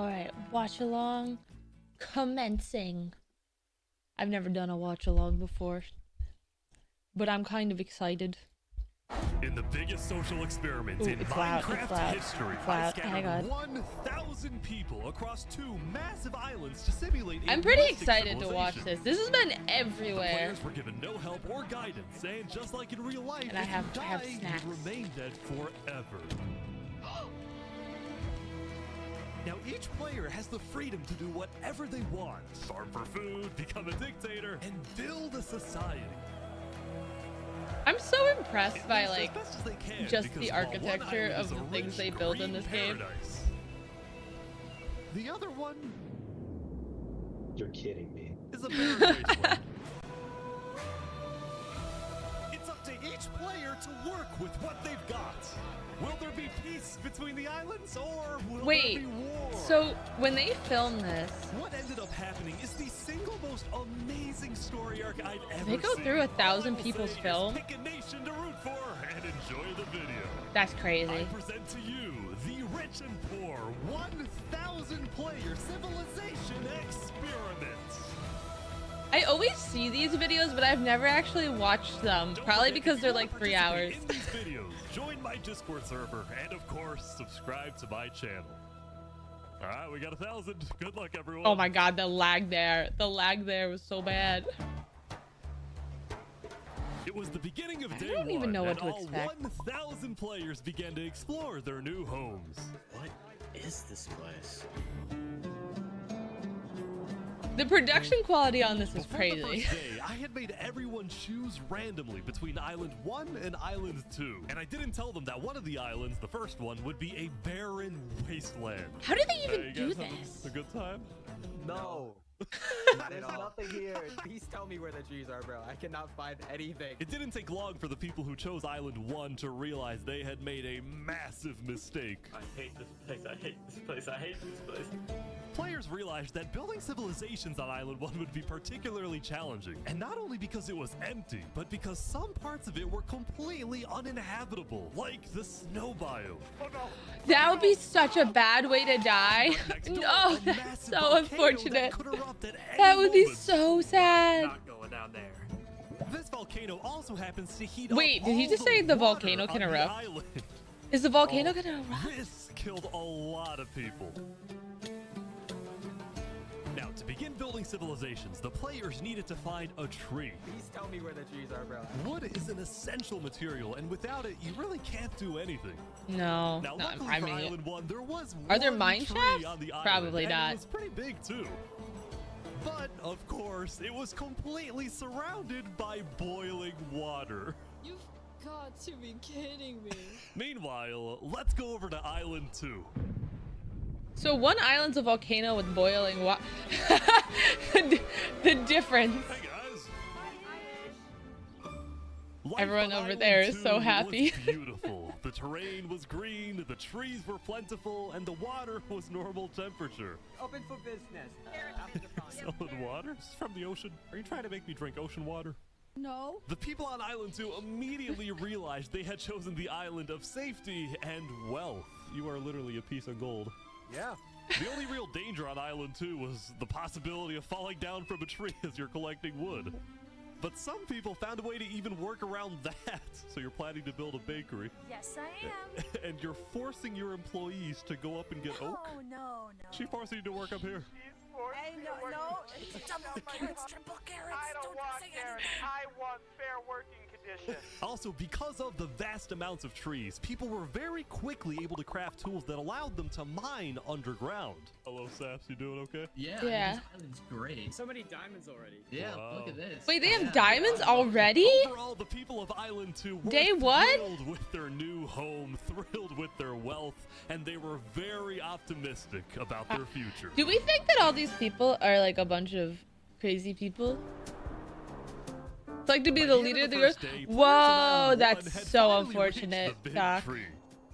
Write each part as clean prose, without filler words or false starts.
All right, watch along commencing. I've never done a watch along before, but I'm kind of excited. In the biggest social experiment in Minecraft history, I scattered 1,000 people across 2 massive islands to simulate. I'm pretty excited to watch this. This has been everywhere. The players were given no help or guidance, and just like in real life, and I have snacks. You remain dead forever. Now each player has the freedom to do whatever they want. Farm for food, become a dictator, and build a society. I'm so impressed by like just the architecture of the things they build in this game. The other one, you're kidding me, is a barren wasteland. It's up to each player to work with what they've got. Will there be peace between the islands, or will there be war? So when they filmed this, what ended up happening is the single most amazing story arc I've ever seen. They go through 1,000 people's film. Pick a nation to root for and enjoy the video. That's crazy. I present to you the rich and poor 1,000 player civilization experiment. I always see these videos, but I've never actually watched them. Probably because they're like 3 hours. In these videos, join my Discord server, and of course, subscribe to my channel. All right, we got 1,000. Good luck, everyone. Oh my god, the lag there. The lag there was so bad. It was the beginning of day 1. I don't even know what to expect. 1,000 players began to explore their new homes. What is this place? The production quality on this is crazy. The first day, I had made everyone choose randomly between Island 1 and Island 2. And I didn't tell them that one of the islands, the first one, would be a barren wasteland. How do they even do this? A good time? No. There's nothing here. Please tell me where the trees are, bro. I cannot find anything. It didn't take long for the people who chose Island 1 to realize they had made a massive mistake. I hate this place. I hate this place. I hate this place. Players realized that building civilizations on Island 1 would be particularly challenging. And not only because it was empty, but because some parts of it were completely uninhabitable, like the snow biome. Oh, no. That would be such a bad way to die. No, that's so unfortunate. That would be so sad. Not going down there. This volcano also happens to heat Wait, did he just say the volcano can erupt? Is the volcano gonna erupt? This killed a lot of people. Now, to begin building civilizations, the players needed to find a tree. Please tell me where the trees are, bro. Wood is an essential material, and without it, you really can't do anything. No, now, luckily I for mean, Island 1, there was are there one mine tree shafts? on the island, Probably and not. It was pretty big too. But of course, it was completely surrounded by boiling water. You've got to be kidding me. Meanwhile, let's go over to Island 2. So one island's a volcano with boiling water. The difference. Hey guys. Everyone over there is so happy. Was beautiful. The terrain was green, the trees were plentiful, and the water was normal temperature. Open for business. Selling water? This is from the ocean. Are you trying to make me drink ocean water? No. The people on Island 2 immediately realized they had chosen the island of safety and wealth. You are literally a piece of gold. Yeah. The only real danger on Island 2 was the possibility of falling down from a tree as you're collecting wood. But some people found a way to even work around that. So you're planning to build a bakery. Yes, I am. And you're forcing your employees to go up and get oak? Oh, no. She forcing you to work up here. Hey, no. Double carrots, triple carrots. I don't want carrots. I want fair working conditions. Also, because of the vast amounts of trees, people were very quickly able to craft tools that allowed them to mine underground. Hello, Saps. You doing okay? Yeah. Yeah. This island's great. So many diamonds already. Yeah, Wow. look at this. Wait, they have diamonds already? Overall, the people of Island 2 were Day one? thrilled with their new home, thrilled with their wealth, and they were very optimistic about their future. Do we think that all these people are like a bunch of crazy people? It's like to be the leader of the group. Whoa, that's so unfortunate, Doc.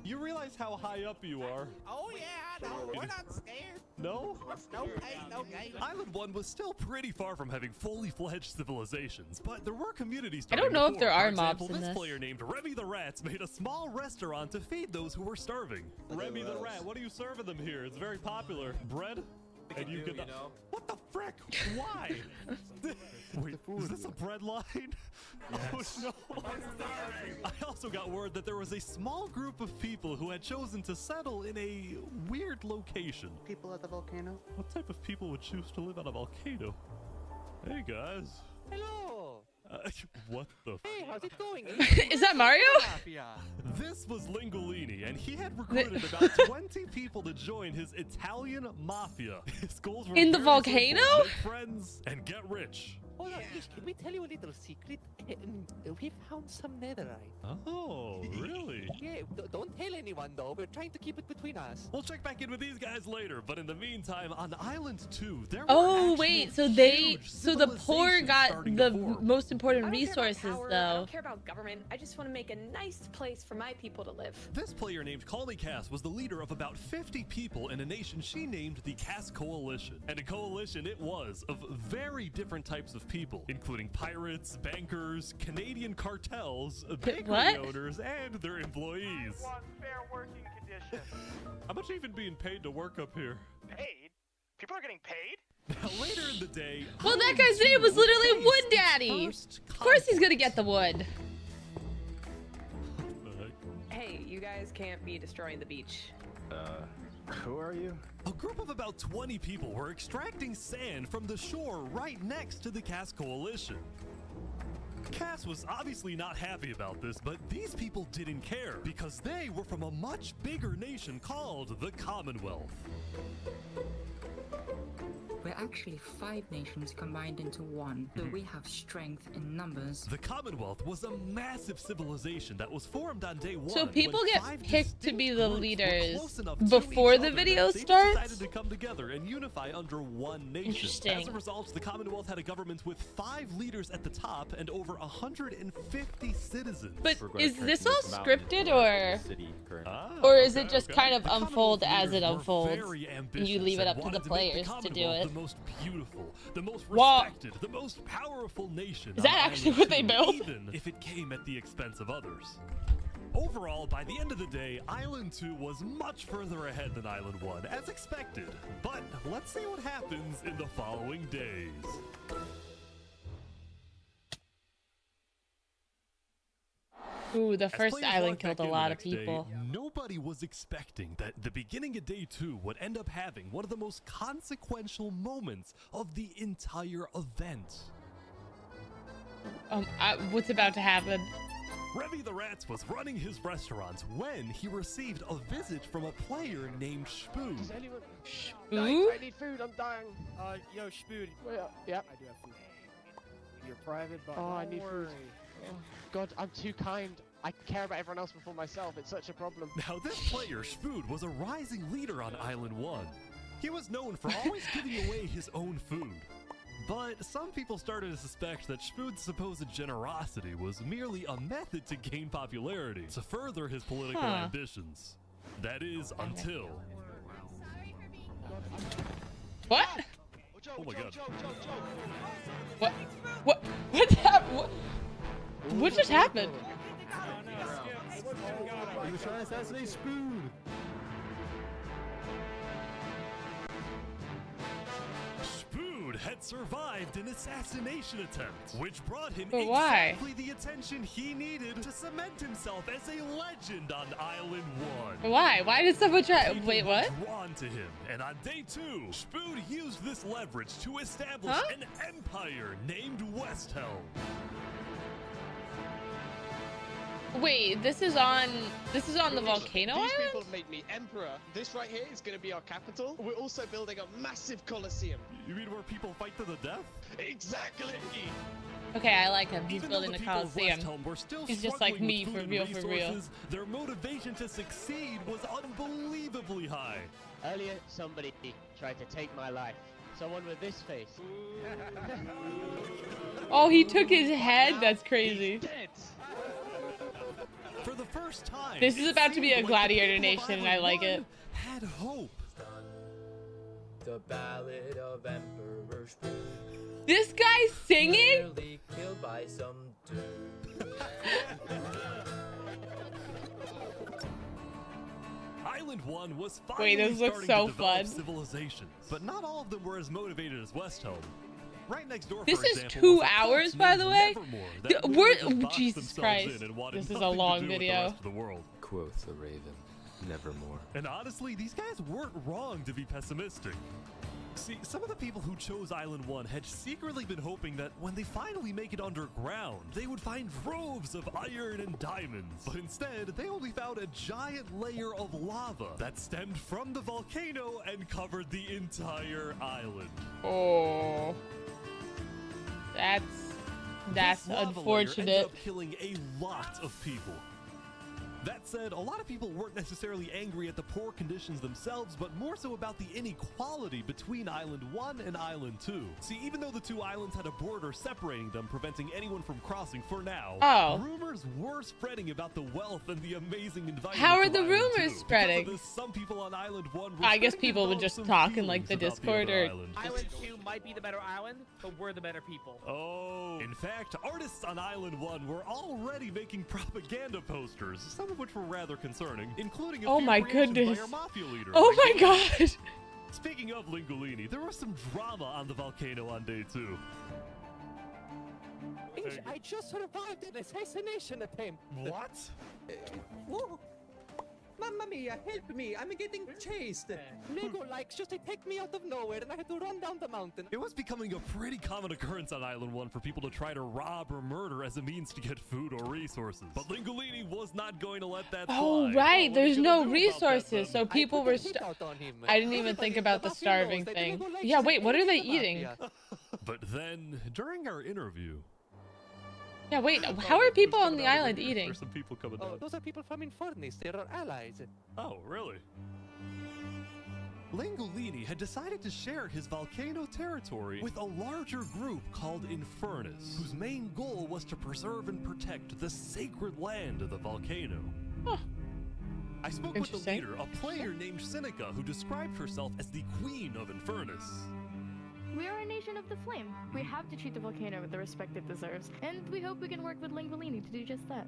You realize how high up you are. Oh, yeah, I know. We're not scared. No? No pain, no gain. Island 1 was still pretty far from having fully fledged civilizations, but there were communities I don't starting know to if there form. are For mobs example, in this this. player named Remy the Rats made a small restaurant to feed those who were starving. Remy the Rat, what are you serving them here? It's very popular. Bread? And you can... What the frick? Why? Wait, is this a bread line? Yes. Oh no. I also got word that there was a small group of people who had chosen to settle in a weird location. People at the volcano? What type of people would choose to live on a volcano? Hey guys. Hello. What the Hey, how's it going? Is that Mario? This was Lingolini, and he had recruited about 20 people to join his Italian mafia. His goals were In the very volcano? simple: make friends and get rich. Hold on, can we tell you a little secret? We found some netherite. Oh, really? Yeah, don't tell anyone though. We're trying to keep it between us. We'll check back in with these guys later, but in the meantime, on Island 2, there were Oh actual wait, so huge the poor civilizations got starting the to form. most important I don't care about resources power, I though. don't care about government. I just want to make a nice place for my people to live. This player named Call Me Cass was the leader of about 50 people in a nation she named the Cass Coalition. And a coalition it was of very different types of people, including pirates, bankers, Canadian cartels, bakery owners, and their employees. I want fair working conditions. How much are you even being paid to work up here? Paid? People are getting paid? Now, later in the day... Well, that Island guy's 2 name was literally faced Wood its Daddy. first Of course he's conflict. gonna get the wood. Hey, you guys can't be destroying the beach. Who are you? A group of about 20 people were extracting sand from the shore right next to the Cass Coalition. Cass was obviously not happy about this, but these people didn't care because they were from a much bigger nation called the Commonwealth. We're actually 5 nations combined into one, so we have strength in numbers. The Commonwealth was a massive civilization that was formed on day 1. So people when get 5 picked to be distinct the groups were leaders close enough to before each the other video that they starts? decided to come together and unify under one nation. Interesting. As a result, the Commonwealth had a government with 5 leaders at the top and over 150 citizens. But We're gonna is try to this move all them out scripted into or? the city currently. Or is it just kind of The unfold Commonwealth as it leaders were unfolds, very and you leave it ambitious up to and the wanted make players to do Commonwealth it? The most beautiful, the most Whoa. respected, the most powerful nation. Is that on actually Island what they 2, built? Even if it came at the expense of others. Overall, by the end of the day, Island 2 was much further ahead than Island 1, as expected. But let's see what happens in the following days. Ooh, the As first players island logged killed back a in lot the of next day, people. nobody was expecting that the beginning of day 2 would end up having one of the most consequential moments of the entire event. What's about to happen? Remy the Rats was running his restaurant when he received a visit from a player named Spoon. Ooh? I need food, I'm dying. Yo, Spood. Well, yeah. I do have food. You're private, but Oh, I don't need food. worry. Oh, God, I'm too kind. I care about everyone else before myself. It's such a problem. Now this player, Spood, was a rising leader on Island 1. He was known for always giving away his own food. But some people started to suspect that Spood's supposed generosity was merely a method to gain popularity, to further his political ambitions. That is, until... What? Oh my god. What? What? What happened? What just happened? He was trying to assassinate Spoon. Spood had survived an assassination attempt, which brought him But why? exactly the attention he needed to cement himself as a legend on Island 1. Why? Why did someone try? People Wait, were what? drawn to him, and on day 2, Spood used this leverage to establish Huh? an empire named West Helm. Wait, this is on the volcano These island? people have made me emperor. This right here is going to be our capital. We're also building a massive coliseum. You mean where people fight to the death? Exactly. Okay, I like him. He's Even though building the a people of West coliseum. Helm were still He's just like struggling me, with for food real, and for real. resources, their motivation to succeed was unbelievably high. Earlier, somebody tried to take my life. Someone with this face. Oh, he took his head? That's crazy. Dead. For the first time, This is it about to be seemed a like gladiator the people of nation, and I Island like it. 1 had hope. The Ballad of Emperor Spoon. This guy's singing? Nearly killed by some dude. Island 1 was Wait, finally this looks starting so to develop fun. civilizations, but not all of them were as motivated as West Helm. Right next door, This for is example, 2 was a hours, Flux by named the way. Nevermore D- that we're- literally just boxed Jesus themselves Christ. in and wanted This is a nothing to long do with the video. rest of the world. Quoth the raven, nevermore. And honestly, these guys weren't wrong to be pessimistic. See, some of the people who chose Island 1 had secretly been hoping that when they finally make it underground, they would find troves of iron and diamonds. But instead, they only found a giant layer of lava that stemmed from the volcano and covered the entire island. Oh. That's This lava layer ended unfortunate. up killing a lot of people. That said, a lot of people weren't necessarily angry at the poor conditions themselves, but more so about the inequality between Island 1 and Island 2. See, even though the 2 islands had a border separating them, preventing anyone from crossing for now, rumors were spreading about the wealth and the amazing environment. How are of the Island rumors 2. Because of spreading? this, some people on Island 1 were I guess starting to people would develop just some talk in like the feelings about Discord other or island. Island 2 might be the better island, but we're the better people. Oh. In fact, artists on Island 1 were already making propaganda posters, some of which were rather concerning, including a Oh few my creations goodness. by our mafia leader. Oh my Lingolini. god. Speaking of Lingolini, there was some drama on the volcano on day 2. I just survived an assassination attempt. What? Whoa. Mamma mia, help me! I'm getting chased! Lego likes just attacked me out of nowhere and I had to run down the mountain. It was becoming a pretty common occurrence on Island 1 for people to try to rob or murder as a means to get food or resources. But Lingolini was not going to let that Oh slide. right, What are you there's gonna no do about that, resources, then? so people were. I didn't even think about the starving thing. Yeah, wait, what are they eating? But then, during our interview, Yeah, wait, how are people on the island eating? there's some people coming Oh, down. those are people from Infernace. They're our allies. Oh, really? Lingolini had decided to share his volcano territory with a larger group called Infernace, whose main goal was to preserve and protect the sacred land of the volcano. Huh. I spoke with the Interesting. leader, a player named Seneca, who described herself as the Queen of Infernace. We are a nation of the flame. We have to treat the volcano with the respect it deserves, and we hope we can work with Lingolini to do just that.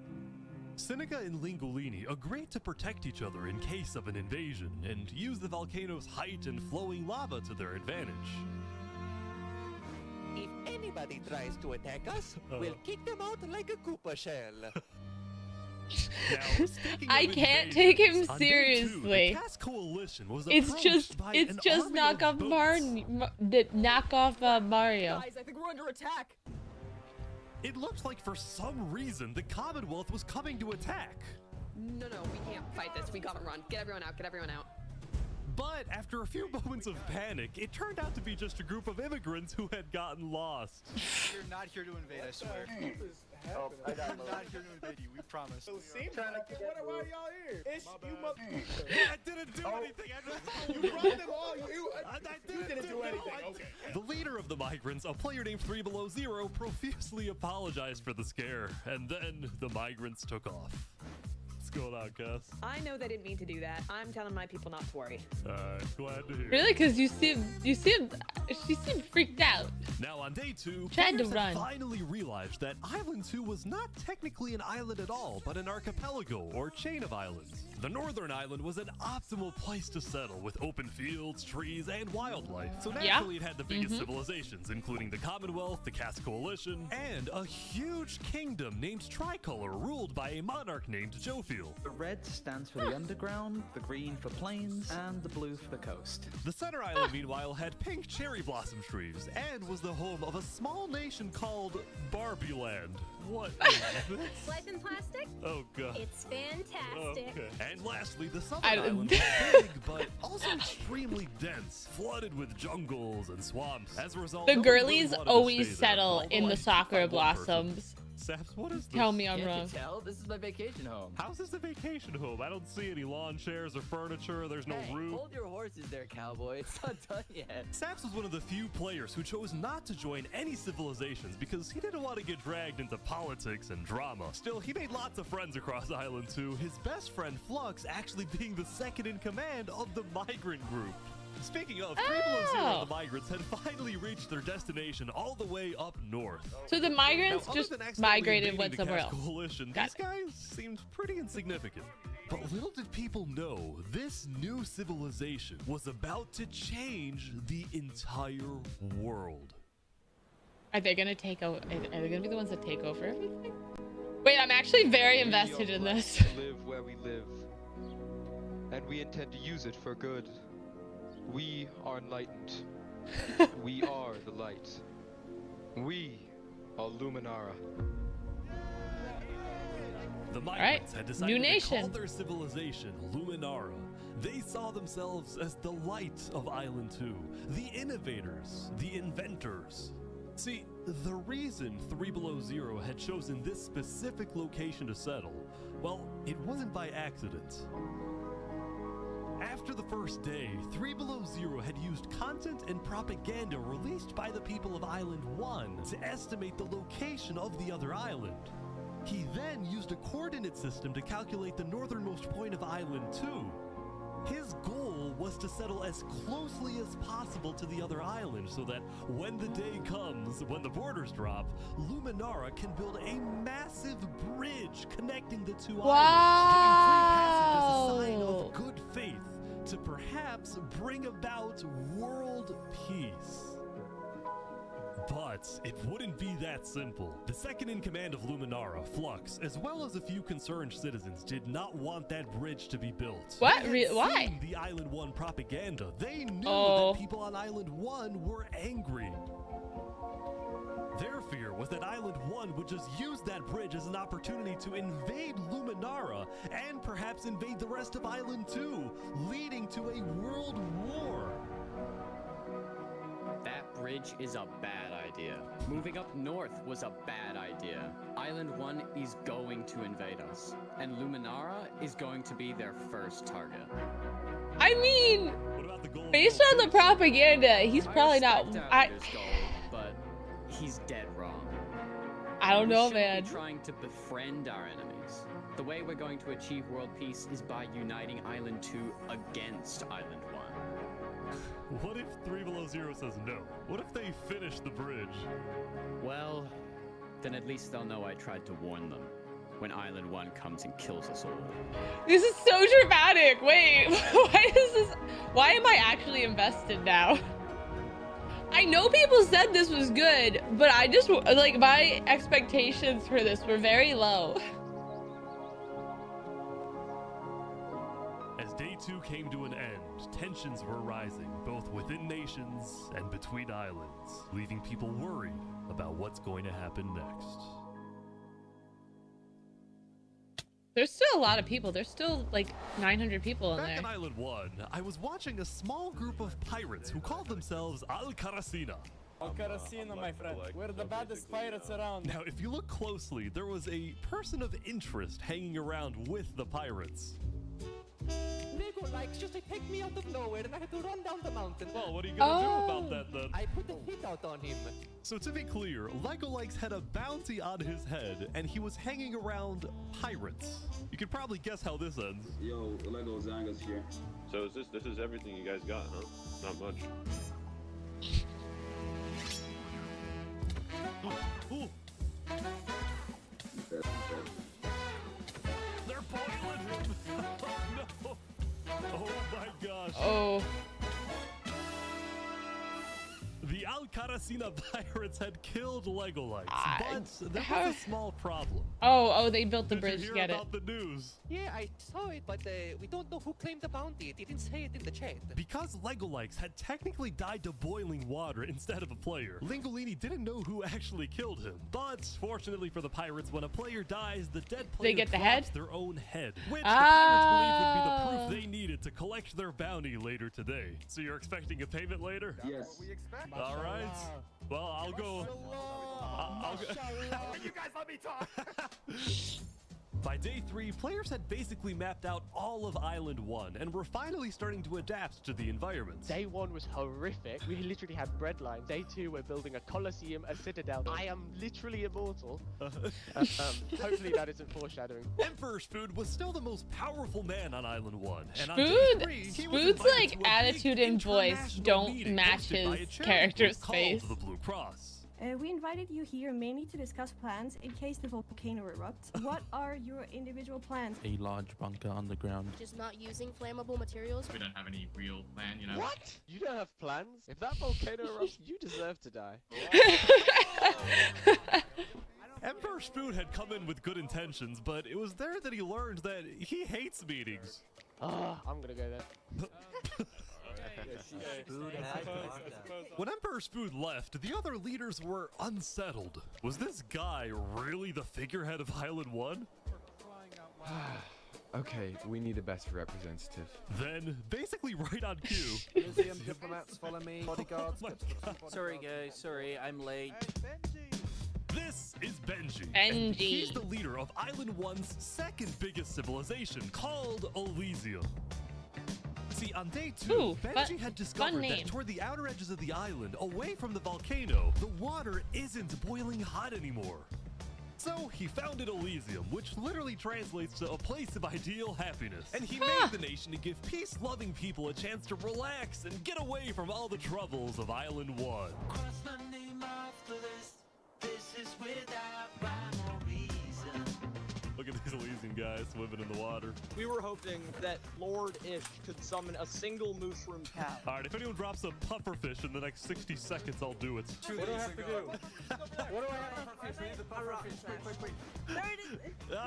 Seneca and Lingolini agreed to protect each other in case of an invasion and use the volcano's height and flowing lava to their advantage. If anybody tries to attack us, we'll kick them out like a Koopa shell. Now, speaking I of can't invasions, take him on day 2, seriously. The Cask Coalition was It's approached just by an army knockoff of boats. Mario. Guys, I think we're under attack. It looked like for some reason the Commonwealth was coming to attack. No, we can't fight this. We gotta run. Get everyone out. Get everyone out. But after a few moments of panic, it turned out to be just a group of immigrants who had gotten lost. We're not here to invade, I swear. Oh, We're not here to invade you, we promise. Why are y'all here? It's you I didn't do anything. You brought them all. You didn't do anything. Okay. The leader of the migrants, a player named 3 Below Zero, profusely apologized for the scare, and then the migrants took off. What's going on, Cass? I know they didn't mean to do that. I'm telling my people not to worry. Glad to hear. Really? Because she seemed freaked out. Now on day 2, Tried to players run. had finally realized that Island 2 was not technically an island at all, but an archipelago or chain of islands. The northern island was an optimal place to settle with open fields, trees, and wildlife. So naturally it had the biggest civilizations, including the Commonwealth, the Cask Coalition, and a huge kingdom named Tricolor ruled by a monarch named Jofiel. The red stands for the underground, the green for plains, and the blue for the coast. The center island, meanwhile, had pink cherry blossom trees and was the home of a small nation called Barbie Land. What is this? Life in plastic? Oh, God. It's fantastic. Okay. And lastly, the southern I- island was big, but also extremely dense, flooded with jungles and swamps. As a result, The no one really girlies wanted to always stay there, settle in although the I soccer did find one person. blossoms. Saps, what is this? Tell me I'm Can't wrong. you tell? This is my vacation home. How's this a vacation home? I don't see any lawn chairs or furniture. There's no Hey, roof. hold your horses there, cowboy. It's not done yet. Saps was one of the few players who chose not to join any civilizations because he didn't want to get dragged into politics and drama. Still, he made lots of friends across Island 2, his best friend Flux actually being the second in command of the migrant group. Speaking of, 3 Below Zero, the migrants had finally reached their destination all the way up north. So the migrants Now, just other than accidentally migrated, invading went the somewhere Cast else. Coalition, these guys seemed pretty insignificant. But little did people know, this new civilization was about to change the entire world. Are they gonna take over? Are they gonna be the ones that take over everything? Wait, I'm actually very invested in this. We live where we live, and we intend to use it for good. We are enlightened. We are the light. We are Luminara. The migrants had decided new to nation. call their civilization Luminara. They saw themselves as the light of Island 2, the innovators, the inventors. See, the reason 3 Below Zero had chosen this specific location to settle, well, it wasn't by accident. After the first day, 3 Below Zero had used content and propaganda released by the people of Island 1 to estimate the location of the other island. He then used a coordinate system to calculate the northernmost point of Island 2. His goal was to settle as closely as possible to the other island so that when the day comes, when the borders drop, Luminara can build a massive bridge connecting the two islands, giving free passage as a sign of good faith to perhaps bring about world peace. But it wouldn't be that simple. The second in command of Luminara, Flux, as well as a few concerned citizens, did not want that bridge to be built. What? They had Why? seen the Island 1 propaganda. They knew that people on Island 1 were angry. Their fear was that Island 1 would just use that bridge as an opportunity to invade Luminara and perhaps invade the rest of Island 2, leading to a world war. That bridge is a bad idea. Moving up north was a bad idea. Island 1 is going to invade us, and Luminara is going to be their first target. I mean, based on the propaganda, he's probably not. His goal, but he's dead wrong. I don't know, We man. shouldn't be trying to befriend our enemies. The way we're going to achieve world peace is by uniting Island 2 against Island 1. What if 3 Below Zero says no? What if they finish the bridge? Well, then at least they'll know I tried to warn them when Island 1 comes and kills us all. This is so dramatic. Wait, why is this? Why am I actually invested now? I know people said this was good, but I just, like, my expectations for this were very low. As day 2 came to an end, tensions were rising, both within nations and between islands, leaving people worried about what's going to happen next. There's still a lot of people. There's still like 900 people in Back there. on Island 1, I was watching a small group of pirates who called themselves Al-Karasina. Al-Karasina, my friend. We're the baddest pirates around. Now, if you look closely, there was a person of interest hanging around with the pirates. Lego likes just to take me out of nowhere and I had to run down the mountain. Well, what are you gonna do about that then? I put a hit out on him. So to be clear, Legolikes had a bounty on his head, and he was hanging around pirates. You could probably guess how this ends. Yo, Lego Zanga's here. So is this is everything you guys got, huh? Not much. Ooh. They're boiling him! Oh no! Oh my gosh! Oh. The Al-Karasina pirates had killed Legolikes, but there was a small problem. Oh, they built the Did bridge. you hear Get it. about the news? Yeah, I saw it, but we don't know who claimed the bounty. It didn't say it in the chat. Because Legolikes had technically died to boiling water instead of a player, Lingolini didn't know who actually killed him. But fortunately for the pirates, when a player dies, the dead player get the drops head? their own head, which the pirates believed would be the proof they needed to collect their bounty later today. So you're expecting a payment later? Yes. All right. Well, I'll go. I'll go. You guys let me talk. By day 3, players had basically mapped out all of Island 1 and were finally starting to adapt to the environment. Day 1 was horrific. We literally had bread lines. Day 2, we're building a coliseum, a citadel. I am literally immortal. Hopefully that isn't foreshadowing. Emperor Spood was still the most powerful man on Island 1. And on day 3, he was Spood's invited like to a attitude big and voice international don't meeting match hosted by a his charity character's group called face. the Blue Cross. We invited you here mainly to discuss plans in case the volcano erupts. What are your individual plans? A large bunker underground. Just not using flammable materials. We don't have any real plan, you know. What? You don't have plans? If that volcano erupts, you deserve to die. Emperor Spood had come in with good intentions, but it was there that he learned that he hates meetings. I'm gonna go there. When Emperor Spood left, the other leaders were unsettled. Was this guy really the figurehead of Island 1? Okay, we need a better representative. Then, basically right on cue. Museum diplomats follow me. Bodyguards. Sorry guys, sorry, I'm late. This is Benji. Benji. He's the leader of Island 1's second biggest civilization, called Elysium. See, on day 2, Ooh, Benji had discovered that toward the outer edges of the island, away from the volcano, the water isn't boiling hot anymore. So he founded Elysium, which literally translates to a place of ideal happiness. And he made the nation to give peace-loving people a chance to relax and get away from all the troubles of Island 1. Cross my name after this. This is without rhyme or reason. Look at these Elysium guys swimming in the water. We were hoping that Lord Ish could summon a single mushroom cow. Alright, if anyone drops a pufferfish in the next 60 seconds, I'll do it. What do I have to do? What do I have to do? There it is.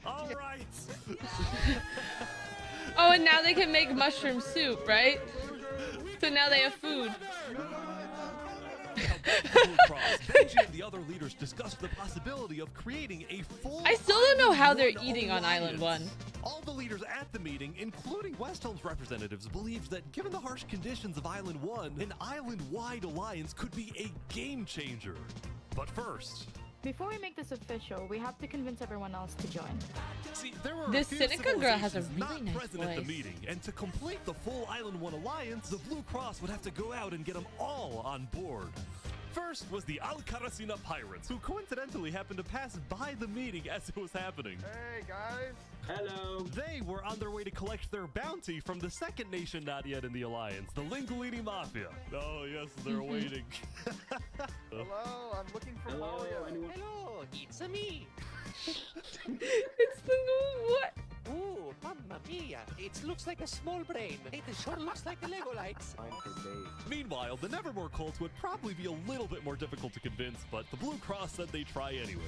Alright. Oh, and now they can make mushroom soup, right? So now they have food. Benji and the other leaders discussed the possibility of creating a full. I still don't know how they're eating on Island 1. All the leaders at the meeting, including West Helm's representatives, believed that given the harsh conditions of Island 1, an island-wide alliance could be a game changer. But first, Before we make this official, we have to convince everyone else to join. see, there were This a few Seneca girl has a civilizations really not nice present at the voice. meeting, and to complete the full Island 1 alliance, the Blue Cross would have to go out and get them all on board. First was the Alcaracina Pirates, who coincidentally happened to pass by the meeting as it was happening. Hey, guys. Hello. They were on their way to collect their bounty from the second nation not yet in the alliance, the Linguini Mafia. Oh, yes, they're waiting. Hello, I'm looking for Mario. Hello, it's me. It's the what? Ooh, mamma mia! It looks like a small brain. It sure looks like a Lego lights. Meanwhile, the Nevermore cult would probably be a little bit more difficult to convince, but the Blue Cross said they'd try anyway.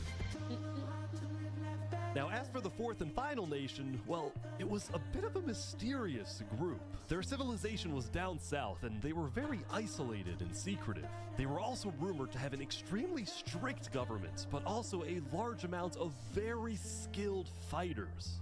Now, as for the fourth and final nation, well, it was a bit of a mysterious group. Their civilization was down south, and they were very isolated and secretive. They were also rumored to have an extremely strict government, but also a large amount of very skilled fighters.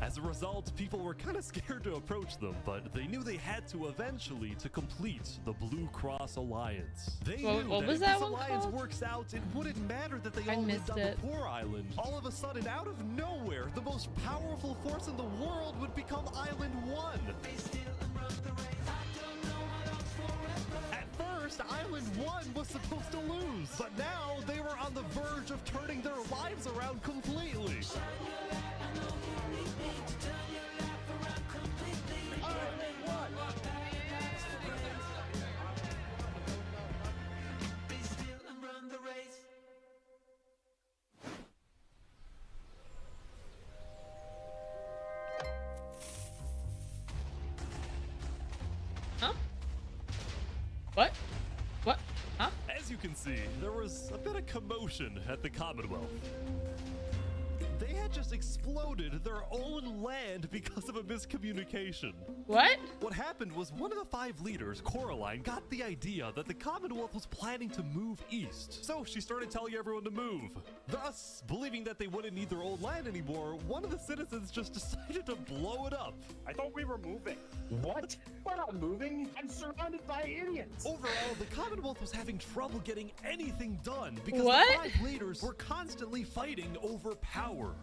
As a result, people were kind of scared to approach them, but they knew they had to eventually to complete the Blue Cross Alliance. They knew What that was if that this one alliance called? works out, it wouldn't matter that they I all lived missed on it. the poor island. All of a sudden, out of nowhere, the most powerful force in the world would become Island 1. At first, Island 1 was supposed to lose, but now they were on the verge of turning their lives around completely. Huh? What? What? Huh? As you can see, there was a bit of commotion at the Commonwealth. They had just exploded their own land because of a miscommunication. What? What happened was one of the 5 leaders, Coraline, got the idea that the Commonwealth was planning to move east. So she started telling everyone to move. Thus, believing that they wouldn't need their old land anymore, one of the citizens just decided to blow it up. I thought we were moving. What? We're not moving. I'm surrounded by idiots. Overall, the Commonwealth was having trouble getting anything done because What? the 5 leaders were constantly fighting over power.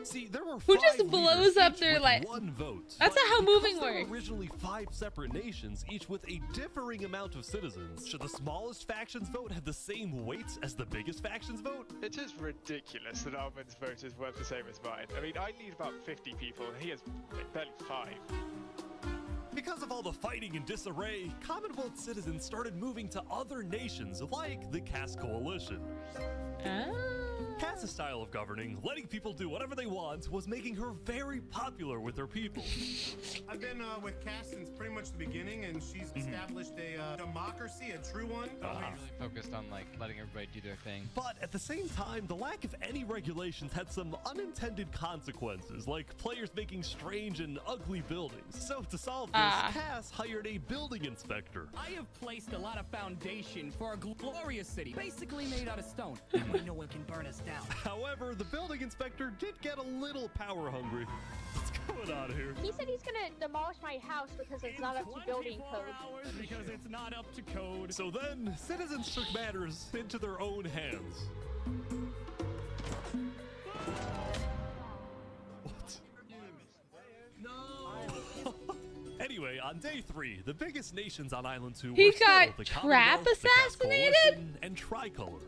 See, there were Who 5 just leaders, blows up each their, with like- 1 vote. That's But not how because moving there were works. originally 5 separate nations, each with a differing amount of citizens. Should the smallest faction's vote have the same weight as the biggest faction's vote? It is ridiculous that Armin's vote is worth the same as mine. I mean, I need about 50 people, and he has like, barely 5. Because of all the fighting and disarray, Commonwealth citizens started moving to other nations like the Cass Coalition. Cass's style of governing, letting people do whatever they want, was making her very popular with her people. I've been with Cass since pretty much the beginning, and she's established a democracy, a true one. Focused on like letting everybody do their thing. But at the same time, the lack of any regulations had some unintended consequences, like players making strange and ugly buildings. So to solve this, Cass hired a building inspector. I have placed a lot of foundation for a glorious city, basically made out of stone. That way no one can burn us down. However, the building inspector did get a little power hungry. What's going on here? He said he's gonna demolish my house because it's not up to building code. Because it's not up to code. So then, citizens took matters into their own hands. What? No. Anyway, on day 3, the biggest nations on Island 2 He were still got the trap Commonwealth, the Cass assassinated? Coalition, and Tricolor.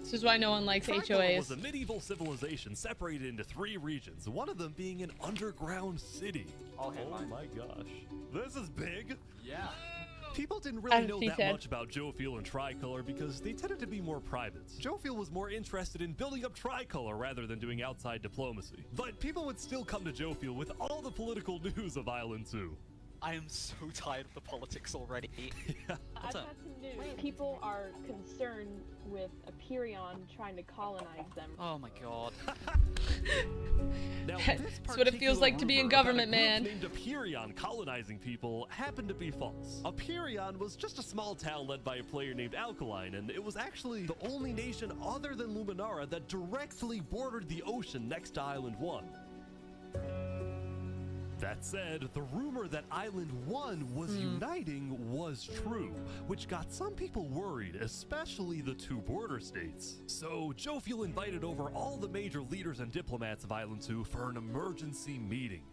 This is why no one likes Tricolor HOAs. was a medieval civilization separated into 3 regions, one of them being an underground city. Oh my gosh. This is big. Yeah. People didn't really know that said. much about Jofiel and Tricolor because they tended to be more private. Jofiel was more interested in building up Tricolor rather than doing outside diplomacy. But people would still come to Jofiel with all the political news of Island 2. I am so tired of the politics already. I've got some news. People are concerned with Aperion trying to colonize them. Oh my god. Now, That's what it feels like to be in government, man. Named Aperion colonizing people happened to be false. Aperion was just a small town led by a player named Alkaline, and it was actually the only nation other than Luminara that directly bordered the ocean next to Island 1. That said, the rumor that Island 1 was uniting was true, which got some people worried, especially the 2 border states. So, Jofiel invited over all the major leaders and diplomats of Island 2 for an emergency meeting.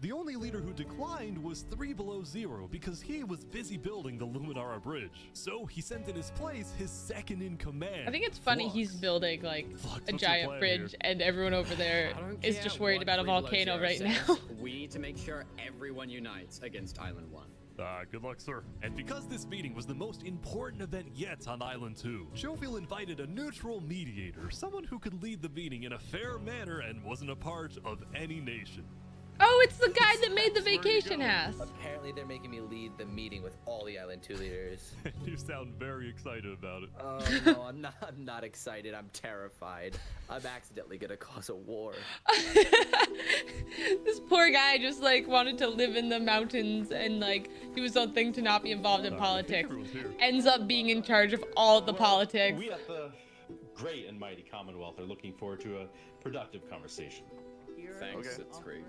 The only leader who declined was 3 Below Zero because he was busy building the Luminara Bridge. So he sent in his place his second in command. I think it's funny Flux. he's building like Flux, a what's your giant plan bridge here? and everyone over there is just worried about a volcano right now. We need to make sure everyone unites against Island 1. Good luck, sir. And because this meeting was the most important event yet on Island 2, Jofiel invited a neutral mediator, someone who could lead the meeting in a fair manner and wasn't a part of any nation. Oh, it's the guy that made the vacation house. Apparently they're making me lead the meeting with all the Island 2 leaders. You sound very excited about it. Oh no, I'm not excited. I'm terrified. I'm accidentally gonna cause a war. This poor guy just like wanted to live in the mountains and like do his own thing to not be involved in politics. Ends up being in charge of all the politics. We at the great and mighty Commonwealth are looking forward to a productive conversation. Thanks, it's great.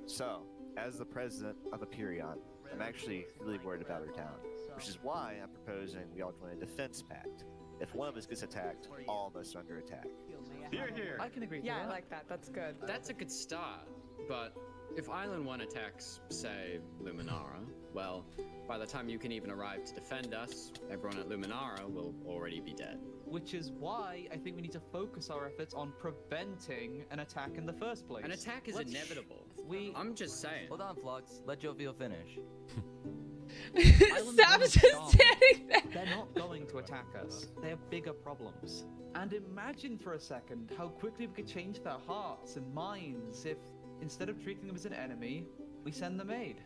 So, as the president of Aperion, I'm actually really worried about our town, which is why I'm proposing we all join a defense pact. If one of us gets attacked, all of us are under attack. Here. I can agree to Yeah, that. I like that. That's good. That's a good start, but if Island 1 attacks, say, Luminara, well, by the time you can even arrive to defend us, everyone at Luminara will already be dead. Which is why I think we need to focus our efforts on preventing an attack in the first place. An attack is inevitable. I'm just saying. Hold on, Flux. Let Jovial finish. Stop just standing there. They're not going to attack us. They have bigger problems. And imagine for a second how quickly we could change their hearts and minds if, instead of treating them as an enemy, we send them aid.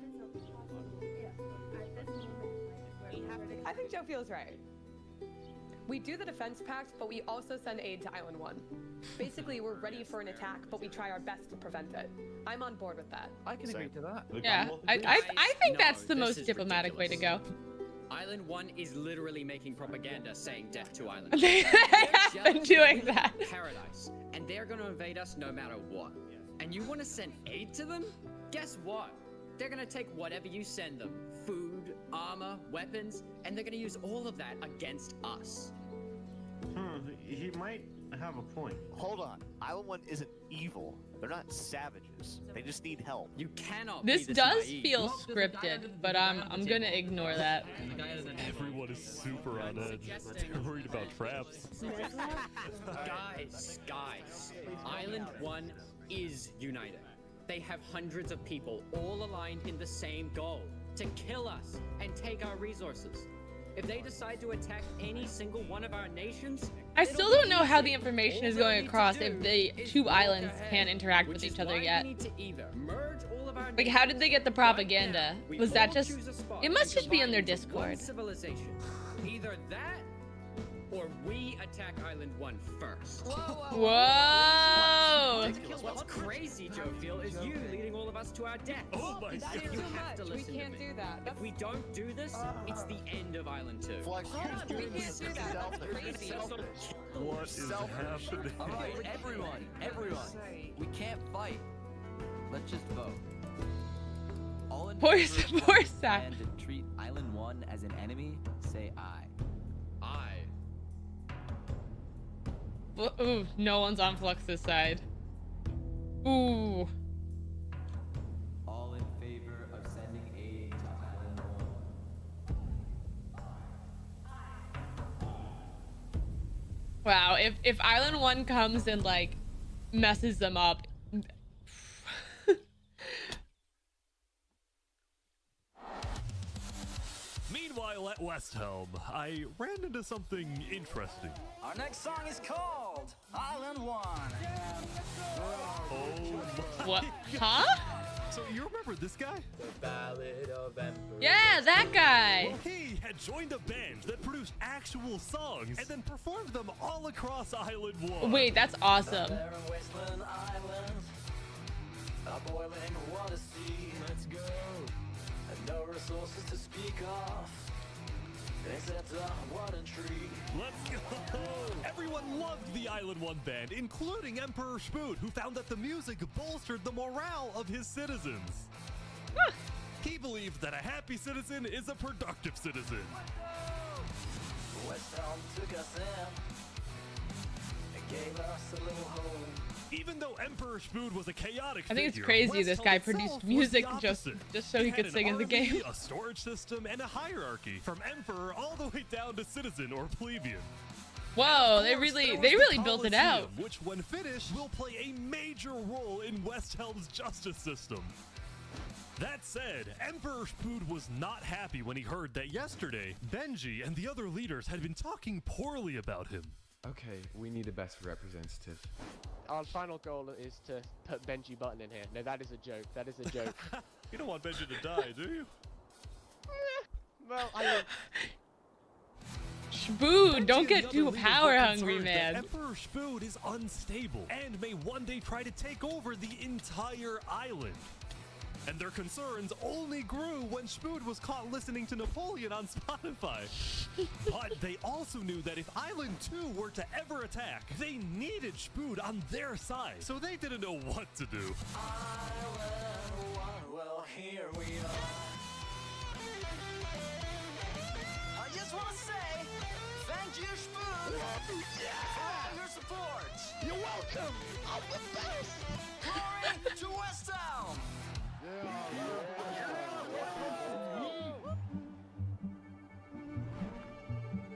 I think Joe feels right. We do the defense pact, but we also send aid to Island 1. Basically, we're ready for an attack, but we try our best to prevent it. I'm on board with that. I can agree to that. Yeah, I think that's the most diplomatic way to go. Island 1 is literally making propaganda saying death to Island. They have been doing that. Paradise, and they're going to invade us no matter what. And you want to send aid to them? Guess what? They're gonna take whatever you send them. Food, armor, weapons, and they're gonna use all of that against us. He might have a point. Hold on. Island 1 isn't evil. They're not savages. They just need help. You cannot This be this does naive. feel scripted, but I'm gonna ignore that. Everyone is super on edge. They're worried about traps. Guys, Island 1 is united. They have hundreds of people all aligned in the same goal, to kill us and take our resources. If they decide to attack any single one of our nations, I still don't know how the information is going across if the two islands can't interact with each other yet. Like, how did they get the propaganda? Was that just... It must just be in their Discord. Civilization. Either that, or we attack Island 1 first. Whoa! What's crazy, Jovial, is you leading all of us to our death. Oh my God. You have to We listen can't to me. do that. If we don't do this, it's the end of Island 2. Flux, we can't do that. That's crazy. What is happening? Alright, everyone. We can't fight. Let's just vote. All in Poor favor of poor the Zach. plan to treat Island 1 as an enemy, say aye. Aye. Ooh, no one's on Flux's side. Ooh. All in favor of sending aid to Island 1. Wow, if Island 1 comes and, like, messes them up... Meanwhile, at West Helm, I ran into something interesting. Our next song is called Island 1. Oh my What? God. Huh? So you remember this guy? Yeah, that guy! Well, he had joined a band that produced actual songs and then performed them all across Island 1. Wait, that's awesome. No resources to speak of, except a water tree. Let's go! Everyone loved the Island 1 band, including Emperor Spoot, who found that the music bolstered the morale of his citizens. He believed that a happy citizen is a productive citizen. West Helm took us in and gave us a little home. Even though Emperor Spood was a chaotic I think it's figure, crazy West this Helm guy itself produced was music the just opposite. so he It could had sing an in the army, game. a storage system, and a hierarchy, from Emperor all the way down to citizen or plebeian. Whoa, they Of course, really there was they the really built it out. Coliseum, which, when finished, will play a major role in West Helm's justice system. That said, Emperor Spood was not happy when he heard that yesterday, Benji and the other leaders had been talking poorly about him. Okay, we need a better representative. Our final goal is to put Benji Button in here. No, that is a joke. That is a joke. You don't want Benji to die, do you? Well, I Spood, don't get too leaders power were hungry, concerned that man. Emperor Spood is unstable and may one day try to take over the entire island. And their concerns only grew when Spood was caught listening to Napoleon on Spotify. But they also knew that if Island 2 were to ever attack, they needed Spood on their side. So they didn't know what to do. Island 1, well, here we are. I just want to say, thank you, Spoon, for all your support. You're welcome. I'm the best. Glory to West Helm.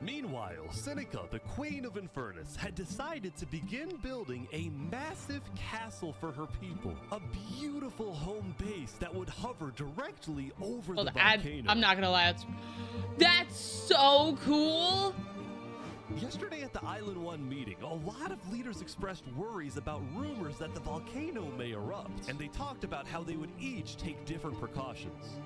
Meanwhile, Seneca, the Queen of Infernace, had decided to begin building a massive castle for her people. A beautiful home base that would hover directly over the volcano. I'm not gonna lie, that's so cool. Yesterday at the Island 1 meeting, a lot of leaders expressed worries about rumors that the volcano may erupt, and they talked about how they would each take different precautions.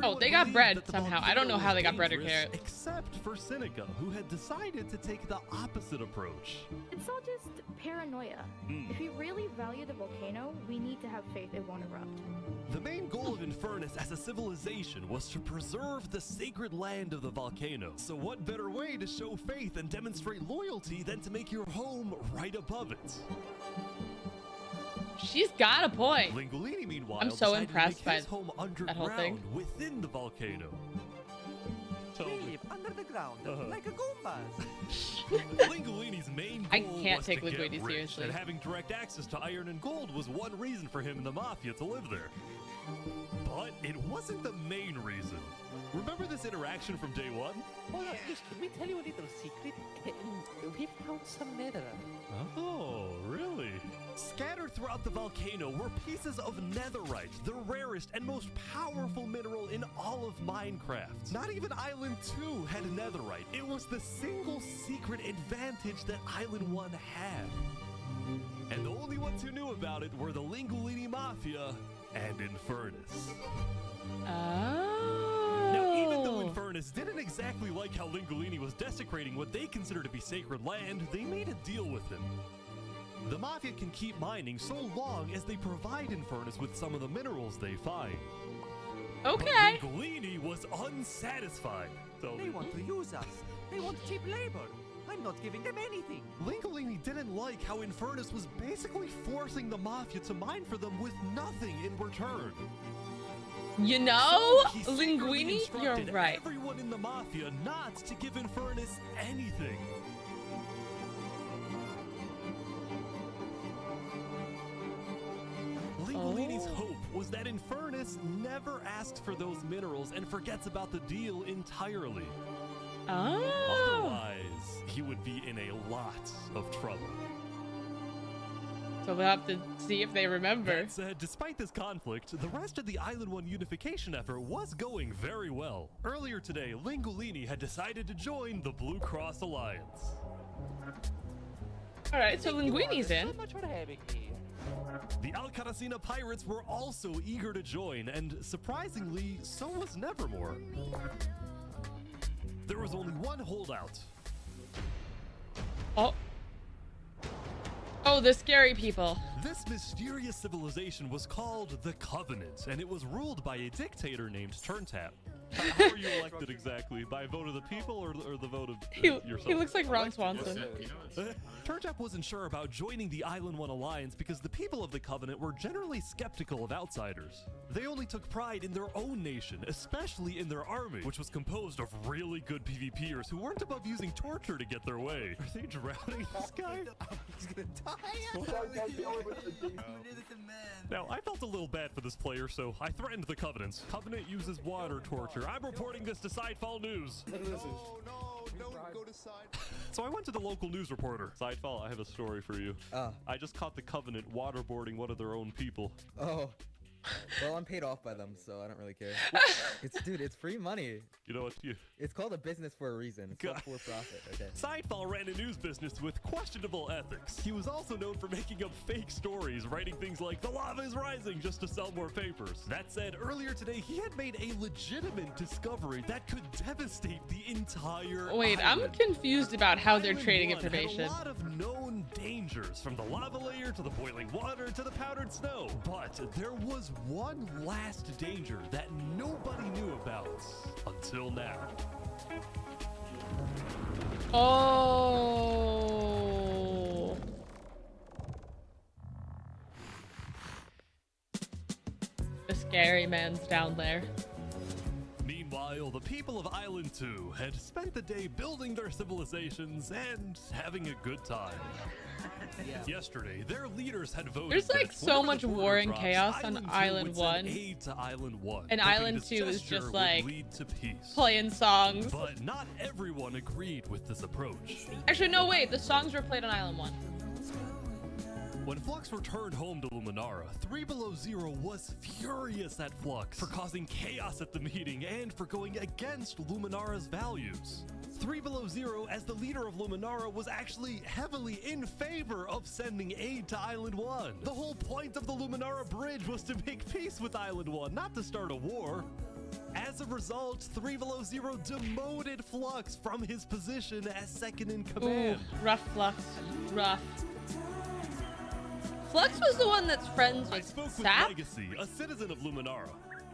Oh, they got bread somehow. I don't know how they got bread or carrots. Except for Seneca, who had decided to take the opposite approach. It's all just paranoia. If we really value the volcano, we need to have faith it won't erupt. The main goal of Infernace as a civilization was to preserve the sacred land of the volcano. So what better way to show faith and demonstrate loyalty than to make your home right above it? She's got a point. Lingolini, meanwhile, I'm so decided to impressed make his by home that whole thing. underground within the volcano. Live under the ground, like a Goombas. Lingolini's main goal I can't was take to get Linguini rich, seriously. and having direct access to iron and gold was one reason for him and the Mafia to live there. But it wasn't the main reason. Remember this interaction from day one? Hold on, yes, can we tell you a little secret? We found some netherite. Oh, really? Scattered throughout the volcano were pieces of netherite, the rarest and most powerful mineral in all of Minecraft. Not even Island 2 had netherite. It was the single secret advantage that Island 1 had. And the only ones who knew about it were the Lingolini Mafia and Infernace. Now, even though Infernace didn't exactly like how Lingolini was desecrating what they consider to be sacred land, they made a deal with him. The Mafia can keep mining so long as they provide Infernace with some of the minerals they find. Okay. But Lingolini was unsatisfied. They want to use us. They want cheap labor. I'm not giving them anything. Lingolini didn't like how Infernace was basically forcing the Mafia to mine for them with nothing in return. You know, So he secretly Linguini, you're instructed right. everyone in the Mafia not to give Infernace anything. Lingolini's hope was that Infernace never asks for those minerals and forgets about the deal entirely. Oh. Otherwise, he would be in a lot of trouble. So we'll have to see if they remember. That said, despite this conflict, the rest of the Island 1 unification effort was going very well. Earlier today, Lingolini had decided to join the Blue Cross Alliance. Alright, so Linguini's in. So much for having me. The Alcaracina pirates were also eager to join, and surprisingly, so was Nevermore. There was only one holdout. Oh. Oh, the scary people. This mysterious civilization was called the Covenant, and it was ruled by a dictator named Turntap. How are you elected exactly? By a vote of the people or the vote of yourself? He looks like Ron Swanson. Turntap wasn't sure about joining the Island 1 Alliance because the people of the Covenant were generally skeptical of outsiders. They only took pride in their own nation, especially in their army, which was composed of really good PvPers who weren't above using torture to get their way. Are they drowning this guy? He's gonna die. Now, I felt a little bad for this player, so I threatened the Covenant. Covenant uses water torture. I'm reporting this to Sidefall News. Don't go to Sidefall. So I went to the local news reporter. Sidefall, I have a story for you. I just caught the Covenant waterboarding one of their own people. Oh. Well, I'm paid off by them, so I don't really care. Dude, it's free money. You know what? It's called a business for a reason. It's not for profit, okay? Sidefall ran a news business with questionable ethics. He was also known for making up fake stories, writing things like, "The lava is rising," just to sell more papers. That said, earlier today, he had made a legitimate discovery that could devastate the entire Wait, island. I'm confused about how they're Island trading 1 had information. a lot of known dangers, from the lava layer to the boiling water to the powdered snow. But there was one last danger that nobody knew about until now. Oh. The scary man's down there. Meanwhile, the people of Island 2 had spent the day building their civilizations and having a good time. Yesterday, their leaders had voted. There's like that so whenever much the border war and drops, chaos on Island 2 Island would send 1. aid to Island 1, And hoping Island this 2 is gesture just would like lead to peace. playing songs. But not everyone agreed with this approach. Actually, no, wait. The songs were played on Island 1. When Flux returned home to Luminara, 3 Below Zero was furious at Flux for causing chaos at the meeting and for going against Luminara's values. 3 Below Zero, as the leader of Luminara, was actually heavily in favor of sending aid to Island 1. The whole point of the Luminara Bridge was to make peace with Island 1, not to start a war. As a result, 3 Below Zero demoted Flux from his position as second in command. Ooh, rough Flux. Rough. Flux was the one that's friends with I spoke with Sap? Legacy, a citizen of Luminara.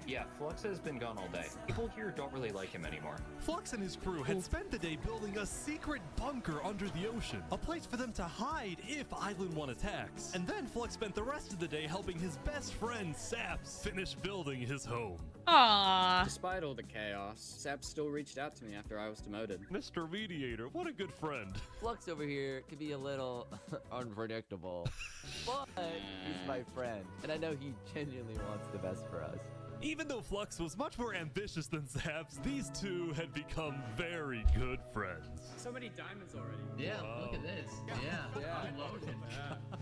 Yeah, Flux has been gone all day. People here don't really like him anymore. Flux and his crew had spent the day building a secret bunker under the ocean, a place for them to hide if Island 1 attacks. And then Flux spent the rest of the day helping his best friend, Saps, finish building his home. Aww. Despite all the chaos, Saps still reached out to me after I was demoted. Mr. Mediator, what a good friend. Flux over here can be a little unpredictable, but he's my friend, and I know he genuinely wants the best for us. Even though Flux was much more ambitious than Saps, these two had become very good friends. So many diamonds already. Yeah, look at this. Yeah. Loaded.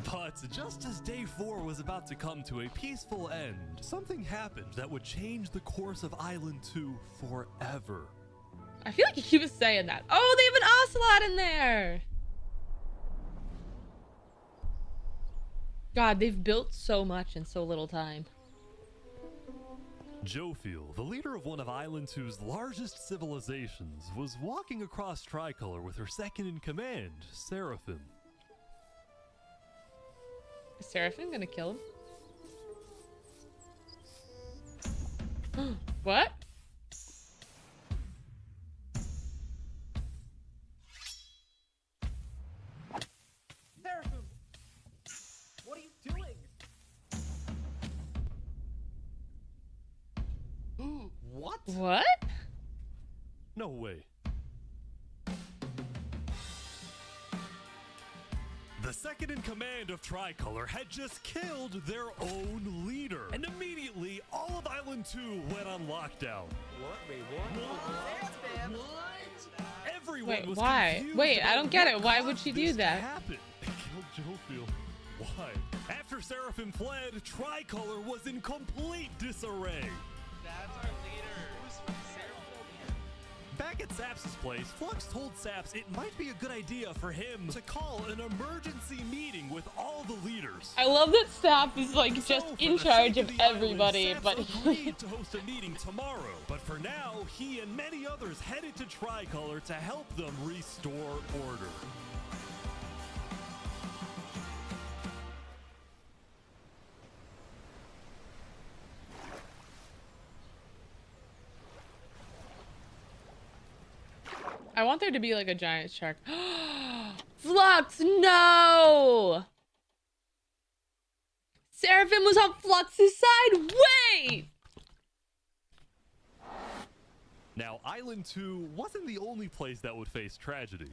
But just as day 4 was about to come to a peaceful end, something happened that would change the course of Island 2 forever. I feel like he was saying that. Oh, they have an ocelot in there. God, they've built so much in so little time. Jofiel, the leader of one of Island 2's largest civilizations, was walking across Tricolor with her second-in-command, Seraphim. Is Seraphim gonna kill him? What? Seraphim! What are you doing? What? What? No way. The second-in-command of Tricolor had just killed their own leader. And immediately, all of Island 2 went on lockdown. What? Wait, what? Everyone Wait, was why? confused Wait, I about don't get what it. Why would caused she do this to that? happen. They killed Jofiel. Why? After Seraphim fled, Tricolor was in complete disarray. That's our leader. Back at Saps' place, Flux told Saps it might be a good idea for him to call an emergency meeting with all the leaders. I love that Saps is like just So, in for the charge sake of the island, everybody, Saps but agreed to host a meeting tomorrow. But for now, he and many others headed to Tricolor to help them restore order. I want there to be like a giant shark. Flux, no! Seraphim was on Flux's side. Wait! Now, Island 2 wasn't the only place that would face tragedy.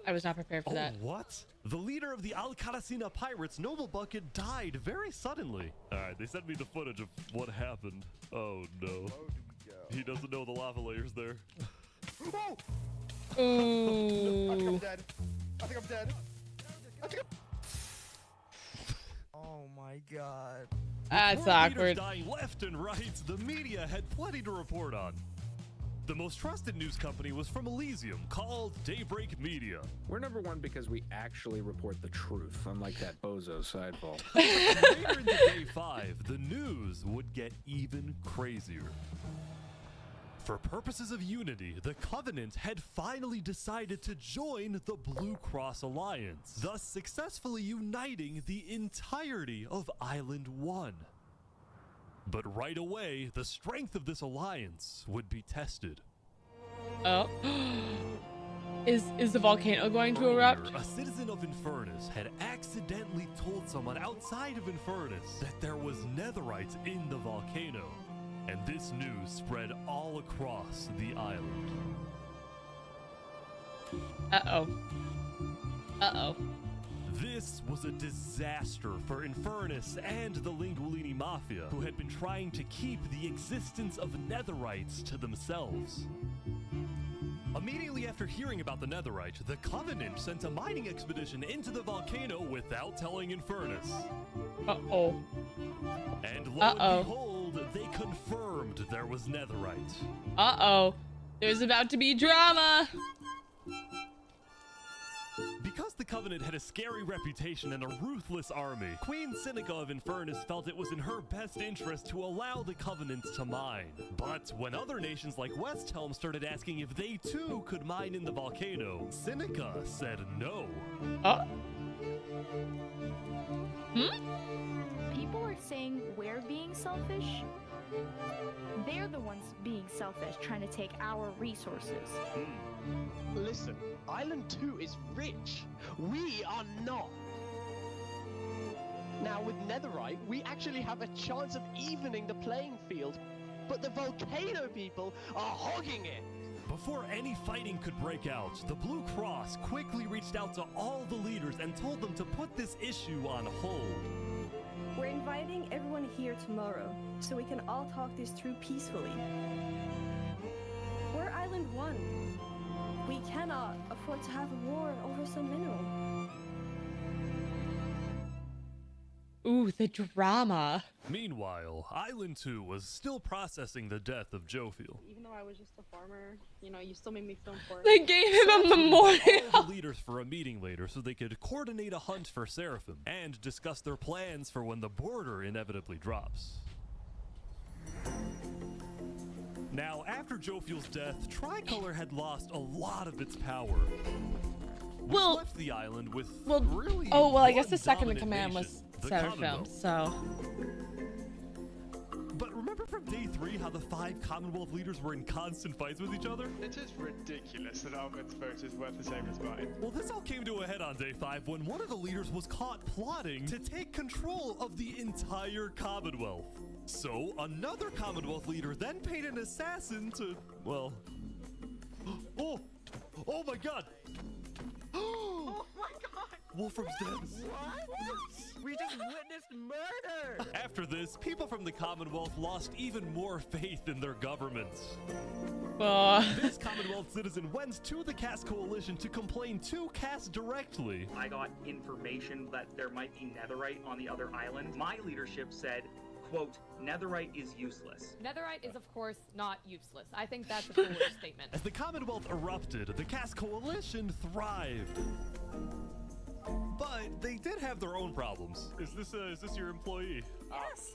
I was not prepared for that. What? The leader of the Alcaracina Pirates, Noble Bucket, died very suddenly. Alright, they sent me the footage of what happened. Oh no. He doesn't know the lava layer's there. Oh! Ooh. I think I'm dead. I think I'm dead. Oh my god. That's With more leaders awkward. dying left and right, the media had plenty to report on. The most trusted news company was from Elysium, called Daybreak Media. We're number one because we actually report the truth, unlike that bozo sideball. Later into day 5, the news would get even crazier. For purposes of unity, the Covenant had finally decided to join the Blue Cross Alliance, thus successfully uniting the entirety of Island 1. But right away, the strength of this alliance would be tested. Oh. Is the volcano going to erupt? A citizen of Infernace had accidentally told someone outside of Infernace that there was Netherite in the volcano. And this news spread all across the island. Uh-oh. Uh-oh. This was a disaster for Infernace and the Lingualini Mafia, who had been trying to keep the existence of Netherites to themselves. Immediately after hearing about the Netherite, the Covenant sent a mining expedition into the volcano without telling Infernace. Uh-oh. And lo and behold, they confirmed there was Netherite. Uh-oh. There's about to be drama. Because the Covenant had a scary reputation and a ruthless army, Queen Seneca of Infernus felt it was in her best interest to allow the Covenant to mine. But when other nations like West Helm started asking if they too could mine in the volcano, Seneca said no. Hmm? People are you're saying we're being selfish, they're the ones being selfish, trying to take our resources. Listen, Island 2 is rich. We are not. Now with Netherite, we actually have a chance of evening the playing field, but the volcano people are hogging it. Before any fighting could break out, the Blue Cross quickly reached out to all the leaders and told them to put this issue on hold. We're inviting everyone here tomorrow, so we can all talk this through peacefully. We're Island 1. We cannot afford to have a war over some mineral. Ooh, the drama. Meanwhile, Island 2 was still processing the death of Jofiel. Even though I was just a farmer, you know, you still made me feel important. They gave him a memorial. All the leaders for a meeting later so they could coordinate a hunt for Seraphim and discuss their plans for when the border inevitably drops. Now, after Jofiel's death, Tricolor had lost a lot of its power. Which left the island with really I guess the second in one command dominant was nation, the Seraphim, Commonwealth. so. But remember from day 3 how the 5 Commonwealth leaders were in constant fights with each other? It is ridiculous that Almond's vote is worth the same as mine. Well, this all came to a head on day 5 when one of the leaders was caught plotting to take control of the entire Commonwealth. So another Commonwealth leader then paid an assassin to, well... Oh my god! Oh my god! Wolfram's dead. What? We just witnessed murder! After this, people from the Commonwealth lost even more faith in their governments. This Commonwealth citizen went to the Caste Coalition to complain to Caste directly. I got information that there might be netherite on the other island. My leadership said, quote, netherite is useless. Netherite is, of course, not useless. I think that's a foolish statement. As the Commonwealth erupted, the Caste Coalition thrived. But they did have their own problems. Is this your employee?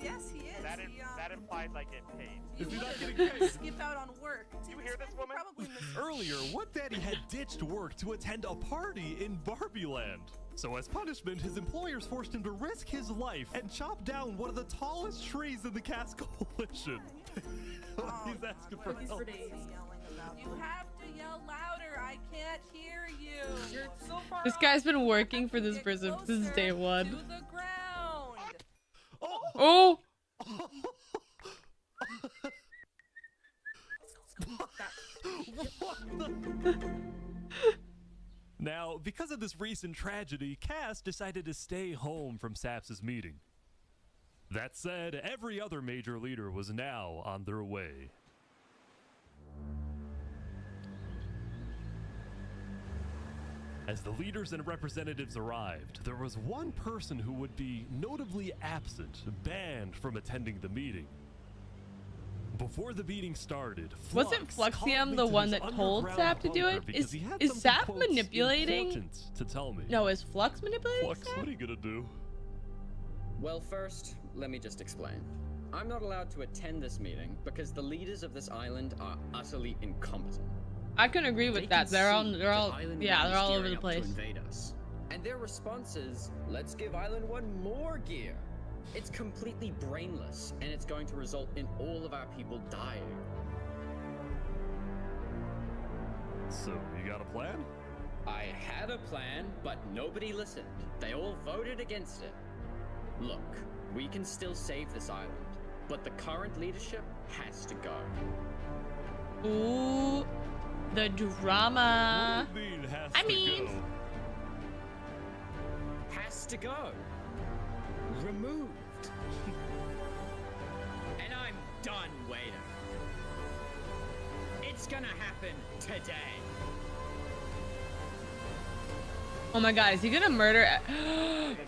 Yes, he is. That implies I get paid. Is he not getting paid? Skip out on work. You hear this woman? Earlier, What Daddy had ditched work to attend a party in Barbie Land. So as punishment, his employers forced him to risk his life and chop down one of the tallest trees in the Caste Coalition. He's asking for help. You have to yell louder. I can't hear you. You're so far This guy's been working for this prison since day 1. to the ground. Oh! Now, because of this recent tragedy, Cass decided to stay home from Saps's meeting. That said, every other major leader was now on their way. As the leaders and representatives arrived, there was one person who would be notably absent, banned from attending the meeting. Before the meeting started, Wasn't Fluxium the one that told Sap to do it? Is Sap manipulating? To tell me. No, is Flux manipulating Flux, Sap? what are you gonna do? Well, first, let me just explain. I'm not allowed to attend this meeting because the leaders of this island are utterly incompetent. I couldn't agree with that. They're all over the place. To invade us. And their response is, let's give Island 1 more gear. It's completely brainless, and it's going to result in all of our people dying. So, you got a plan? I had a plan, but nobody listened. They all voted against it. Look, we can still save this island, but the current leadership has to go. Ooh, the drama. What do you mean, has I to mean, go? Has to go. Removed. And I'm done waiting. It's gonna happen today. oh my god, is he gonna murder?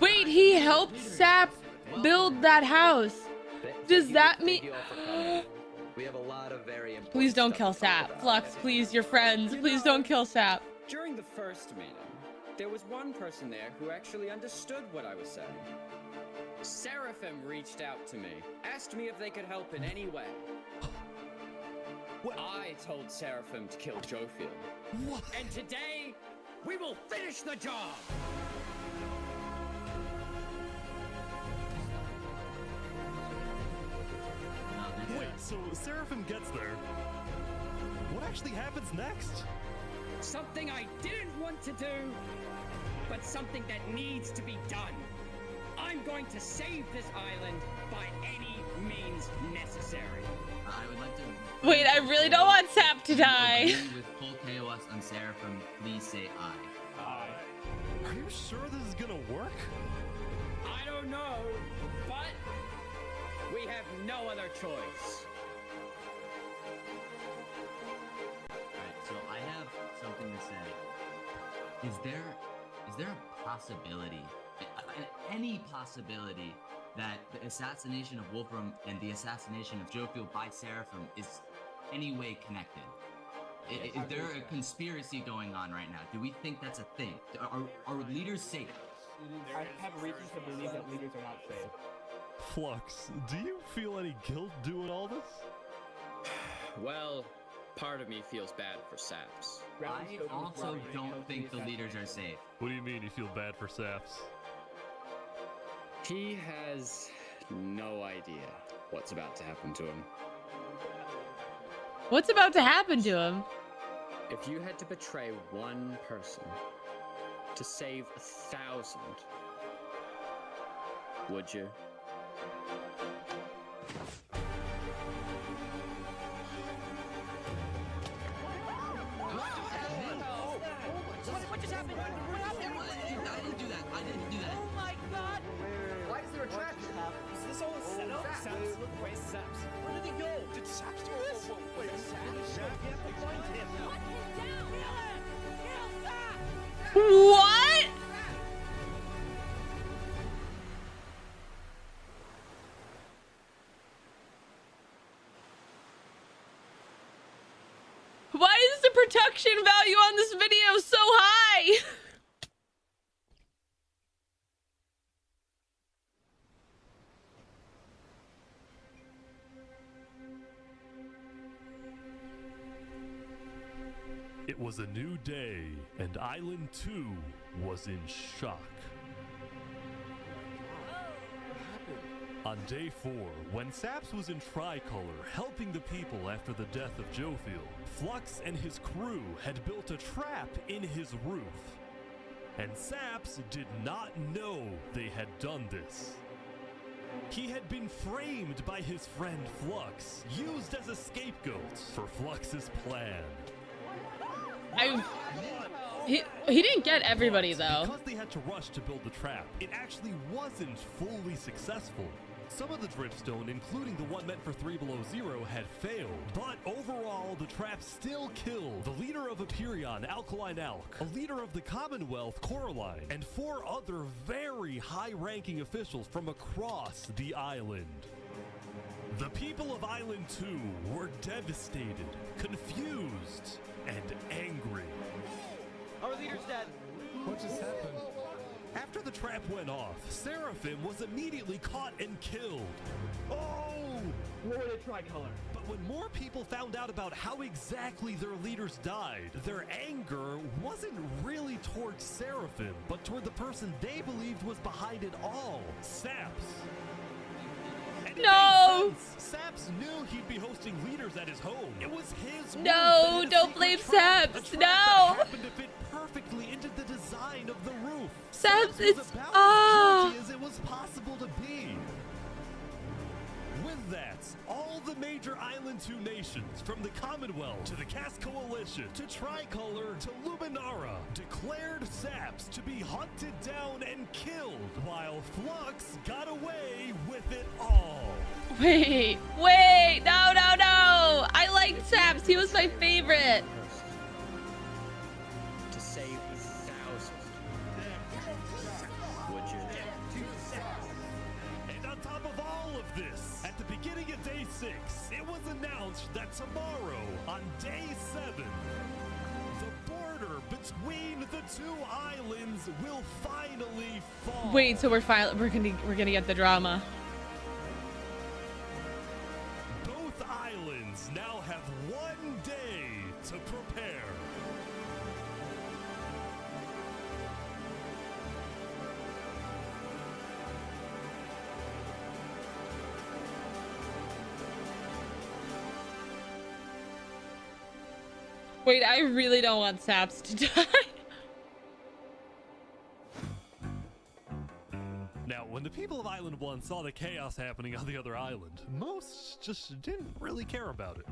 Wait, he helped Sap build that house. Does that mean? We have a lot of very important Please don't kill Sap. Flux, please, you're friends. Please don't kill Sap. During the first meeting, there was one person there who actually understood what I was saying. Seraphim reached out to me, asked me if they could help in any way. I told Seraphim to kill Jofiel. What? And today, we will finish the job! So Seraphim gets there. What actually happens next? Something I didn't want to do, but something that needs to be done. I'm going to save this island by any means necessary. I would like to... Wait, I really don't want Sap to die. With full chaos on Seraphim, please say aye. Aye. Are you sure this is gonna work? I don't know, but we have no other choice. Alright, so I have something to say. Is there a possibility, any possibility, that the assassination of Wolfram and the assassination of Jofield by Seraphim is any way connected? Is there a conspiracy going on right now? Do we think that's a thing? Are leaders safe? I have reason to believe that leaders are not safe. Flux, do you feel any guilt doing all this? Well, part of me feels bad for Saps. I also don't think the leaders are safe. What do you mean you feel bad for Saps? He has no idea what's about to happen to him. What's about to happen to him? If you had to betray one person to save 1,000, would you? What just happened? What happened? I didn't do that. I didn't do that. Oh my god! Why is there a trap? Is this all a setup? Saps, look, where's Saps? Where did he go? Did Saps do this? Wait, Saps? You have to find him. Put him down! Kill him! Kill Saps! What? Why is the production value on this video so high? It was a new day, and Island 2 was in shock. On day 4, when Saps was in Tricolor helping the people after the death of Jofield, Flux and his crew had built a trap in his roof. And Saps did not know they had done this. He had been framed by his friend Flux, used as a scapegoat for Flux's plan. He didn't get everybody though. Because they had to rush to build the trap, it actually wasn't fully successful. Some of the dripstone, including the one meant for 3 Below Zero, had failed. But overall, the trap still killed the leader of Aperion, Alkaline Alk, a leader of the Commonwealth, Coraline, and 4 other very high-ranking officials from across the island. The people of Island 2 were devastated, confused, and angry. Our leader's dead. What just happened? After the trap went off, Seraphim was immediately caught and killed. Oh! What were the Tricolor? But when more people found out about how exactly their leaders died, their anger wasn't really towards Seraphim, but toward the person they believed was behind it all, Saps. No! Saps knew he'd be hosting leaders at his home. It was his No, don't blame Saps. No! Happened to fit perfectly into the design of the roof. Saps is as guilty as it was possible to be. With that, all the major Island 2 nations, from the Commonwealth to the Cast Coalition to Tricolor to Luminara, declared Saps to be hunted down and killed, while Flux got away with it all. Wait, no, no, no! I liked Saps, he was my favorite. To save 1,000. Would you? And on top of all of this, at the beginning of day 6, it was announced that tomorrow, on day 7, the border between the 2 islands will finally fall. Wait, so we're gonna get the drama. Both islands now have 1 day to prepare. Wait, I really don't want Saps to die. Now, when the people of Island 1 saw the chaos happening on the other island, most just didn't really care about it.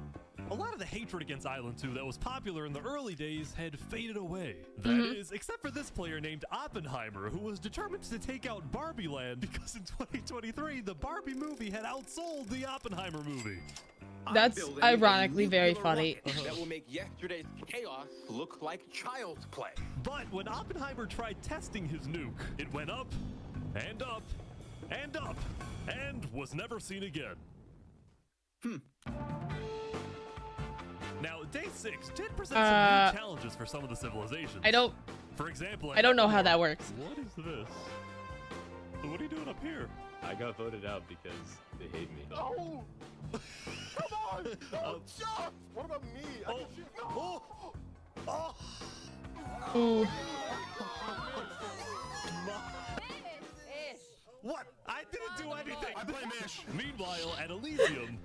A lot of the hatred against Island 2 that was popular in the early days had faded away. That is, except for this player named Oppenheimer, who was determined to take out Barbie Land because in 2023, the Barbie movie had outsold the Oppenheimer movie. That's ironically very funny. That will make yesterday's chaos look like child's play. But when Oppenheimer tried testing his nuke, it went up and up and up and was never seen again. Now, day 6 did present some new challenges for some of the civilizations. For example, I don't know how that works. What is this? What are you doing up here? I got voted out because they hate me. No! Come on! Don't jump! What about me? I can shoot. No! Ooh. What? I didn't do anything. I blame Ish. Meanwhile, at Elysium,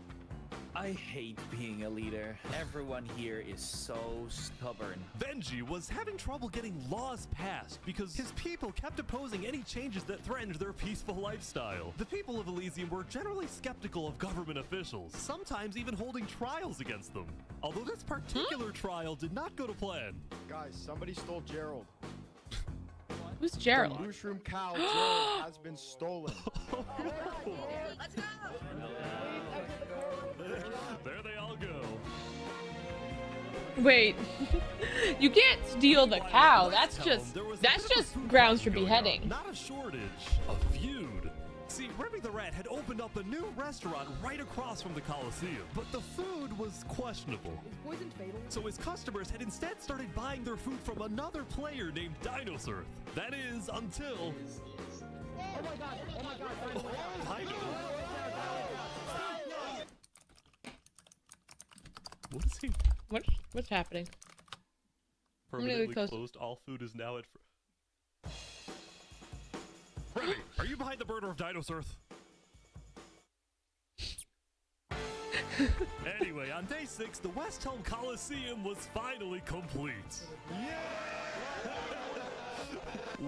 I hate being a leader. Everyone here is so stubborn. Benji was having trouble getting laws passed because his people kept opposing any changes that threatened their peaceful lifestyle. The people of Elysium were generally skeptical of government officials, sometimes even holding trials against them. Although this particular trial did not go to plan. Guys, somebody stole Gerald. Who's Gerald? The mushroom cow Gerald has been stolen. Let's go! There they all go. Wait, you can't steal the cow. That's just grounds for beheading. Not a shortage of feud. See, Remy the Rat had opened up a new restaurant right across from the Coliseum, but the food was questionable. Is poison fatal? So his customers had instead started buying their food from another player named Dinosaur. That is, until... Oh my god! Oh my god! Dino. What is he? What's happening? Permanently closed. All food is now at... Remy, are you behind the murder of Dinosaur? Anyway, on day 6, the West Helm Coliseum was finally complete. Yeah!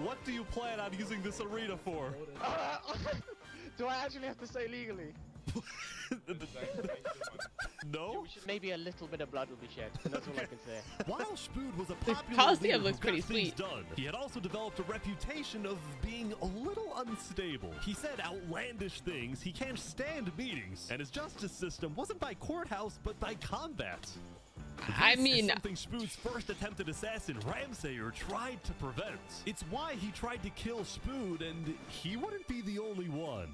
What do you plan on using this arena for? Do I actually have to say legally? No? Maybe a little bit of blood will be shed. That's all I can say. While Spood was a The popular Coliseum leader looks who pretty got things sweet. done, he had also developed a reputation of being a little unstable. He said outlandish things, he can't stand meetings, and his justice system wasn't by courthouse, but by combat. I This mean- is something Spood's first attempted assassin, Ramsayer, tried to prevent. It's why he tried to kill Spood, and he wouldn't be the only one.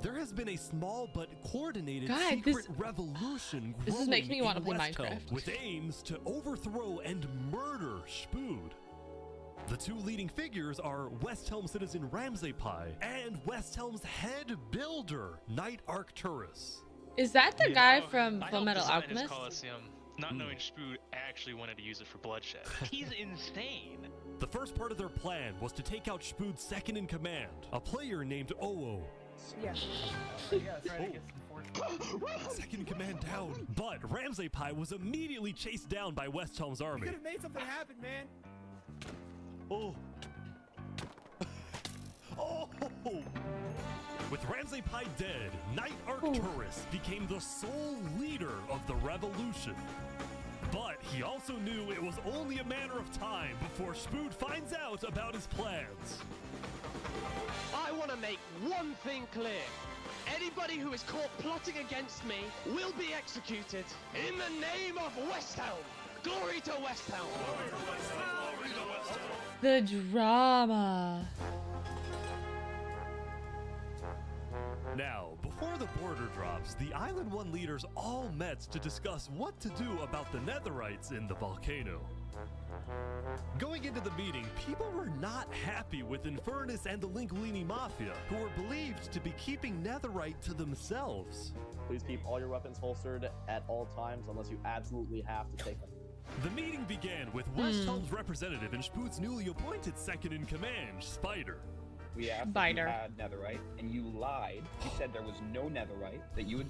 There has been a small but coordinated God, secret revolution this is growing making me in want to play West Helm, Minecraft. with aims to overthrow and murder Spood. The two leading figures are West Helm citizen Ramsay-Pi and West Helm's head builder, Knight Arcturus. Is that the guy from I Full helped Metal design his Alchemist? Coliseum, not knowing Spood actually wanted to use it for bloodshed. He's insane. The first part of their plan was to take out Spood's second in command, a player named Oo. Yeah. Second in command down. But Ramsay-Pi was immediately chased down by West Helm's You army. could have made something happen, man. Oh. Oh. With Ramsay-Pi dead, Knight Arcturus became the sole leader of the revolution. But he also knew it was only a matter of time before Spood finds out about his plans. I want to make one thing clear. Anybody who is caught plotting against me will be executed. In the name of West Helm. Glory to West Helm. The drama. Now, before the border drops, the Island 1 leaders all met to discuss what to do about the Netherites in the volcano. Going into the meeting, people were not happy with Infernace and the Linguini Mafia, who were believed to be keeping Netherite to themselves. Please keep all your weapons holstered at all times unless you absolutely have to take them. The meeting began with West Helm's representative and Spood's newly appointed second-in-command, Spider. We asked if Binder. you had Netherite, and you lied. You said there was no Netherite, that you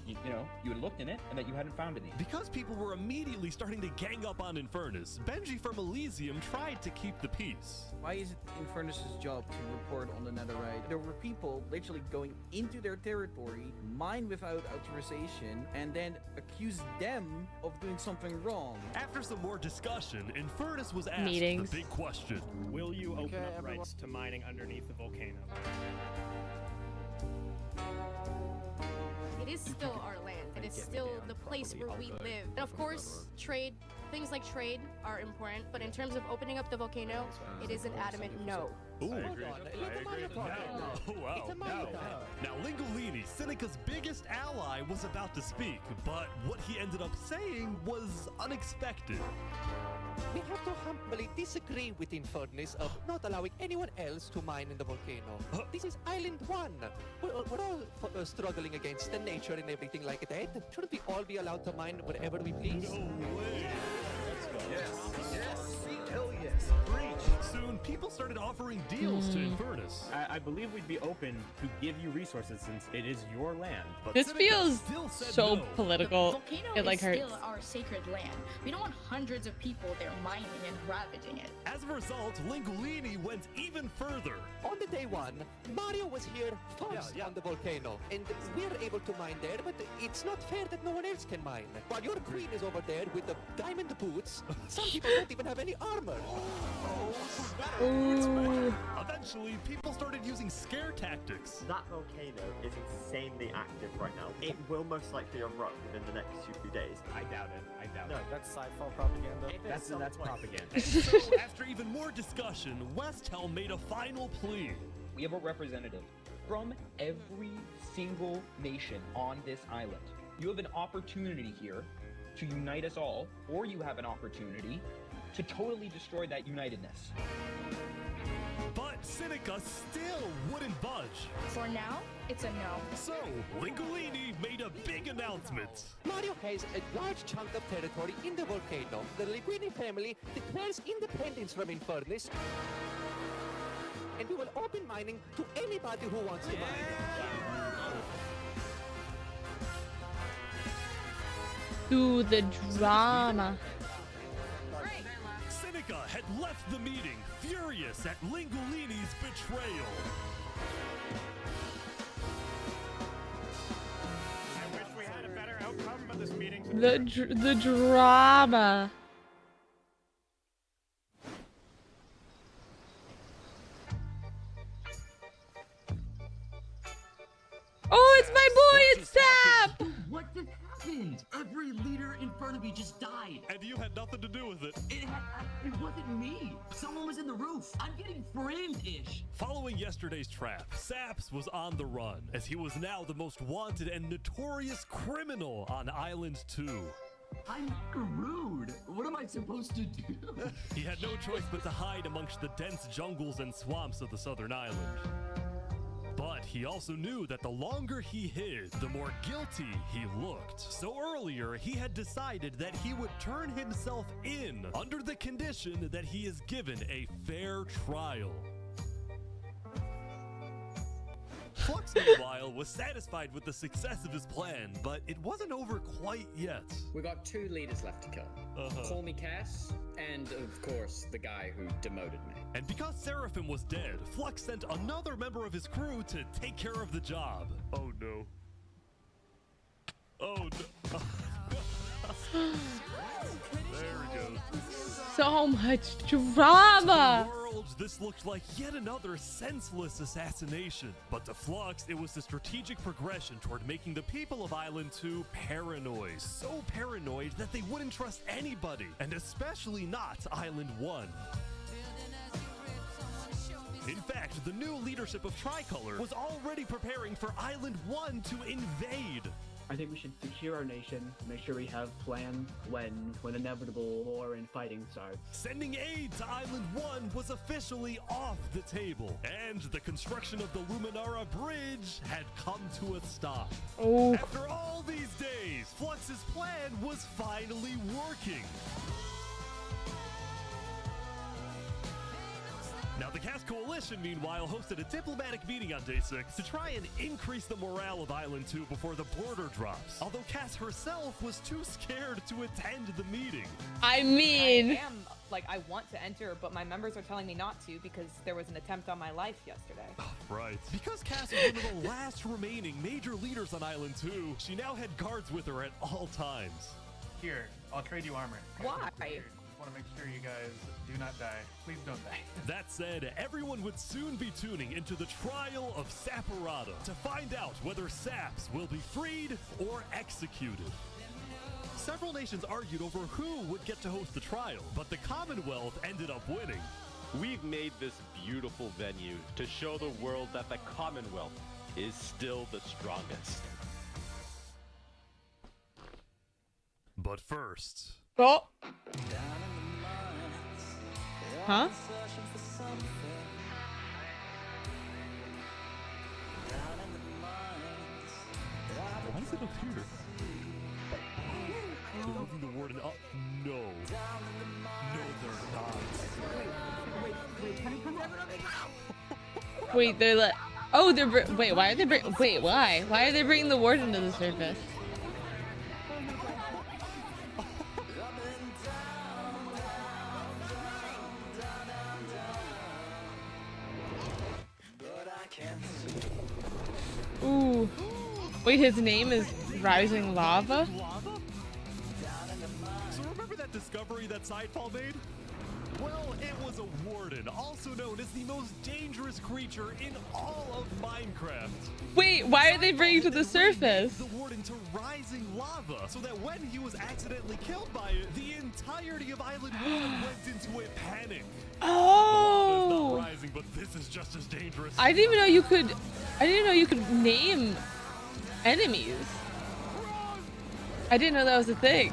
had looked in it, and that you hadn't found any. Because people were immediately starting to gang up on Infernace, Benji from Elysium tried to keep the peace. Why is it Infernace's job to report on the Netherite? There were people literally going into their territory, mine without authorization, and then accuse them of doing something wrong. After some more discussion, Infernace was asked Meetings. the big question. Will you open up rights to mining underneath the volcano? It is still our land. It is still the place where we live. And of course, things like trade are important, but in terms of opening up the volcano, it is an adamant no. Ooh. I agree. Oh, wow. Now, Lingolini, Seneca's biggest ally, was about to speak, but what he ended up saying was unexpected. We have to humbly disagree with Infernace of not allowing anyone else to mine in the volcano. This is Island 1. We're all struggling against the nature and everything like that. Shouldn't we all be allowed to mine wherever we please? No way. Let's go. Yes. Hell yes. Preach. Soon, people started offering deals to Infernace. I believe we'd be open to give you resources since it is your land. But This Seneca feels still said so no. political. Volcano It like is hurts. still our sacred land. We don't want hundreds of people there mining and ravaging it. As a result, Lingolini went even further. On the day one, Mario was here first on the volcano, and we're able to mine there, but it's not fair that no one else can mine. While your queen is over there with the diamond boots, some people don't even have any armor. Ooh. Eventually, people started using scare tactics. That volcano is insanely active right now. It will most likely erupt within the next 2 days. I doubt it. No, that's sci-fi propaganda. That's propaganda. And so, after even more discussion, West Helm made a final plea. We have a representative from every single nation on this island. You have an opportunity here to unite us all, or you have an opportunity to totally destroy that unitedness. But Seneca still wouldn't budge. For now, it's a no. So, Lingolini made a big announcement. Mario has a large chunk of territory in the volcano. The Linguini family declares independence from Infernace, and we will open mining to anybody who wants to mine. To the drama. Seneca had left the meeting, furious at Lingolini's betrayal. I wish we had a better outcome, but this meeting's The drama. Oh, it's my boy, it's Sap! What just happened? Every leader in front of me just died. And you had nothing to do with it. It wasn't me. Someone was in the roof. I'm getting framed-ish. Following yesterday's trap, Saps was on the run, as he was now the most wanted and notorious criminal on Island 2. I'm screwed. What am I supposed to do? He had no choice but to hide amongst the dense jungles and swamps of the southern island. But he also knew that the longer he hid, the more guilty he looked. So earlier, he had decided that he would turn himself in under the condition that he is given a fair trial. Flux, meanwhile, was satisfied with the success of his plan, but it wasn't over quite yet. We got 2 leaders left to kill. Call me Cass, and of course, the guy who demoted me. And because Seraphim was dead, Flux sent another member of his crew to take care of the job. Oh no. Oh no. There we go. So much drama. This looked like yet another senseless assassination. But to Flux, it was a strategic progression toward making the people of Island 2 paranoid. So paranoid that they wouldn't trust anybody, and especially not Island 1. In fact, the new leadership of Tricolor was already preparing for Island 1 to invade. I think we should secure our nation, make sure we have plans when inevitable war and fighting starts. Sending aid to Island 1 was officially off the table, and the construction of the Luminara Bridge had come to a stop. Oh. After all these days, Flux's plan was finally working. Now, the Cast Coalition, meanwhile, hosted a diplomatic meeting on day 6 to try and increase the morale of Island 2 before the border drops. Although Cass herself was too scared to attend the meeting. I mean... I want to enter, but my members are telling me not to because there was an attempt on my life yesterday. Right. Because Cass is one of the last remaining major leaders on Island 2, she now had guards with her at all times. Here, I'll trade you armor. Why? I want to make sure you guys do not die. Please don't die. That said, everyone would soon be tuning into the trial of Saparata to find out whether Saps will be freed or executed. Several nations argued over who would get to host the trial, but the Commonwealth ended up winning. We've made this beautiful venue to show the world that the Commonwealth is still the strongest. But first... Oh! Huh? Why is it up here? They're moving the warden up. No. No, they're not. Wait, they're like... Oh, they're... Wait, why are they... Wait, why? Why are they bringing the warden to the surface? Ooh. Wait, his name is Rising Lava? So remember that discovery that Sidefall made? Well, it was a warden, also known as the most dangerous creature in all of Minecraft. Wait, why are they bringing to the surface? The warden to Rising Lava, so that when he was accidentally killed by it, the entirety of Island 1 went into a panic. Oh! The lava's not rising, but this is just as dangerous. I didn't even know you could... I didn't know you could name enemies. I didn't know that was a thing.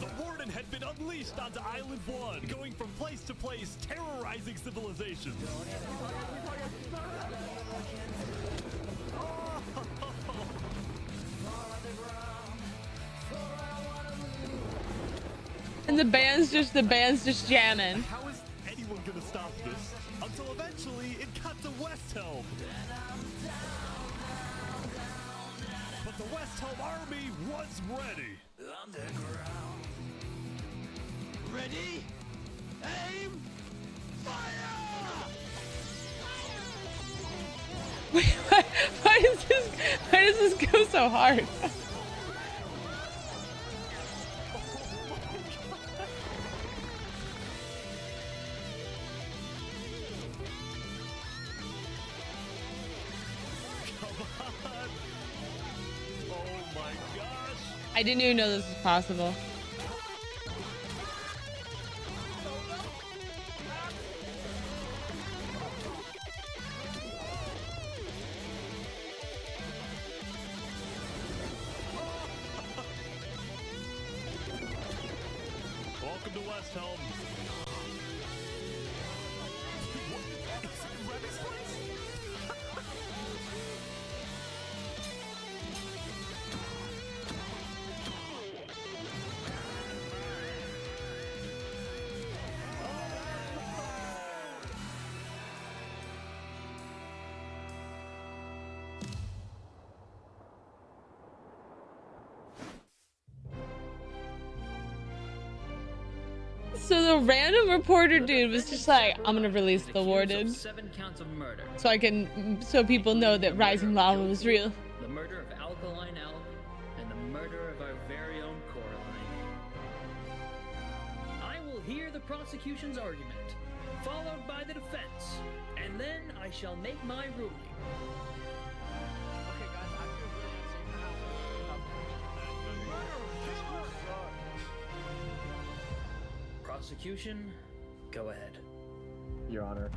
The warden had been unleashed onto Island 1, going from place to place, terrorizing civilizations. And the band's just jamming. How is anyone gonna stop this? Until eventually it got to West Helm. But the West Helm army was ready. Underground. Ready? Aim! Fire! Wait, why does this go so hard? I didn't even know this was possible. Welcome to West Helm. So the random reporter dude was just like, I'm gonna release the warden. 7 counts of murder. So people know that Rising Lava was real. The murder of Alkaline Elk and the murder of our very own Coraline. I will hear the prosecution's argument, followed by the defense, and then I shall make my ruling. Prosecution, go ahead. Your Honor,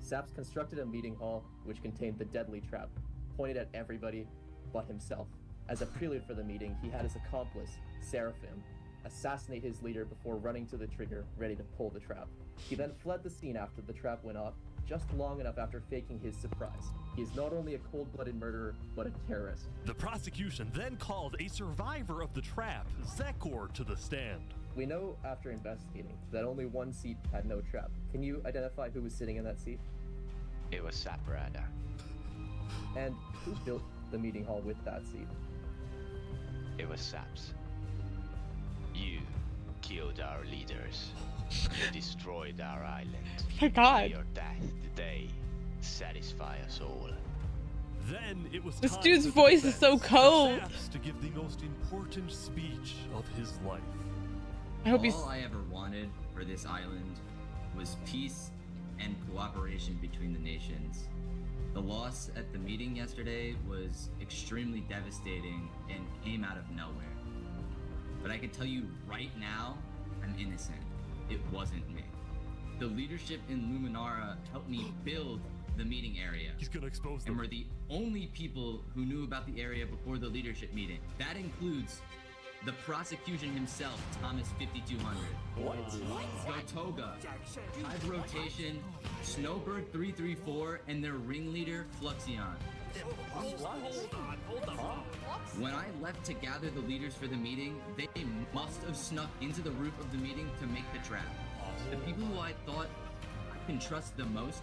Saps constructed a meeting hall which contained the deadly trap, pointed at everybody but himself. As a prelude for the meeting, he had his accomplice, Seraphim, assassinate his leader before running to the trigger, ready to pull the trap. He then fled the scene after the trap went off, just long enough after faking his surprise. He is not only a cold-blooded murderer, but a terrorist. The prosecution then called a survivor of the trap, Zekor, to the stand. We know after investigating that only one seat had no trap. Can you identify who was sitting in that seat? It was Saparada. And who built the meeting hall with that seat? It was Saps. You killed our leaders. You destroyed our island. My God. May your death today satisfy us all. Then it was This time dude's for the voice is so defense for cold. Saps to give the most important speech of his life. I hope he's... All I ever wanted for this island was peace and cooperation between the nations. The loss at the meeting yesterday was extremely devastating and came out of nowhere. But I can tell you right now, I'm innocent. It wasn't me. The leadership in Luminara helped me build the meeting area. He's gonna expose them. And we're the only people who knew about the area before the leadership meeting. That includes the prosecution himself, Thomas 5200. Gotoga, Hive Rotation, Snowbird 334, and their ringleader, Fluxion. Hold on. When I left to gather the leaders for the meeting, they must have snuck into the roof of the meeting to make the trap. The people who I thought I can trust the most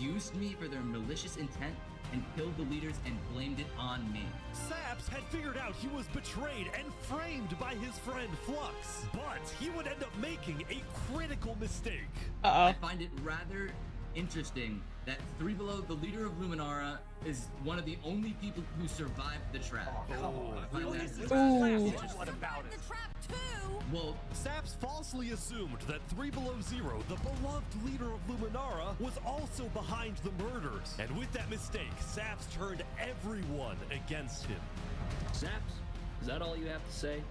used me for their malicious intent and killed the leaders and blamed it on me. Saps had figured out he was betrayed and framed by his friend Flux, but he would end up making a critical mistake. I find it rather interesting that Three Below, the leader of Luminara, is one of the only people who survived the trap. I find that interesting. What about it? Well, Saps falsely assumed that 3 Below Zero, the beloved leader of Luminara, was also behind the murders. And with that mistake, Saps turned everyone against him. Saps, is that all you have to say?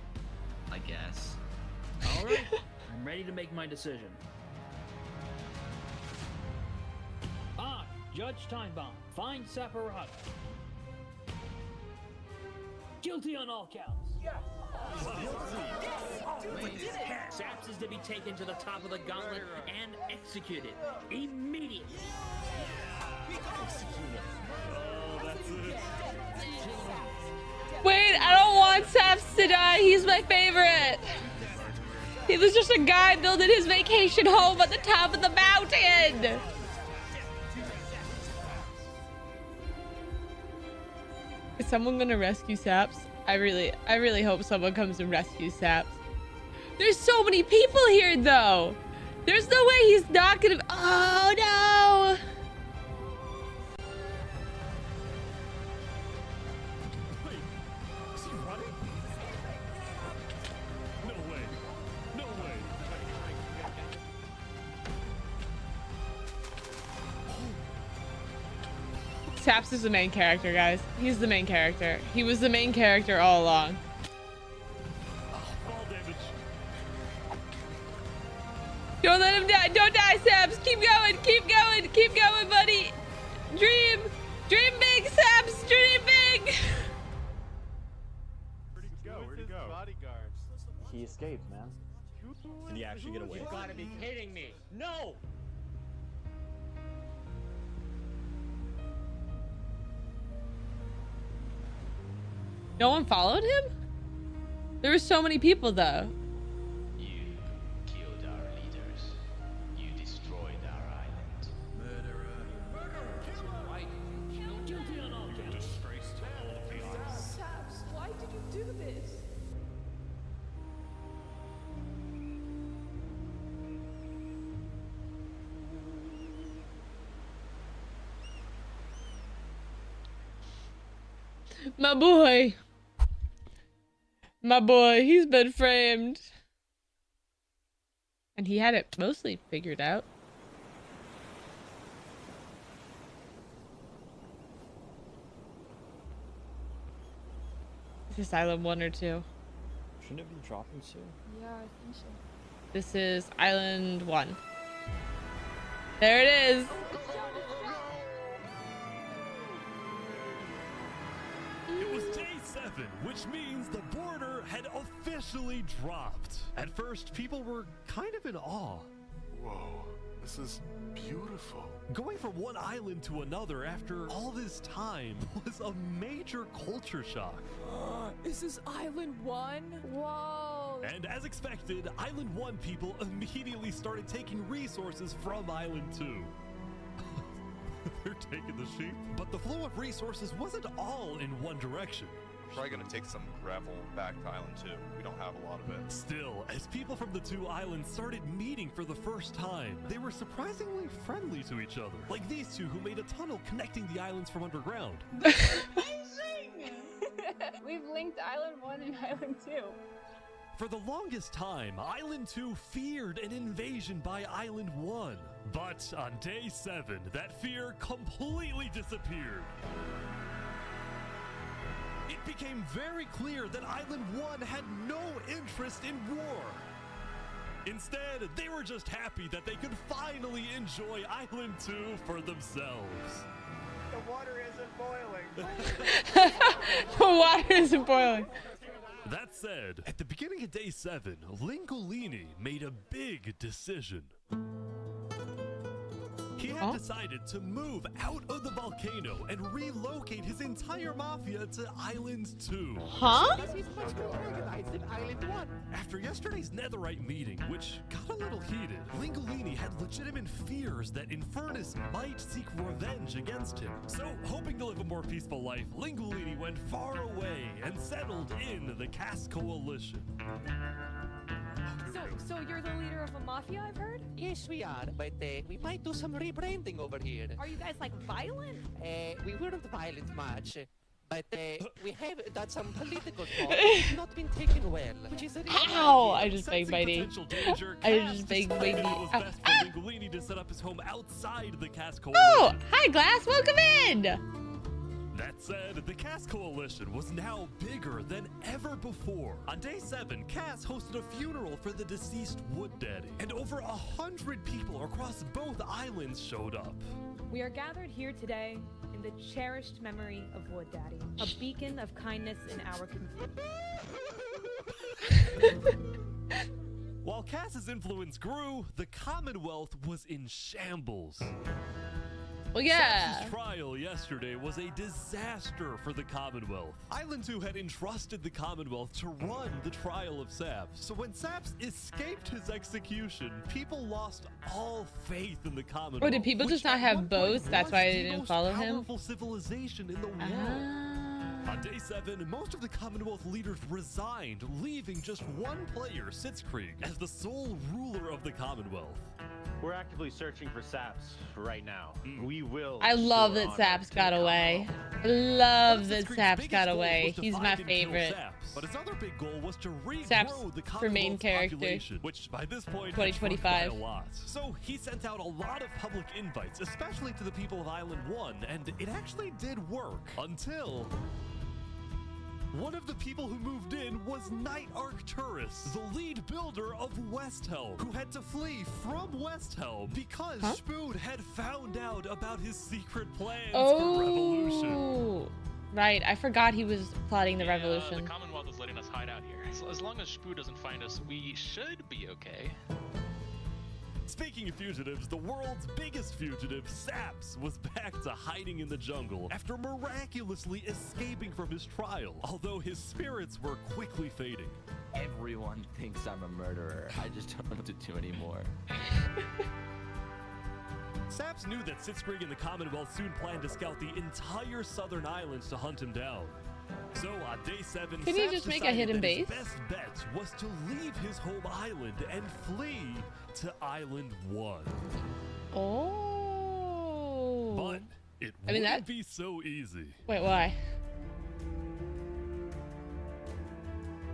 I guess. All right, I'm ready to make my decision. Judge Timebomb, find Saparada. Guilty on all counts. Yes. Saps is to be taken to the top of the gauntlet and executed immediately. Wait, I don't want Saps to die. He's my favorite. He was just a guy building his vacation home at the top of the mountain. Is someone gonna rescue Saps? I really hope someone comes and rescues Saps. There's so many people here though. There's no way he's not gonna. Oh no! Wait, is he running? No way. No way. Saps is the main character, guys. He's the main character. He was the main character all along. Fall damage. Don't let him die. Don't die, Saps. Keep going. Keep going. Keep going, buddy. Dream. Dream big, Saps. Dream big. Where'd he go? Bodyguard. He escaped, man. Did he actually get away? You gotta be kidding me. No! No one followed him? There were so many people, though. You killed our leaders. You destroyed our island. Guilty on all counts. Disgrace to all of the island. Saps, why did you do this? My boy. My boy, he's been framed. And he had it mostly figured out. Is this Island 1 or 2? Shouldn't it be dropping soon? Yeah, I think so. This is Island 1. There it is. It was day 7, which means the border had officially dropped. At first, people were kind of in awe. Whoa, This is beautiful. Going from one island to another after all this time was a major culture shock. Is this Island 1? Whoa. And as expected, Island 1 people immediately started taking resources from Island 2. They're taking the sheep. But the flow of resources wasn't all in one direction. Probably gonna take some gravel back to Island 2. We don't have a lot of it. Still, as people from the two islands started meeting for the first time, they were surprisingly friendly to each other. Like these two who made a tunnel connecting the islands from underground. We've linked Island 1 and Island 2. For the longest time, Island 2 feared an invasion by Island 1. But on day 7, that fear completely disappeared. It became very clear that Island 1 had no interest in war. Instead, they were just happy that they could finally enjoy Island 2 for themselves. The water isn't boiling. The water isn't boiling. That said, at the beginning of day 7, Lingolini made a big decision. He had decided to move out of the volcano and relocate his entire mafia to Island 2. Huh? This is much more organized than Island 1. After yesterday's Netherite meeting, which got a little heated, Lingolini had legitimate fears that Infernace might seek revenge against him. So, hoping to live a more peaceful life, Lingolini went far away and settled in the Caste Coalition. So you're the leader of a mafia, I've heard? Yes, we are, but we might do some rebranding over here. Are you guys like violent? We weren't violent much, but we have done some political talk that's not been taken well, which is a reason. Ow! I just begged Mighty. I just begged Mighty. It was best for Lingolini to set up his home outside the Caste Coalition. Oh! Hi, Glass! Welcome in! That said, the Caste Coalition was now bigger than ever before. On day 7, Cass hosted a funeral for the deceased Wood Daddy, and over 100 people across both islands showed up. We are gathered here today in the cherished memory of Wood Daddy, a beacon of kindness in our community. While Cass's influence grew, the Commonwealth was in shambles. Well, yeah. Sap's trial yesterday was a disaster for the Commonwealth. Island 2 had entrusted the Commonwealth to run the trial of Sap. So when Saps escaped his execution, people lost all faith in the Commonwealth. Oh, did people just not have boats? That's why they didn't follow him? Powerful civilization in the world. On day 7, most of the Commonwealth leaders resigned, leaving just one player, Sitzkrieg, as the sole ruler of the Commonwealth. We're actively searching for Saps right now. We will. I love that Saps got away. I love that Saps got away. He's my favorite. But his other big goal was to Saps regrow the for main Commonwealth character. population, which by this point 2025. a lot. So he sent out a lot of public invites, especially to the people of Island 1, and it actually did work until one of the people who moved in was Night Arcturus, the lead builder of West Helm, who had to flee from West Helm because Spood had found out about his secret plans for revolution. Right, I forgot he was plotting the revolution. The Commonwealth is letting us hide out here. So as long as Spood doesn't find us, we should be okay. Speaking of fugitives, the world's biggest fugitive, Saps, was back to hiding in the jungle after miraculously escaping from his trial, although his spirits were quickly fading. Everyone thinks I'm a murderer. I just don't know what to do anymore. Saps knew that Sitzkrieg and the Commonwealth soon planned to scout the entire southern islands to hunt him down. So on day 7, Can you just make a hidden base? His best bet was to leave his home island and flee to Island 1. Oh. But it wouldn't be so easy. Wait, why?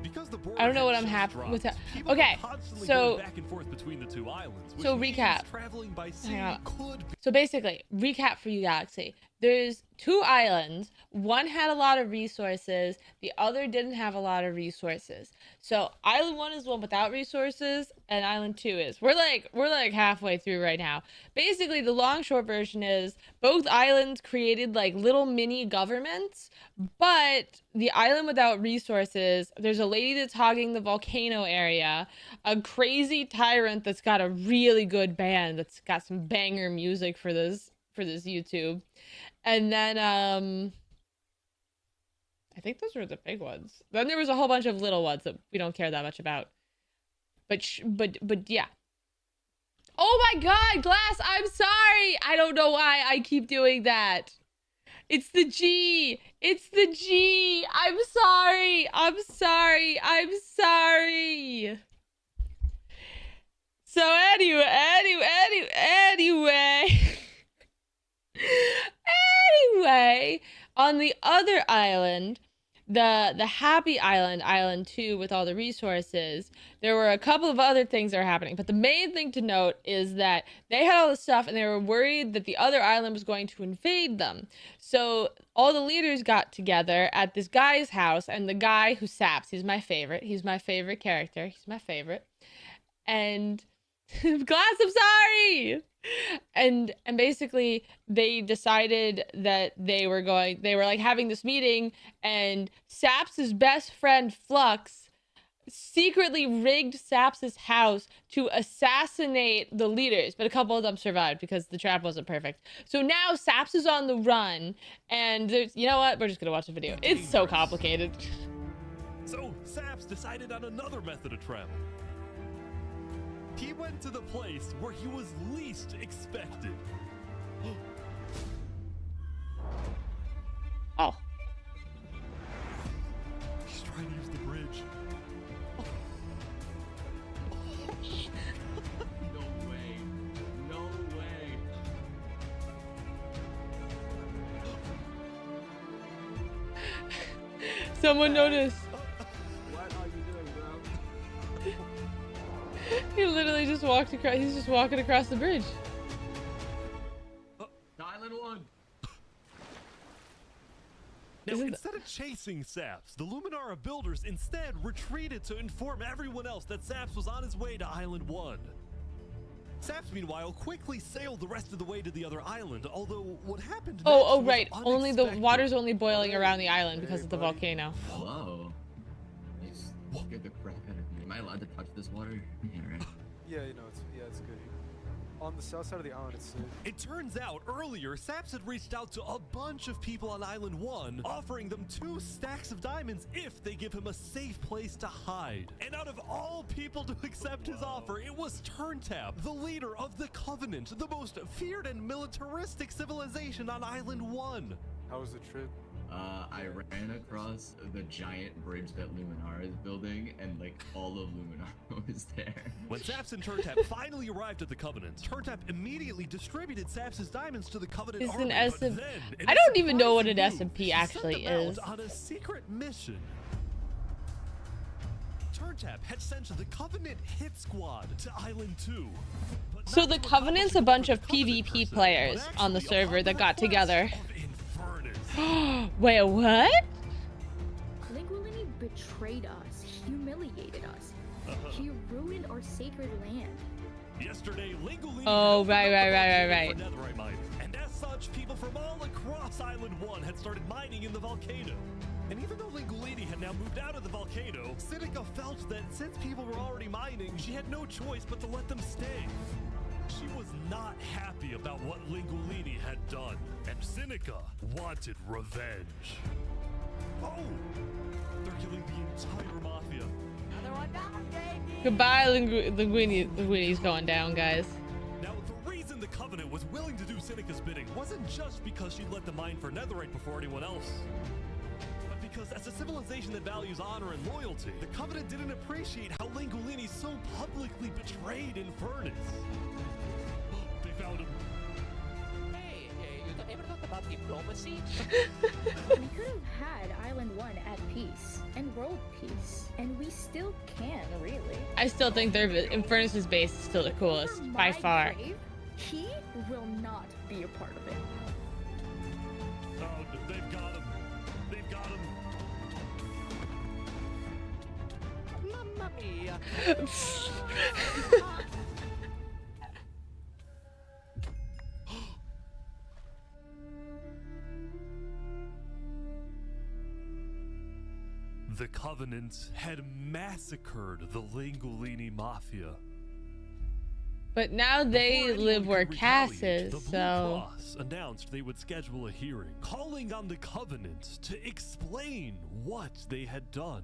Because the border I don't know what I'm had happy with that. people Okay, were constantly so going back and forth between the two islands. Which so means recap. traveling by sea Hang on. could be So basically, recap for you, Galaxy. there's 2 islands. One had a lot of resources, the other didn't have a lot of resources. So island 1 is the one without resources, and island 2 is. We're like halfway through right now. Basically, the long short version is both islands created like little mini governments, but the island without resources, there's a lady that's hogging the volcano area, a crazy tyrant that's got a really good band that's got some banger music for this YouTube. And then I think those were the big ones. Then there was a whole bunch of little ones that we don't care that much about. But yeah. Oh my god, Glass, I'm sorry. I don't know why I keep doing that. It's the G. It's the G. I'm sorry. I'm sorry. I'm sorry. So anyway, on the other island, the happy island, island 2 with all the resources, there were a couple of other things that are happening. But the main thing to note is that they had all this stuff and they were worried that the other island was going to invade them. So all the leaders got together at this guy's house, and the guy who saps, he's my favorite. He's my favorite character. He's my favorite. And Glass, I'm sorry. And basically they decided that they were like having this meeting, and Saps's best friend Flux secretly rigged Saps's house to assassinate the leaders, but a couple of them survived because the trap wasn't perfect. So now Saps is on the run, and there's, you know what? We're just gonna watch the video. It's so complicated. So Saps decided on another method of travel. He went to the place where he was least expected. Oh. He's trying to use the bridge. No way. No way. Someone noticed. What are you doing, bro? He literally just walked across. He's just walking across the bridge. Island 1. Now, instead of chasing Saps, the Luminara builders instead retreated to inform everyone else that Saps was on his way to Island 1. Saps, meanwhile, quickly sailed the rest of the way to the other island, although what happened Oh, right. Only the water's only boiling around the island because of the volcano. Whoa. You scared the crap out of me. Am I allowed to touch this water? Yeah, right. Yeah, you know, it's good. On the south side of the island, it's safe. It turns out earlier, Saps had reached out to a bunch of people on Island 1, offering them 2 stacks of diamonds if they give him a safe place to hide. And out of all people to accept his offer, it was Turntap, the leader of the Covenant, the most feared and militaristic civilization on Island 1. How was the trip? I ran across the giant bridge that Luminara is building, and like all of Luminara was there. When Saps and Turntap finally arrived at the Covenant, Turntap immediately distributed Saps's diamonds to the Covenant It's army. an SMP. I don't even know what an SMP actually is. On a secret mission. Turntap had sent the Covenant hit squad to Island 2. So the Covenant's a bunch of PvP players on the server that got together. Wait, what? Linguini betrayed us, humiliated us. He ruined our sacred land. Yesterday, Linguini right. Netherite mining, and as such, people from all across Island 1 had started mining in the volcano. And even though Linguini had now moved out of the volcano, Sinica felt that since people were already mining, she had no choice but to let them stay. She was not happy about what Linguini had done, and Sinica wanted revenge. Oh! They're killing the entire mafia. Another one down, baby. Goodbye, Linguini's going down, guys. Now, the reason the Covenant was willing to do Sinica's bidding wasn't just because she'd let them mine for Netherite before anyone else. But because as a civilization that values honor and loyalty, the Covenant didn't appreciate how Linguini so publicly betrayed Infernace. They found him. Hey, you ever thought about diplomacy? We could have had Island 1 at peace and world peace, and we still can, really. I still think Infernace's base is still the coolest, by far. Grave, he will not be a part of it. Oh, they've got him. They've got him. Mamma mia! The Covenant had massacred the Lingolini Mafia. But now they Before live anyone where could Cass retaliate, is, the Blue so... Cross announced they would schedule a hearing, calling on the Covenant to explain what they had done.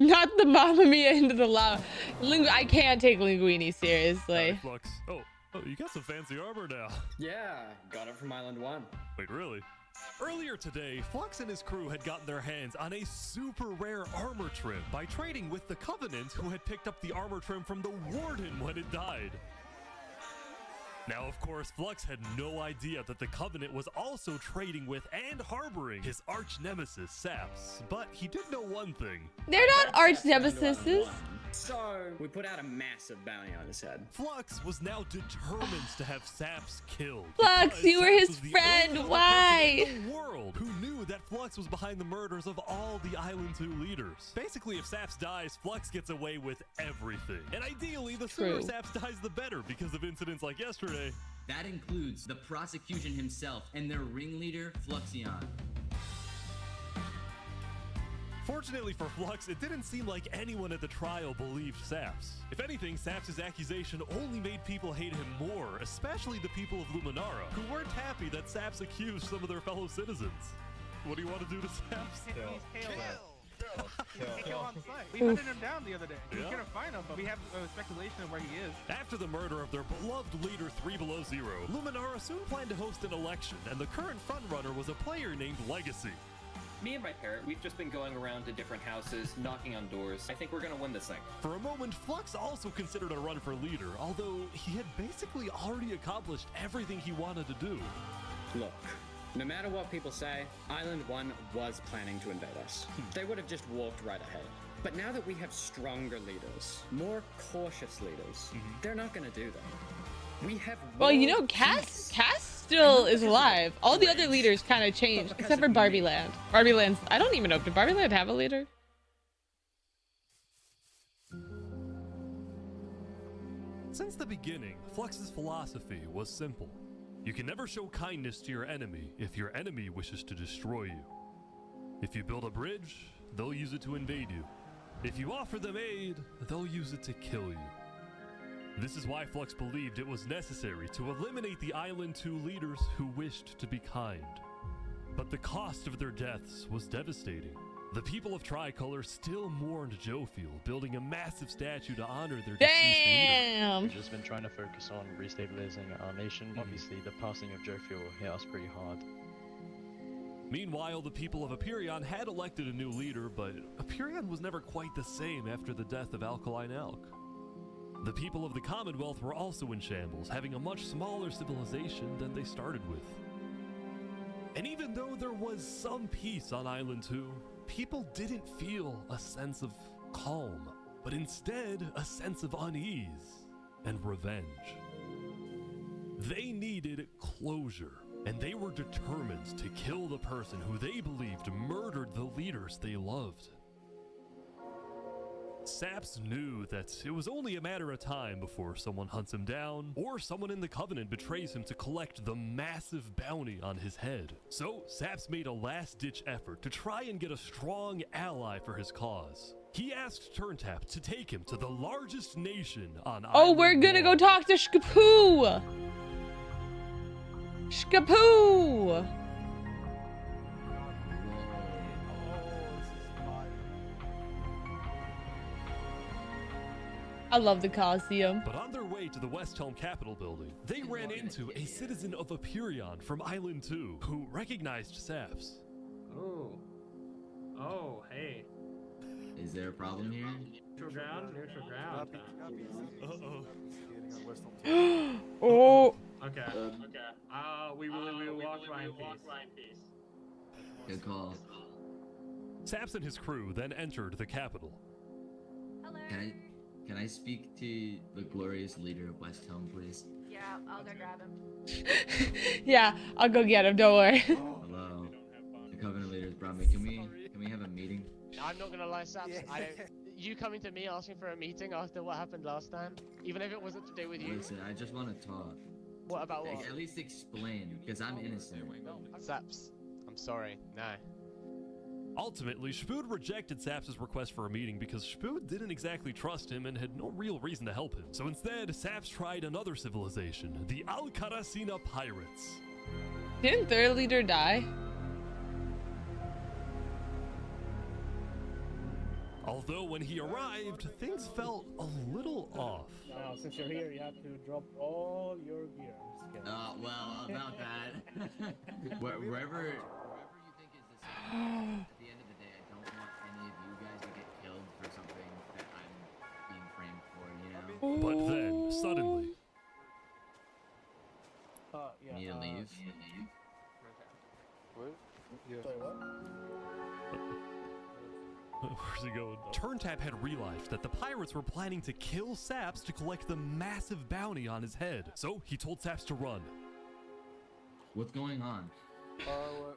Not the Mamma Mia into the lava. I can't take Linguini seriously. Flux. Oh, you got some fancy armor now. Yeah, got it from Island 1. Wait, really? Earlier today, Flux and his crew had gotten their hands on a super rare armor trim by trading with the Covenant, who had picked up the armor trim from the Warden when it died. Now, of course, Flux had no idea that the Covenant was also trading with and harboring his arch nemesis, Saps. But he did know one thing. They're not arch nemesis. So, we put out a massive bounty on his head. Flux was now determined to have Saps killed. Flux, you were Saps his was the friend. only other Why? person in the world who knew that Flux was behind the murders of all the Island 2 leaders. Basically, if Saps dies, Flux gets away with everything. And ideally, the sooner Saps dies, the better, because of incidents like yesterday. That includes the prosecution himself and their ringleader, Fluxion. Fortunately for Flux, it didn't seem like anyone at the trial believed Saps. If anything, Saps' accusation only made people hate him more, especially the people of Luminara, who weren't happy that Saps accused some of their fellow citizens. What do you want to do to Saps? Kill on sight. We hunted him down the other day. We couldn't find him, but we have speculation of where he is. After the murder of their beloved leader 3 Below Zero, Luminara soon planned to host an election, and the current frontrunner was a player named Legacy. Me and my parrot, we've just been going around to different houses, knocking on doors. I think we're gonna win this thing. For a moment, Flux also considered a run for leader, although he had basically already accomplished everything he wanted to do. Look, no matter what people say, Island 1 was planning to invade us. They would have just walked right ahead. But now that we have stronger leaders, more cautious leaders, they're not gonna do that. We have Well, you know, Cass still is alive. All the other leaders kind of changed, except for Barbie Land. Barbie Land's, I don't even know, did Barbie Land have a leader? Since the beginning, Flux's philosophy was simple. You can never show kindness to your enemy if your enemy wishes to destroy you. If you build a bridge, they'll use it to invade you. If you offer them aid, they'll use it to kill you. This is why Flux believed it was necessary to eliminate the Island 2 leaders who wished to be kind. But the cost of their deaths was devastating. The people of Tricolor still mourned Jofiel, building a massive statue to honor their deceased leader. We've just been trying to focus on restabilizing our nation. Obviously, the passing of Jofiel hit us pretty hard. Meanwhile, the people of Aperion had elected a new leader, but Aperion was never quite the same after the death of Alkaline Elk. The people of the Commonwealth were also in shambles, having a much smaller civilization than they started with. And even though there was some peace on Island 2, people didn't feel a sense of calm, but instead a sense of unease and revenge. They needed closure, and they were determined to kill the person who they believed murdered the leaders they loved. Saps knew that it was only a matter of time before someone hunts him down, or someone in the Covenant betrays him to collect the massive bounty on his head. So Saps made a last-ditch effort to try and get a strong ally for his cause. He asked Turntap to take him to the largest nation on Island we're gonna 1. go talk to Shkapoo! Shkapoo! I love the Coliseum. But on their way to the West Helm Capitol building, they ran into a citizen of Aperion from Island 2 who recognized Saps. Oh, hey. Is there a problem here? Neutral ground? Neutral ground. Oh. Okay. We will walk by in peace. Good call. Saps and his crew then entered the capital. Can I speak to the glorious leader of West Helm, please? Yeah, I'll go grab him. Yeah, I'll go get him. Don't worry. Hello. The Covenant leaders brought me. Can we have a meeting? I'm not gonna lie, Saps. You coming to me asking for a meeting after what happened last time, even if it wasn't to do with you. Listen, I just want to talk. What about what? At least explain, because I'm innocent. Saps, I'm sorry. No. Ultimately, Spood rejected Saps' request for a meeting because Spood didn't exactly trust him and had no real reason to help him. So instead, Saps tried another civilization, the Alcaracina Pirates. Didn't their leader die? Although when he arrived, things felt a little off. Now, since you're here, you have to drop all your gear. Well, about that. Wherever you think is the same. At the end of the day, I don't want any of you guys to get killed for something that I'm being framed for, you know? But then, suddenly... Need to leave? What? Yeah. Sorry, what? Where's he going? Turntap had realized that the pirates were planning to kill Saps to collect the massive bounty on his head. So he told Saps to run. What's going on?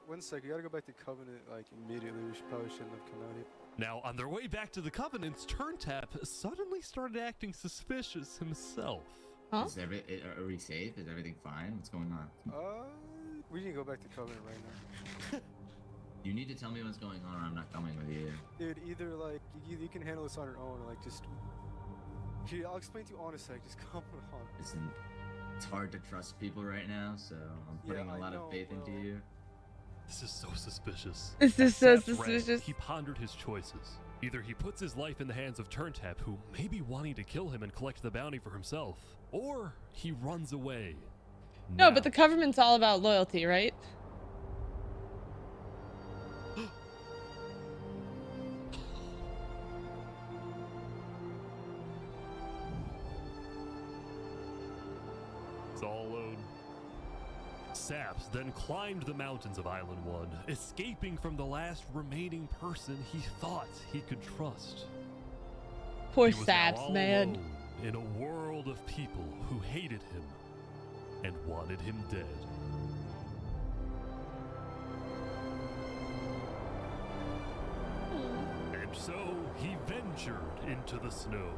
1 sec. You gotta go back to Covenant like immediately. We probably shouldn't have come out here. Now, on their way back to the Covenants, Turntap suddenly started acting suspicious himself. Huh? Are we safe? Is everything fine? What's going on? We need to go back to Covenant right now. You need to tell me what's going on or I'm not coming with you. Dude, either like you can handle this on your own or like just... Here, I'll explain to you on a sec. Just come on. Listen, it's hard to trust people right now, so I'm putting a lot of faith into you. This is so suspicious. This is so Saps ran. suspicious. He pondered his choices. Either he puts his life in the hands of Turntap, who may be wanting to kill him and collect the bounty for himself, or he runs away. No, but the government's all about loyalty, right? It's all alone. Saps then climbed the mountains of Island 1, escaping from the last remaining person he thought he could trust. Poor He was now Saps, all man. alone in a world of people who hated him and wanted him dead. And so he ventured into the snow.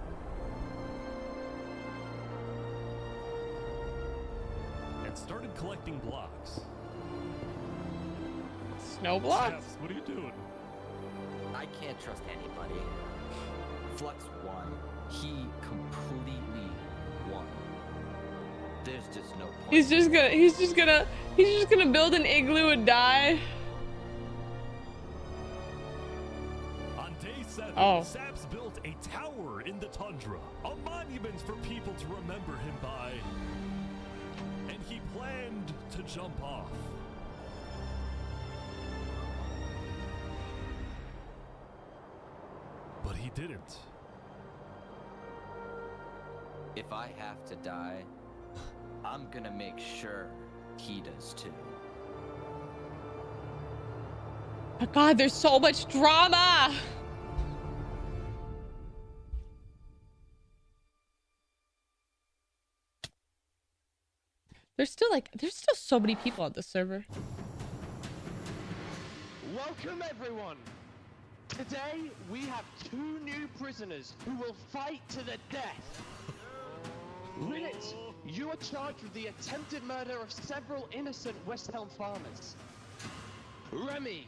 And started collecting blocks. Snow blocks? Saps, what are you doing? I can't trust anybody. Flux won. He completely won. There's just no point. He's just gonna build an igloo and die. On day 7, Oh. Saps built a tower in the tundra, a monument for people to remember him by. And he planned to jump off. But he didn't. If I have to die, I'm gonna make sure he does too. Oh God, there's so much drama. There's still so many people on the server. Welcome everyone! Today we have 2 new prisoners who will fight to the death. Rinit, you are charged with the attempted murder of several innocent West Helm farmers. Remy,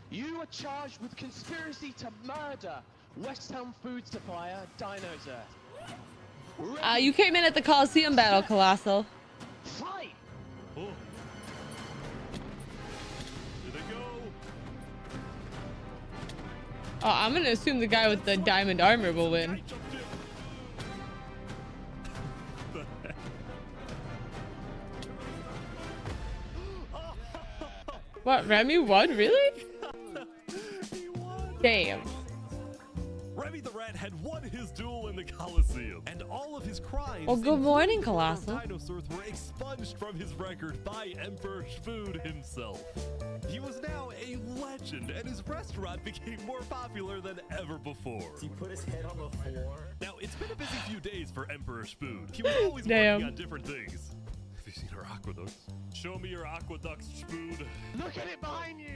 you are charged with conspiracy to murder West Helm food supplier Dino's Earth. You came in at the Coliseum battle, Colossal. Fight! Oh. Here they go. Oh, I'm gonna assume the guy with the diamond armor will win. What, Remy won? Really? He won. Damn. Remy the Rat man had won his duel in the Colosseum, and all of his crimes. Well, good morning, including the murder of Colossal. dinosaurs were expunged from his record by Emperor Spood himself. He was now a legend, and his restaurant became more popular than ever before. He put his head on the floor. Now, it's been a busy few days for Emperor Spood. He was always Damn. working on different things. Have you seen our aqueducts? Show me your aqueducts, Spood. Look at it behind you!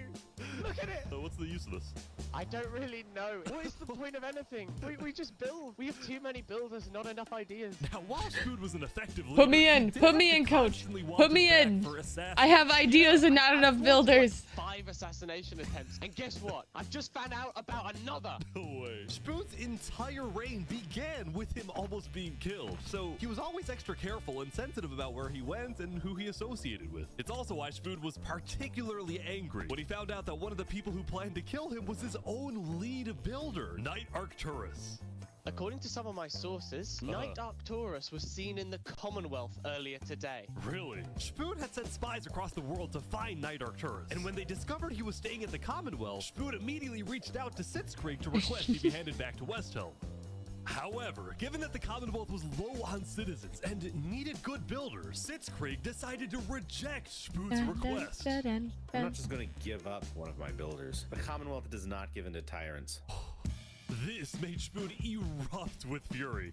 Look at it! What's the use of this? I don't really know. What is the point of anything? We just build. We have too many builders, not enough ideas. Now, while Spood was an effective leader, Put me in. he did Put have me to in, coach. constantly watch Put me his back in. for assassins. I have ideas and not enough builders. 5 assassination attempts. And guess what? I've just found out about another. No way. Spood's entire reign began with him almost being killed, so he was always extra careful and sensitive about where he went and who he associated with. It's also why Spood was particularly angry when he found out that one of the people who planned to kill him was his own lead builder, Knight Arcturus. According to some of my sources, Knight Arcturus was seen in the Commonwealth earlier today. Really? Spood had sent spies across the world to find Knight Arcturus, and when they discovered he was staying at the Commonwealth, Spood immediately reached out to Sitzkrieg to request he be handed back to West Helm. However, given that the Commonwealth was low on citizens and needed good builders, Sitzkrieg decided to reject Spood's request. I'm not just going to give up one of my builders. The Commonwealth does not give in to tyrants. This made Spood erupt with fury.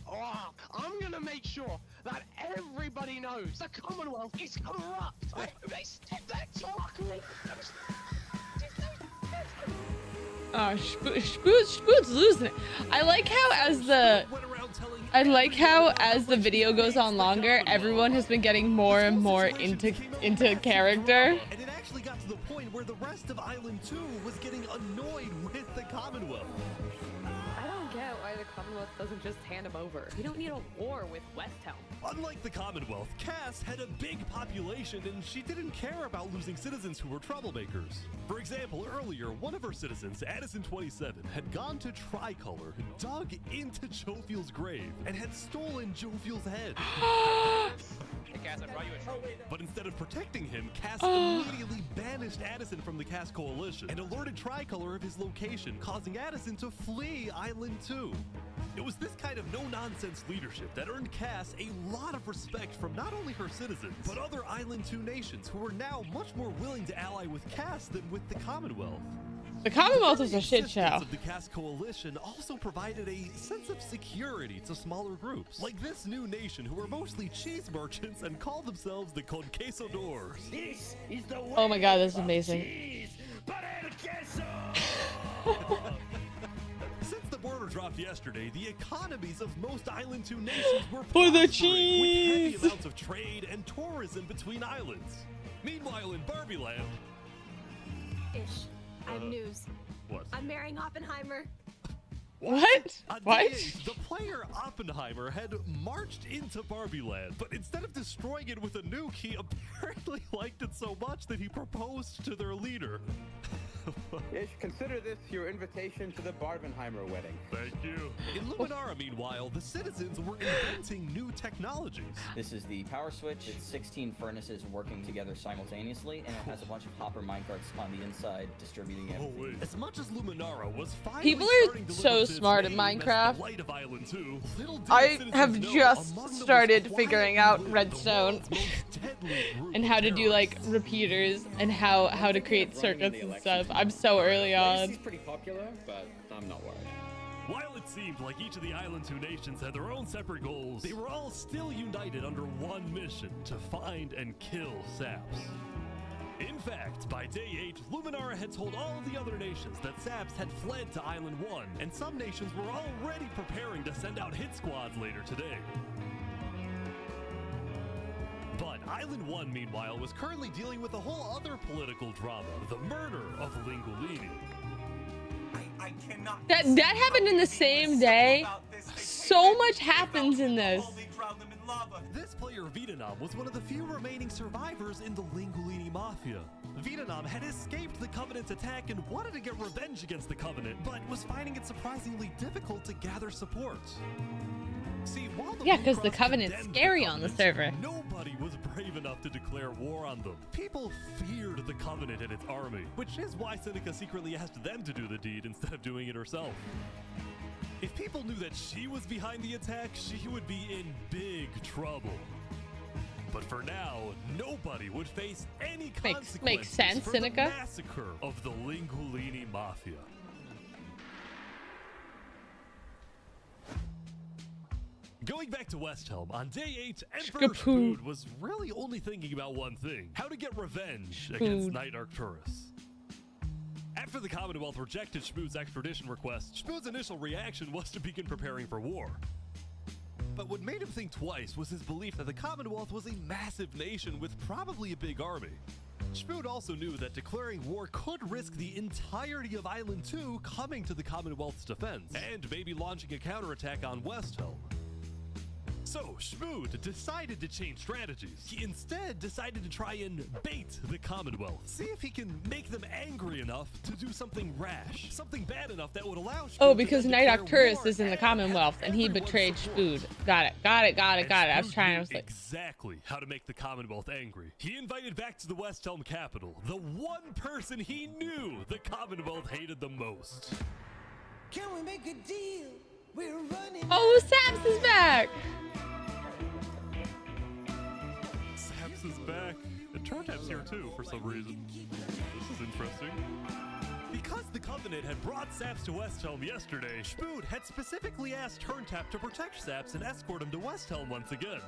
Oh, I'm gonna make sure that everybody knows the Commonwealth is corrupt. They stepped their chocolate. Oh, Spood's losing it. I like how as the video goes on longer, everyone has been getting more and more into character. And it actually got to the point where the rest of Island 2 was getting annoyed with the Commonwealth. I don't get why the Commonwealth doesn't just hand him over. We don't need a war with West Helm. Unlike the Commonwealth, Cass had a big population and she didn't care about losing citizens who were troublemakers. For example, earlier, one of her citizens, Addison27, had gone to Tricolor, dug into Jophiel's grave, and had stolen Jophiel's head. Hey, Cass, I brought you a trophy. But instead of protecting him, Cass immediately banished Addison from the Cass Coalition and alerted Tricolor of his location, causing Addison to flee Island 2. It was this kind of no-nonsense leadership that earned Cass a lot of respect from not only her citizens, but other Island 2 nations who were now much more willing to ally with Cass than with the Commonwealth. The Commonwealth was a shit Existence show. of the Cass Coalition also provided a sense of security to smaller groups, like this new nation who were mostly cheese merchants and called themselves the Conquistadors. This is the Oh my god, that's amazing. Since the border dropped yesterday, the economies of most Island 2 nations were For the prospering, cheese! with heavy amounts of trade and tourism between islands. Meanwhile, in Barbie Land, Ish. I have news. What? I'm marrying Oppenheimer. What? On What? day 8, the player Oppenheimer had marched into Barbie Land, but instead of destroying it with a nuke, he apparently liked it so much that he proposed to their leader. Ish, consider this your invitation to the Barbenheimer wedding. Thank you. In Luminara, meanwhile, the citizens were inventing new technologies. This is the power switch. It's 16 furnaces working together simultaneously, and it has a bunch of hopper minecarts on the inside distributing everything. As much as Luminara was finally People are starting to live so up to its smart at name as the Minecraft. light of Island 2, little did I citizens have know just among the started most figuring quietly out lived redstone and how to do like repeaters and how to create circuits and stuff. I'm so early on. He's pretty popular, but I'm not worried. While it seemed like each of the Island 2 nations had their own separate goals, they were all still united under one mission: to find and kill Saps. In fact, by day 8, Luminara had told all of the other nations that Saps had fled to Island 1, and some nations were already preparing to send out hit squads later today. But Island 1, meanwhile, was currently dealing with a whole other political drama: the murder of Lingolini. I cannot. That happened in the same day. So much happens in this. This player, Vietnam, was one of the few remaining survivors in the Lingolini Mafia. Vietnam had escaped the Covenant's attack and wanted to get revenge against the Covenant, but was finding it surprisingly difficult to gather support. See, while the Yeah, because the Blue Cross Covenant's condemned scary the on the Covenant, server. nobody was brave enough to declare war on them. People feared the Covenant and its army, which is why Seneca secretly asked them to do the deed instead of doing it herself. It people knew that she was behind the attack, she would be in big trouble. But for now, nobody would face any consequences makes sense, for Seneca. the massacre of the Lingulini Mafia. Going back to West Helm, on day 8, Emperor Spood was really only thinking about one thing: how to get revenge against Knight Arcturus. After the Commonwealth rejected Spood's extradition request, Spood's initial reaction was to begin preparing for war. But what made him think twice was his belief that the Commonwealth was a massive nation with probably a big army. Spood also knew that declaring war could risk the entirety of Island 2 coming to the Commonwealth's defense, and maybe launching a counterattack on West Helm. So, Spood decided to change strategies. He instead decided to try and bait the Commonwealth. See if he can make them angry enough to do something rash. Something bad enough that would allow Spood because Knight Arcturus is in the Commonwealth and he betrayed Spood. Got it. I was like, exactly how to make the Commonwealth angry. He invited back to the West Helm capital the one person he knew the Commonwealth hated the most. Can we make a deal? We're running. Oh, Saps is back. Saps is back. And Turntap's here too for some reason. This is interesting. Because the Covenant had brought Saps to West Helm yesterday, Spood had specifically asked Turntap to protect Saps and escort him to West Helm once again.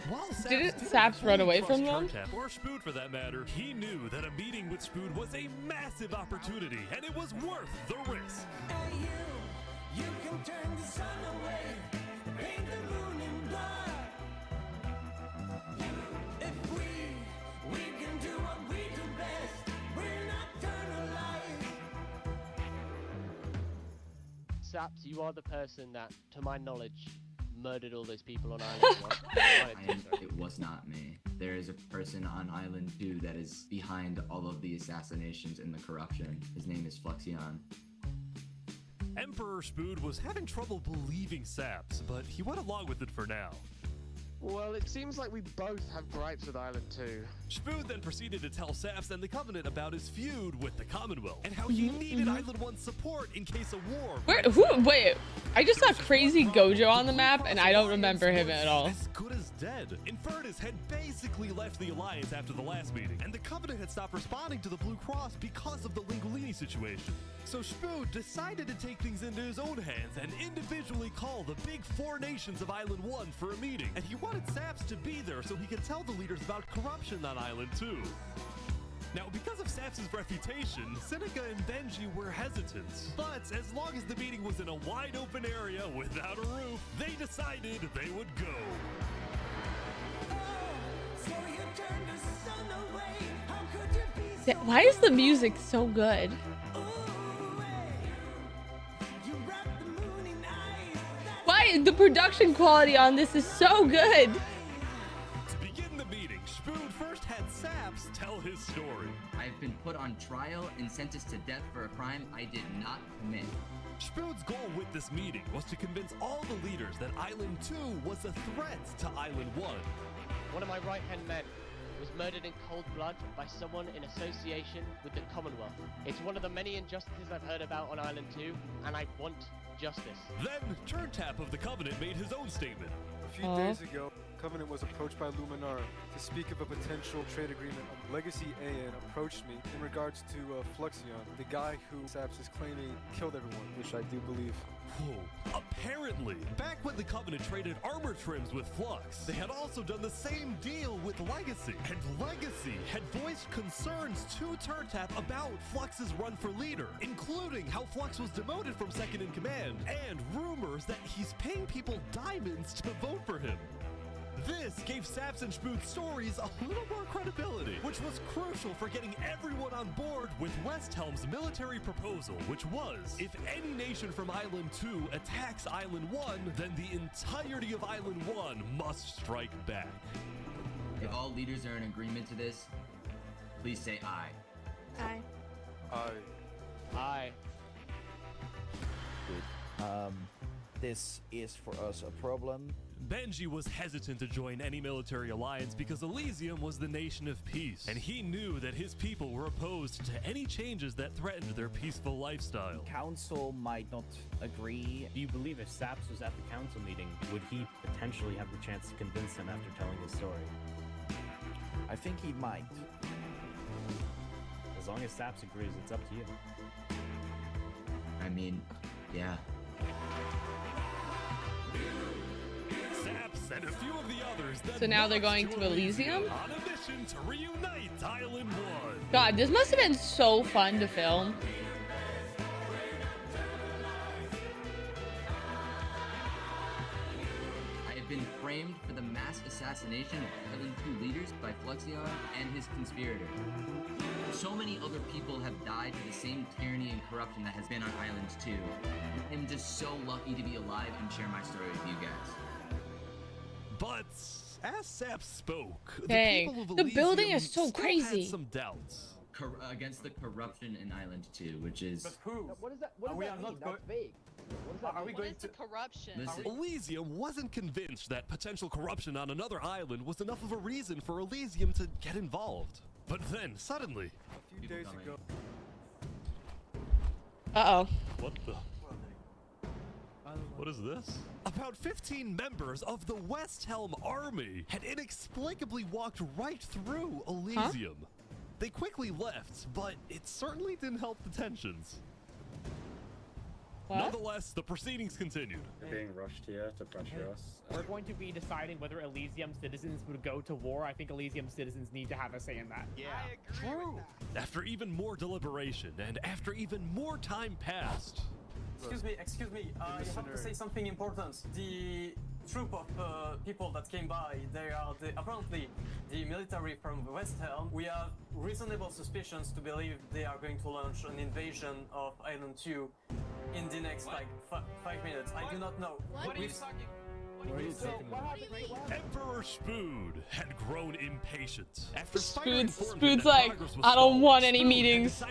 While Didn't Saps run away from them? Turntap, or Spood for that matter, he knew that a meeting with Spood was a massive opportunity, and it was worth the risk. Hey, you can turn the sun away, paint the moon in blood. If we can do what we do best, we're nocturnal life. Saps, you are the person that, to my knowledge, murdered all those people on Island 1. It was not me. There is a person on Island 2 that is behind all of the assassinations and the corruption. His name is Flux. Emperor Spood was having trouble believing Saps, but he went along with it for now. Well, it seems like we both have gripes with Island 2. Spood then proceeded to tell Saps and the Covenant about his feud with the Commonwealth and how he needed Island 1's support in case of war. Wait, I just saw Crazy Gojo on the map and I don't remember him at all. As good as dead. Infernace had basically left the Alliance after the last meeting, and the Covenant had stopped responding to the Blue Cross because of the Lingulini situation. So Spood decided to take things into his own hands and individually call the big 4 nations of Island 1 for a meeting, and he wanted Saps to be there so he could tell the leaders about corruption on Island 2. Now, because of Saps' reputation, Seneca and Benji were hesitant, but as long as the meeting was in a wide open area without a roof, they decided they would go. So you turned the sun away. How could you be so Why is the music so good? Why the production quality on this is so good? To begin the meeting, Spood first had Saps tell his story. I've been put on trial and sentenced to death for a crime I did not commit. Spood's goal with this meeting was to convince all the leaders that Island 2 was a threat to Island 1. One of my right-hand men was murdered in cold blood by someone in association with the Commonwealth. It's one of the many injustices I've heard about on Island 2, and I want justice. Then, Turntap of the Covenant made his own statement. A few days ago, Covenant was approached by Luminara to speak of a potential trade agreement. Legacy AN approached me in regards to Fluxion, the guy who Saps is claiming killed everyone, which I do believe. Whoa. Apparently, back when the Covenant traded armor trims with Flux, they had also done the same deal with Legacy. And Legacy had voiced concerns to Turntap about Flux's run for leader, including how Flux was demoted from second in command, and rumors that he's paying people diamonds to vote for him. This gave Saps and Spood's stories a little more credibility, which was crucial for getting everyone on board with West Helm's military proposal, which was, if any nation from Island 2 attacks Island 1, then the entirety of Island 1 must strike back. If all leaders are in agreement to this, please say aye. Aye. Aye. Good. This is for us a problem. Benji was hesitant to join any military alliance because Elysium was the nation of peace, and he knew that his people were opposed to any changes that threatened their peaceful lifestyle. Council might not agree. Do you believe if Saps was at the council meeting, would he potentially have the chance to convince them after telling his story? I think he might. As long as Saps agrees, it's up to you. I mean, yeah. Saps and a few of the others. So now they're going to Elysium? On a mission to reunite Island 1. God, this must have been so fun to film. I have been framed for the mass assassination of Island 2 leaders by Fluxion and his conspirator. So many other people have died to the same tyranny and corruption that has been on Island 2. I'm just so lucky to be alive and share my story with you guys. But as Saps spoke, Dang, the people of the Elysium building is so still crazy. had some doubts. Against the corruption in Island 2, which is... But who? What does that? What does that mean? That's vague. What does that Are we mean? going to corruption? Listen, Elysium wasn't convinced that potential corruption on another island was enough of a reason for Elysium to get involved. But then, suddenly... A few days ago... Uh-oh. What the... What is this? About 15 members of the West Helm army had inexplicably walked right through Elysium. Huh? They quickly left, but it certainly didn't help the tensions. What? Nonetheless, the proceedings continued. They're being rushed here to pressure us. We're going to be deciding whether Elysium citizens would go to war. I think Elysium citizens need to have a say in that. Yeah. I agree with that. After even more deliberation and after even more time passed... Excuse me, I have to say something important. The troop of people that came by, they are apparently the military from West Helm. We have reasonable suspicions to believe they are going to launch an invasion of Island 2 in the next, 5 minutes. I do not know. What are you talking? Emperor Spood had grown impatient. After Spood's like, I don't want any meetings.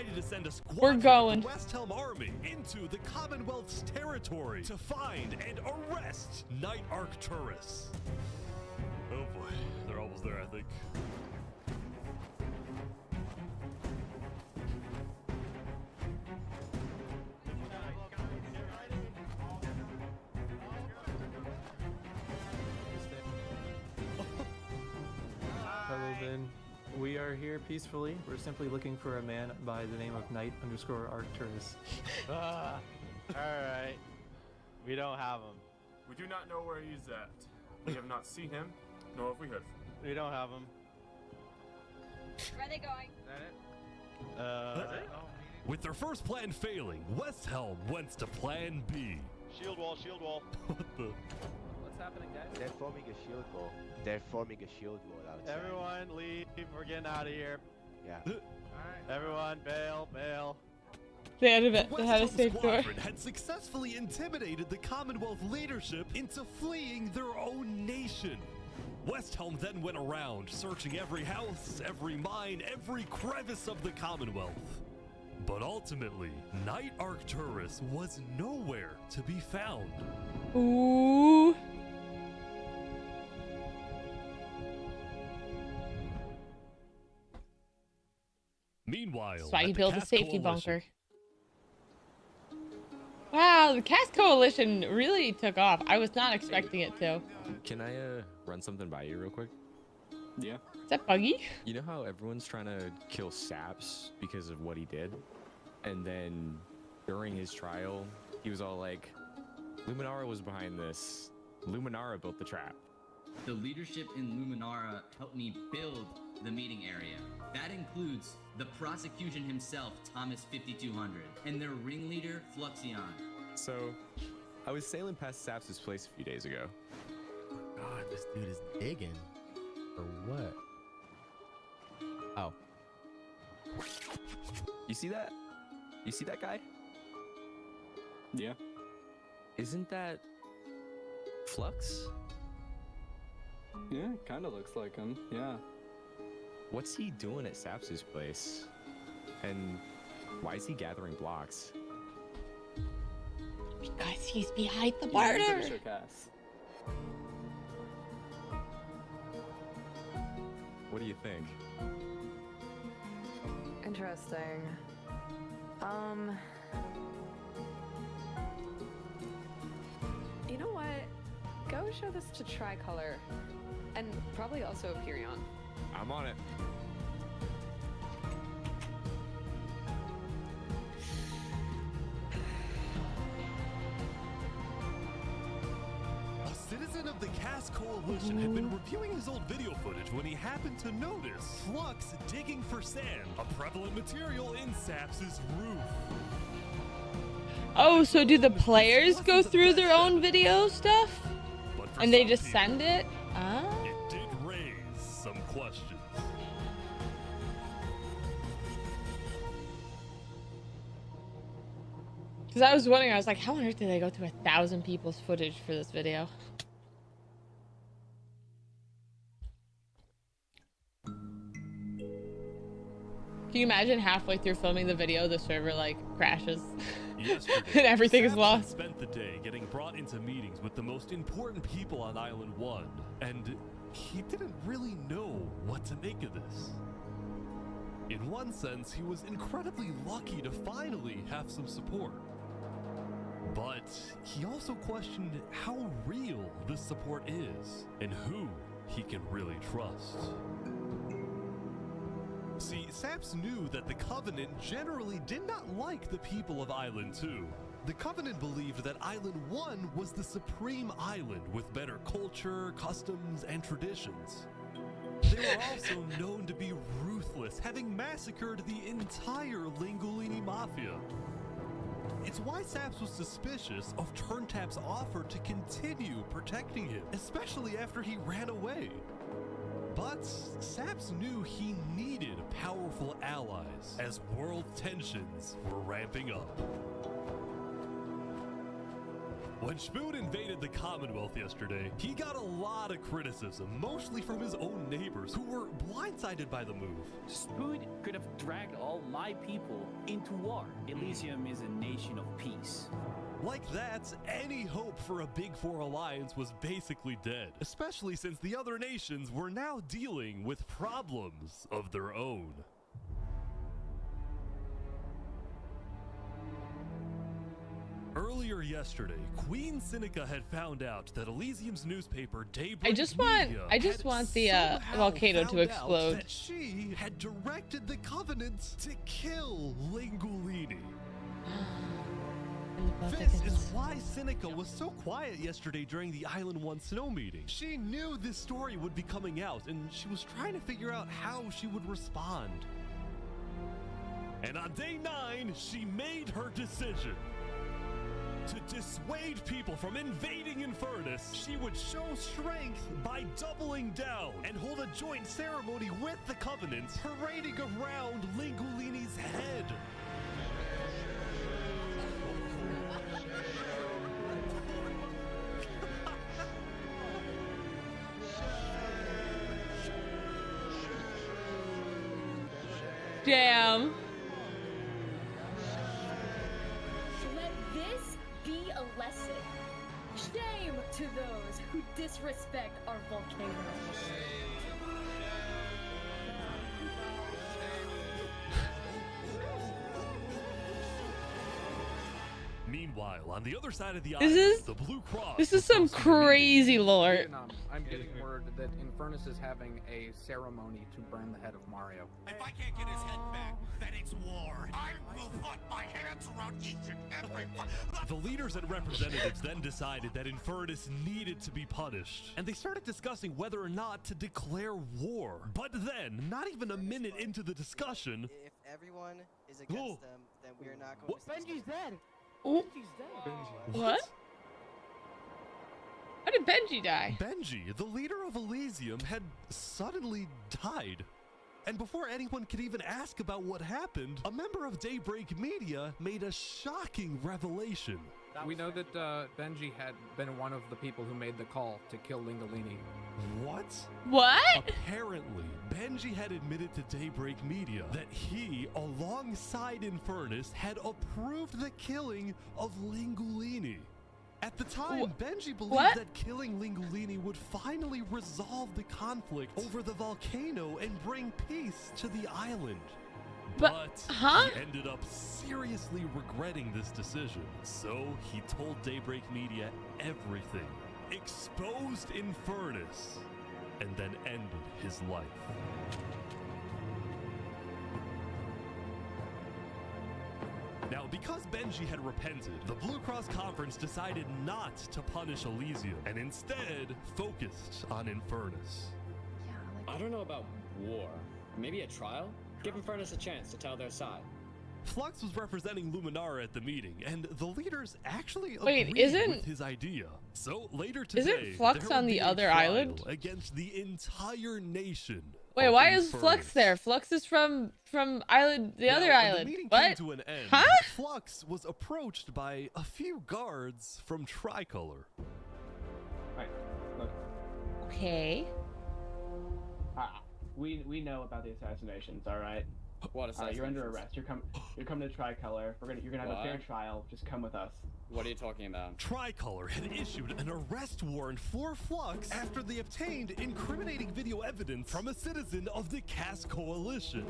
We're going. West Helm army into the Commonwealth's territory to find and arrest Knight Arcturus. Oh boy, they're almost there, I think. Hello, Ben. We are here peacefully. We're simply looking for a man by the name of Knight_Arcturus. Alright. We don't have him. We do not know where he's at. We have not seen him, nor have we heard from him. We don't have him. Where are they going? With their first plan failing, West Helm went to plan B. Shield wall, shield wall. What the? What's happening, guys? They're forming a shield wall. They're forming a shield wall outside. Everyone leave. We're getting out of here. Yeah. Everyone bail, bail. They had a safe door. Had successfully intimidated the Commonwealth leadership into fleeing their own nation. West Helm then went around, searching every house, every mine, every crevice of the Commonwealth. But ultimately, Knight Arcturus was nowhere to be found. Ooh. Meanwhile, that's why he at the built a Cast safety Coalition- bunker. Wow, the Cast Coalition really took off. I was not expecting it to. Can I run something by you real quick? Yeah. Is that Buggy? You know how everyone's trying to kill Saps because of what he did? And then during his trial, he was all like, Luminara was behind this. Luminara built the trap. The leadership in Luminara helped me build the meeting area. That includes the prosecution himself, Thomas 5200, and their ringleader, Fluxion. So, I was sailing past Saps' place a few days ago. God, this dude is digging. For what? Oh. You see that? You see that guy? Yeah. Isn't that Flux? Yeah, kind of looks like him. Yeah. What's he doing at Saps' place? And why is he gathering blocks? Because he's behind the Yeah, I'm border. pretty sure Cass. What do you think? Interesting. You know what? Go show this to Tricolor. And probably also Perion. I'm on it. A citizen of the Cast Coalition had been reviewing his old video footage when he happened to notice Flux digging for sand, a prevalent material in Saps' roof. Oh, so do the players go through their own video stuff? And they just send it? Ah. It did raise some questions. Because I was wondering, I was like, how on earth did they go through 1,000 people's footage for this video? Can you imagine halfway through filming the video, the server like crashes and everything is lost? Spent the day getting brought into meetings with the most important people on Island 1, and he didn't really know what to make of this. In one sense, he was incredibly lucky to finally have some support. But he also questioned how real this support is and who he can really trust. See, Saps knew that the Covenant generally did not like the people of Island 2. The Covenant believed that Island 1 was the supreme island with better culture, customs, and traditions. They were also known to be ruthless, having massacred the entire Lingolini Mafia. It's why Saps was suspicious of Turntap's offer to continue protecting him, especially after he ran away. But Saps knew he needed powerful allies as world tensions were ramping up. When Spoon invaded the Commonwealth yesterday, he got a lot of criticism, mostly from his own neighbors who were blindsided by the move. Spoon could have dragged all my people into war. Elysium is a nation of peace. Like that, any hope for a Big Four alliance was basically dead, especially since the other nations were now dealing with problems of their own. Earlier yesterday, Queen Seneca had found out that Elysium's newspaper Daybreak I just want the volcano to explode. That she had directed the Covenant to kill Lingolini. This is why Seneca was so quiet yesterday during the Island 1 snow meeting. She knew this story would be coming out, and she was trying to figure out how she would respond. And on day 9, she made her decision. To dissuade people from invading Infernace, she would show strength by doubling down and hold a joint ceremony with the Covenant, parading around Lingolini's head. Damn. Let this be a lesson. Shame to those who disrespect our volcano. Meanwhile, on the other side of the This island, is- the Blue Cross. This is some crazy lore. I'm getting word that Infernace is having a ceremony to burn the head of Mario. If I can't get his head back, then it's war. I will put my hands around each and every The leaders and representatives then decided that Infernace needed to be punished, and they started discussing whether or not to declare war. But then, not even a minute into the discussion, If everyone is against them, then we are not going to. Benji's dead. Ooh. Benji's dead. What? How did Benji die? Benji, the leader of Elysium, had suddenly died. And before anyone could even ask about what happened, a member of Daybreak Media made a shocking revelation. We know that Benji had been one of the people who made the call to kill Lingolini. What? What? Apparently, Benji had admitted to Daybreak Media that he, alongside Infernace, had approved the killing of Lingolini. At the time, Benji believed What? that killing Lingolini would finally resolve the conflict over the volcano and bring peace to the island. But he ended up seriously regretting this decision. So he told Daybreak Media everything, exposed Infernace, and then ended his life. Now, because Benji had repented, the Blue Cross Conference decided not to punish Elysium and instead focused on Infernace. I don't know about war. Maybe a trial? Give Infernace a chance to tell their side. Flux was representing Luminara at the meeting, and the leaders actually Wait, agreed with his idea. So later today, Isn't Flux there on would the be a other trial island? against the entire nation. Wait, of why is Infernace. Flux there? Flux is from island, the other Now, when island. The meeting What? came to an end. Huh? Flux was approached by a few guards from Tricolor. Right. Look. Okay. We know about the assassinations, all right? What assassinations? You're under arrest. You're coming to Tricolor. You're gonna have a fair trial. Just come with us. What are you talking about? Tricolor had issued an arrest warrant for Flux after they obtained incriminating video evidence from a citizen of the Cass Coalition.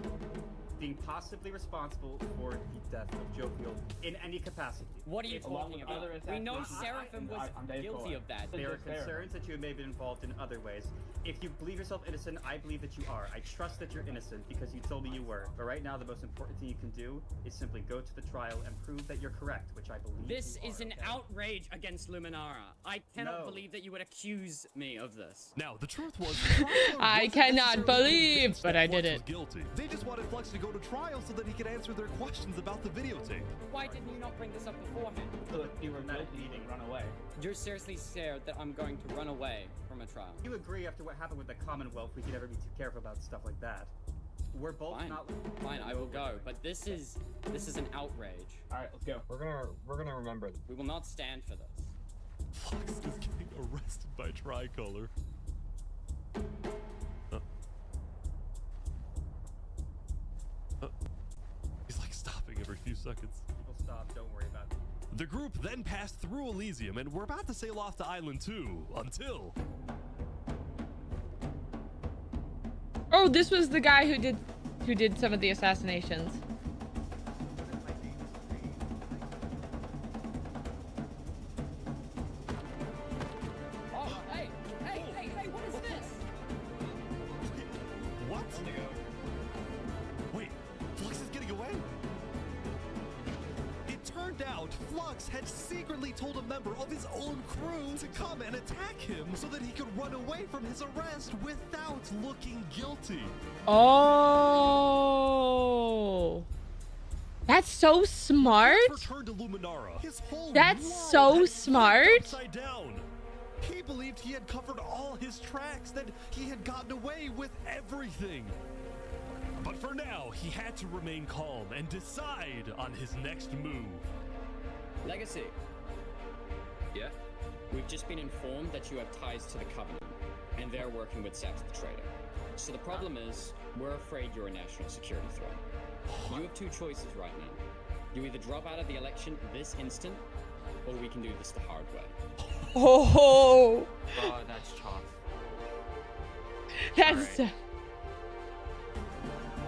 Being possibly responsible for the death of Jovial in any capacity. What are you talking about? We know Seraphim was guilty of that. There are concerns that you may have been involved in other ways. If you believe yourself innocent, I believe that you are. I trust that you're innocent because you told me you were. But right now, the most important thing you can do is simply go to the trial and prove that you're correct, which I believe This you is are, an okay? outrage against Luminara. I cannot believe that you would accuse me of this. Now, the truth was, I cannot believe, but I did Flux was it. guilty. They just wanted Flux to go to trial so that he could answer their questions about the videotape. Why didn't you not bring this up beforehand? So if you were guilty, run away. You're seriously scared that I'm going to run away from a trial. You agree after what happened with the Commonwealth, we could ever be too careful about stuff like that. We're both not. Fine, I will go. But this is an outrage. All right, let's go. We're gonna remember. We will not stand for this. Flux is getting arrested by Tricolor. He's like stopping every few seconds. People stop. Don't worry about it. The group then passed through Elysium and were about to sail off to Island 2 until. Oh, this was the guy who did some of the assassinations. Oh, hey, what is this? What? Wait, Flux is getting away? It turned out Flux had secretly told a member of his own crew to come and attack him so that he could run away from his arrest without looking guilty. Oh. That's so smart. Returned to Luminara. His whole That's world so had smart. flipped upside down. He believed he had covered all his tracks, that he had gotten away with everything. But for now, he had to remain calm and decide on his next move. Legacy. Yeah? We've just been informed that you have ties to the Covenant, and they're working with Sax the Traitor. So the problem is, we're afraid you're a national security threat. You have two choices right now. You either drop out of the election this instant, or we can do this the hard way. Oh. Oh, that's tough. That's.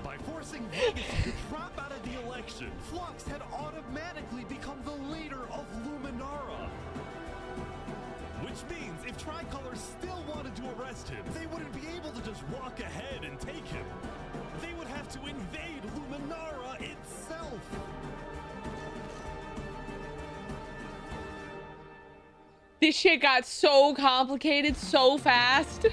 By forcing Legacy to drop out of the election, Flux had automatically become the leader of Luminara. Which means if Tricolor still wanted to arrest him, they wouldn't be able to just walk ahead and take him. They would have to invade Luminara itself. This shit got so complicated so fast.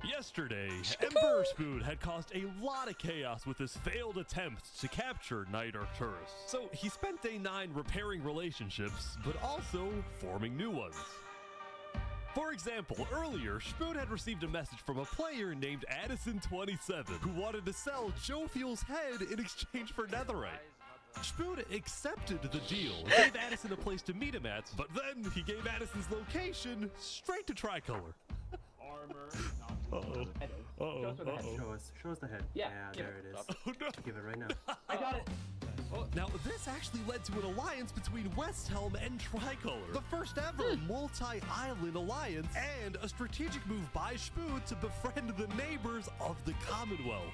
Yesterday, Emperor Spoon had caused a lot of chaos with his failed attempt to capture Knight Arcturus. So he spent day 9 repairing relationships, but also forming new ones. For example, earlier, Spoon had received a message from a player named Addison27 who wanted to sell Joe Fuel's head in exchange for Netherite. Spoon accepted the deal and gave Addison a place to meet him at, but then he gave Addison's location straight to Tricolor. Armor. Uh-oh. Uh-oh. Show us the head. Show us the head. Yeah, there it is. Oh, no. Give it right now. I got it. Now, this actually led to an alliance between West Helm and Tricolor, the first ever multi-island alliance, and a strategic move by Spood to befriend the neighbors of the Commonwealth.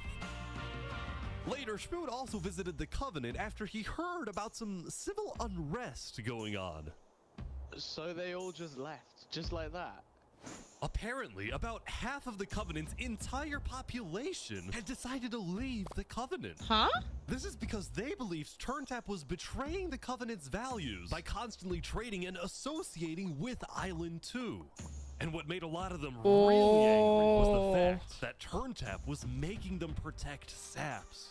Later, Spood also visited the Covenant after he heard about some civil unrest going on. So they all just left, just like that? Apparently, about half of the Covenant's entire population had decided to leave the Covenant. Huh? This is because they believed TurnTap was betraying the Covenant's values by constantly trading and associating with Island 2. And what made a lot of them really angry was the fact that TurnTap was making them protect Saps.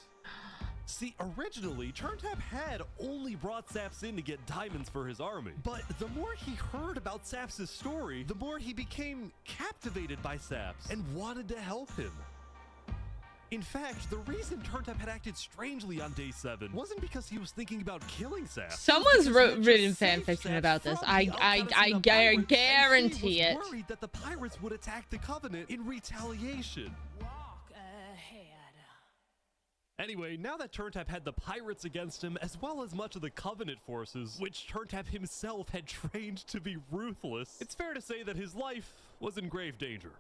See, originally, TurnTap had only brought Saps in to get diamonds for his army. But the more he heard about Saps' story, the more he became captivated by Saps and wanted to help him. In fact, the reason TurnTap had acted strangely on day 7 wasn't because he was thinking about killing Saps. Someone's written fanfiction about this. I guarantee it. He was worried that the pirates would attack the Covenant in retaliation. Anyway, now that TurnTap had the pirates against him, as well as much of the Covenant forces, which TurnTap himself had trained to be ruthless, it's fair to say that his life was in grave danger.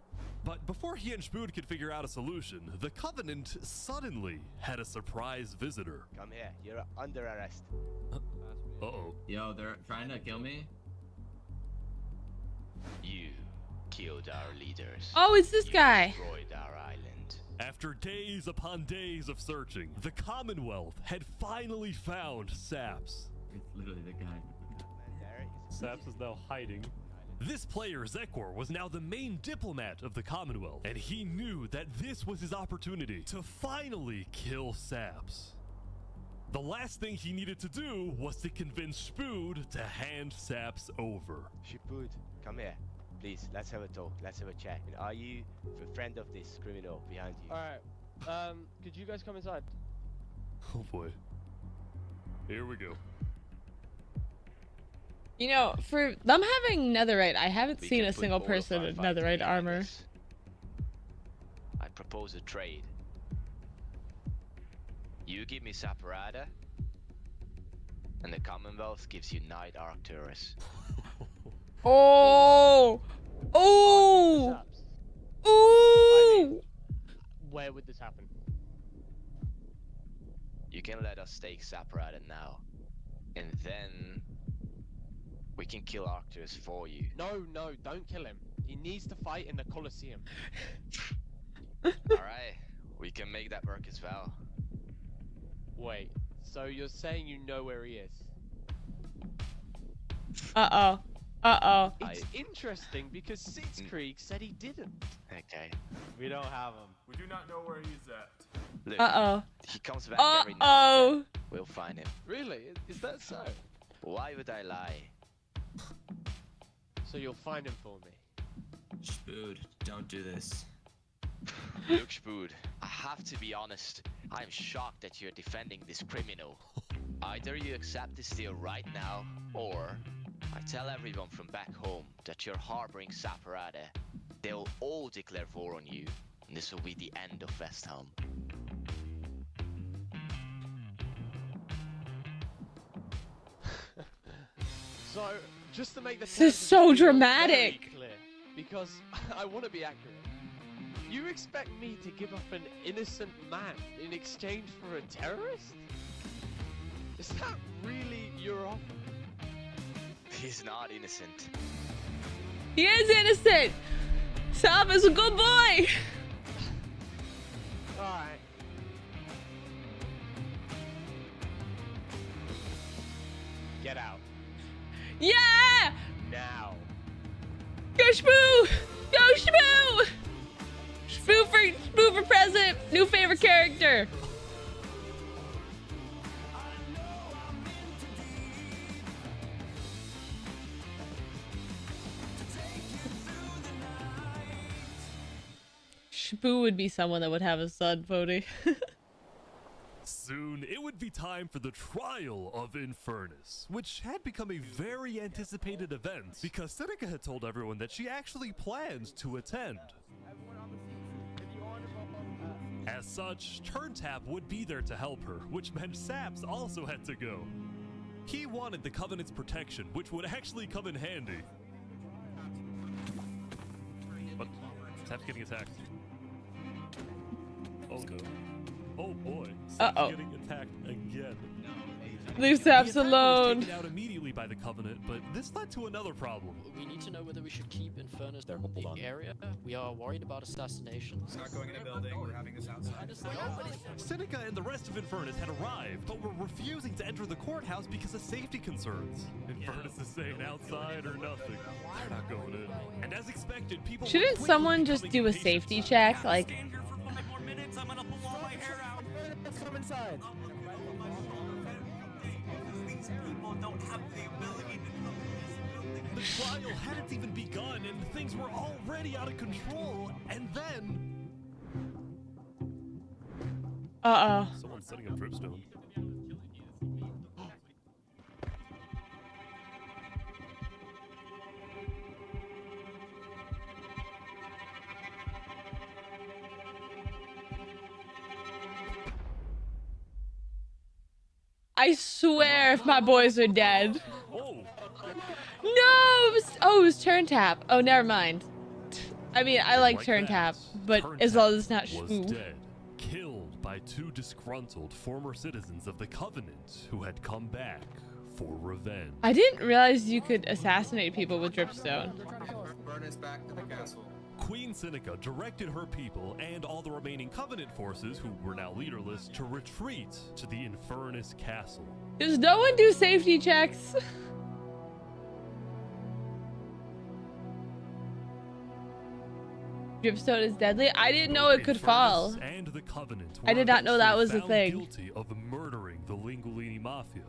But before he and Spood could figure out a solution, the Covenant suddenly had a surprise visitor. Come here, you're under arrest. Uh-oh. Yo, they're trying to kill me? You killed our leaders. Oh, it's this guy. Destroyed our island. After days upon days of searching, the Commonwealth had finally found Saps. It's literally the guy. Saps is now hiding. This player, Zekor, was now the main diplomat of the Commonwealth, and he knew that this was his opportunity to finally kill Saps. The last thing he needed to do was to convince Spood to hand Saps over. Spood, come here. Please, let's have a talk. Let's have a chat. And are you a friend of this criminal behind you? Alright. Could you guys come inside? Oh boy. Here we go. You know, for them having Netherite, I haven't seen a single all of person our in fighting Netherite behind armor. us. I propose a trade. You give me Saparada, and the Commonwealth gives you Knight Arcturus. Oh! Oh! Oh! Where would this happen? You can let us take Saparada now, and then we can kill Arcturus for you. No, don't kill him. He needs to fight in the Colosseum. Alright, we can make that work as well. Wait, so you're saying you know where he is? Uh-oh. Uh-oh. It's interesting because Sitzkrieg said he didn't. Okay. We don't have him. We do not know where he's at. Look, Uh-oh. he comes back every now and then. We'll find him. Really? Is that so? Why would I lie? So you'll find him for me. Spood, don't do this. Look, Spood, I have to be honest. I'm shocked that you're defending this criminal. Either you accept this deal right now, or I tell everyone from back home that you're harboring Saparada. They'll all declare war on you, and this will be the end of West Helm. So, just to make the This is so dramatic. Clear, because I want to be accurate. You expect me to give up an innocent man in exchange for a terrorist? Is that really your offer? He's not innocent. He is innocent! Sap is a good boy! Alright. Get out. Yeah! Now. Go Shmoo! Go Shmoo! Shmoo for president! New favorite character! Shmoo would be someone that would have a son, Bodhi. Soon, it would be time for the trial of Infernace, which had become a very anticipated event because Seneca had told everyone that she actually planned to attend. As such, Turntap would be there to help her, which meant Saps also had to go. He wanted the Covenant's protection, which would actually come in handy. But Sap's getting attacked. Oh no. Oh boy. Sap's getting attacked again. Leave Saps alone. Taken out immediately by the Covenant, but this led to another problem. We need to know whether we should keep Infernace in the area. We are worried about assassinations. It's not going in a building. We're having this outside. Seneca and the rest of Infernace had arrived, but were refusing to enter the courthouse because of safety concerns. Infernace is saying outside or nothing. They're not going in. And as expected, people Shouldn't someone just do a safety check? Like, Come inside. These people don't have the ability to come in this building. The trial hadn't even begun, and things were already out of control. And then, someone's setting up dripstone. I swear if my boys are dead. No! It was Turntap. Oh, never mind. I mean, I like Turntap, but as long as it's not was dead, killed by two disgruntled former citizens of the Covenant who had come back for revenge. I didn't realize you could assassinate people with dripstone. Burn us back to the castle. Queen Seneca directed her people and all the remaining Covenant forces, who were now leaderless, to retreat to the Infernace castle. Does no one do safety checks? Dripstone is deadly? I didn't know it could fall. And the Covenant I did not know that was a thing. Guilty of murdering the Lingolini Mafia.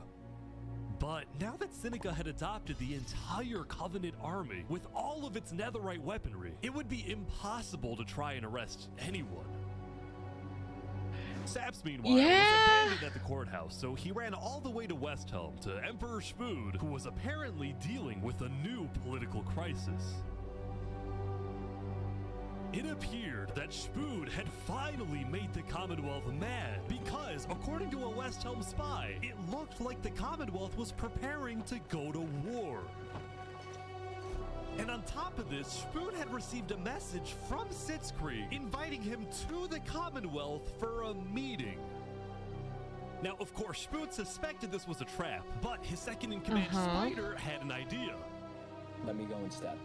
But now that Seneca had adopted the entire Covenant army with all of its Netherite weaponry, it would be impossible to try and arrest anyone. Saps, meanwhile, was abandoned at the courthouse, so he ran all the way to West Helm to Emperor Spood, who was apparently dealing with a new political crisis. It appeared that Spood had finally made the Commonwealth mad because, according to a West Helm spy, it looked like the Commonwealth was preparing to go to war. And on top of this, Spood had received a message from Sitzkrieg inviting him to the Commonwealth for a meeting. Now, of course, Spood suspected this was a trap, but his second-in-command Spider had an idea. Let me go instead.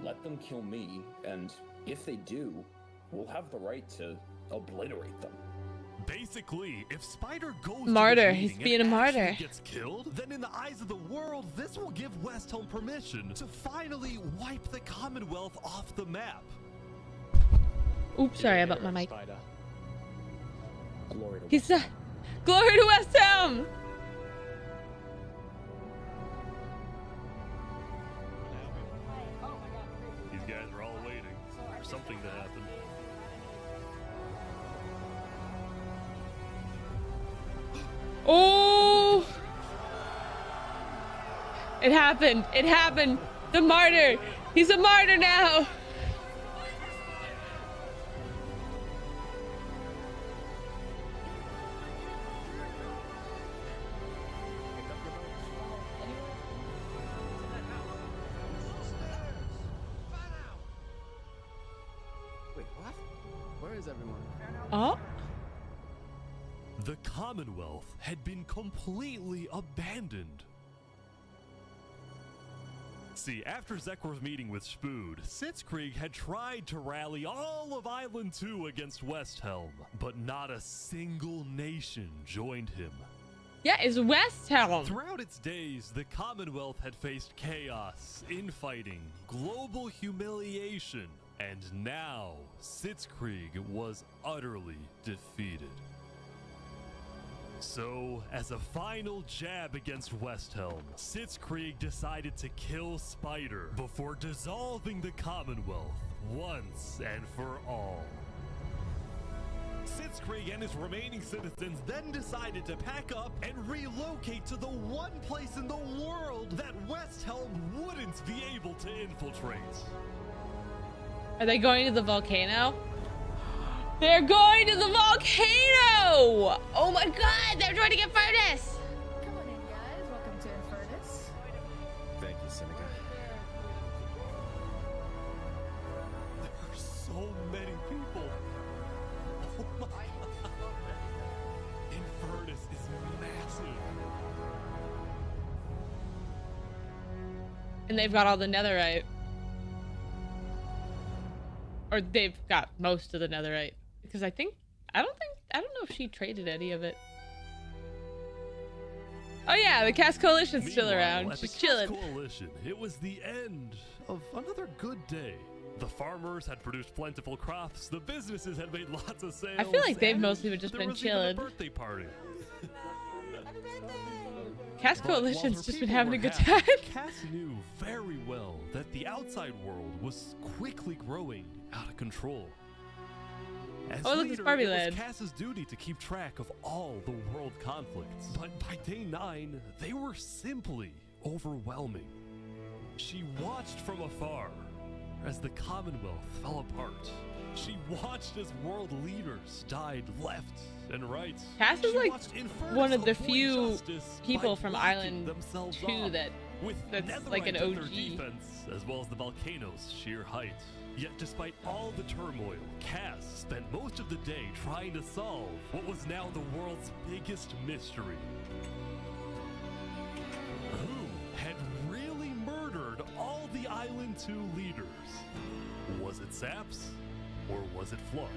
Let them kill me, and if they do, we'll have the right to obliterate them. Basically, if Spider goes martyr, to he's being a martyr. Gets killed, then in the eyes of the world, this will give West Helm permission to finally wipe the Commonwealth off the map. Oops, sorry about my mic. Glory to He said, "Glory to West Helm." These guys are all waiting for something to happen. Oh! It happened. It happened. The martyr. He's a martyr now. Wait, what? Where is everyone? Oh? The Commonwealth had been completely abandoned. See, after Zekor's meeting with Spood, Sitzkrieg had tried to rally all of Island 2 against West Helm, but not a single nation joined him. Yeah, it's West Helm. Throughout its days, the Commonwealth had faced chaos, infighting, global humiliation, and now Sitzkrieg was utterly defeated. So, as a final jab against West Helm, Sitzkrieg decided to kill Spider before dissolving the Commonwealth once and for all. Sitzkrieg and his remaining citizens then decided to pack up and relocate to the one place in the world that West Helm wouldn't be able to infiltrate. Are they going to the volcano? They're going to the volcano! Oh my god, they're trying to get Infernace! Come on in, guys. Welcome to Infernace. Thank you, Seneca. There are so many people. Oh my god. Infernace is massive. And they've got all the Netherite. Or they've got most of the Netherite. Because I don't know if she traded any of it. Oh yeah, the Cast Coalition's still around. At the She's chilling. Cast Coalition, it was the end of another good day. The farmers had produced plentiful crops, the businesses had made lots of sales. I feel like they've and mostly just there been was even a chilling. birthday party. Cast But while Coalition's her just been people having a were good happy, time. Cass knew very well that the outside world was quickly growing out of control. As Oh, look, it's leader, Barbie it was Land. Cass's duty to keep track of all the world conflicts. But by day 9, they were simply overwhelming. She watched from afar as the Commonwealth fell apart. She watched as world leaders died left and right. Cass is She like watched Infernace one of the avoid few justice people by from blocking Island themselves 2 off, that's Netherite like an at their OG. defense, as well as the volcano's sheer height. Yet despite all the turmoil, Cass spent most of the day trying to solve what was now the world's biggest mystery. Who had really murdered all the Island 2 leaders? Was it Saps, or was it Flux?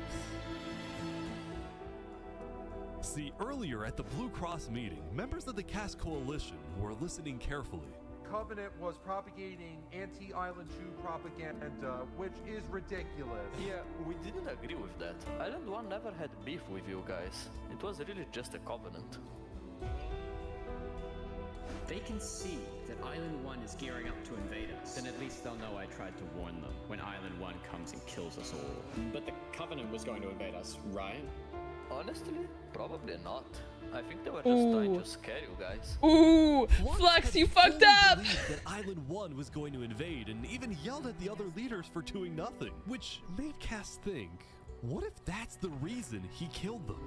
See, earlier at the Blue Cross meeting, members of the Cast Coalition were listening carefully. Covenant was propagating anti-Island 2 propaganda, which is ridiculous. Yeah, we didn't agree with that. Island 1 never had beef with you guys. It was really just a covenant. They can see that Island 1 is gearing up to invade us. Then at least they'll know I tried to warn them when Island 1 comes and kills us all. But the Covenant was going to invade us, right? Honestly, probably not. I think they were just trying to scare you guys. Ooh, Flux, you fucked up! Believed that Island 1 was going to invade and even yelled at the other leaders for doing nothing, which made Cass think, what if that's the reason he killed them?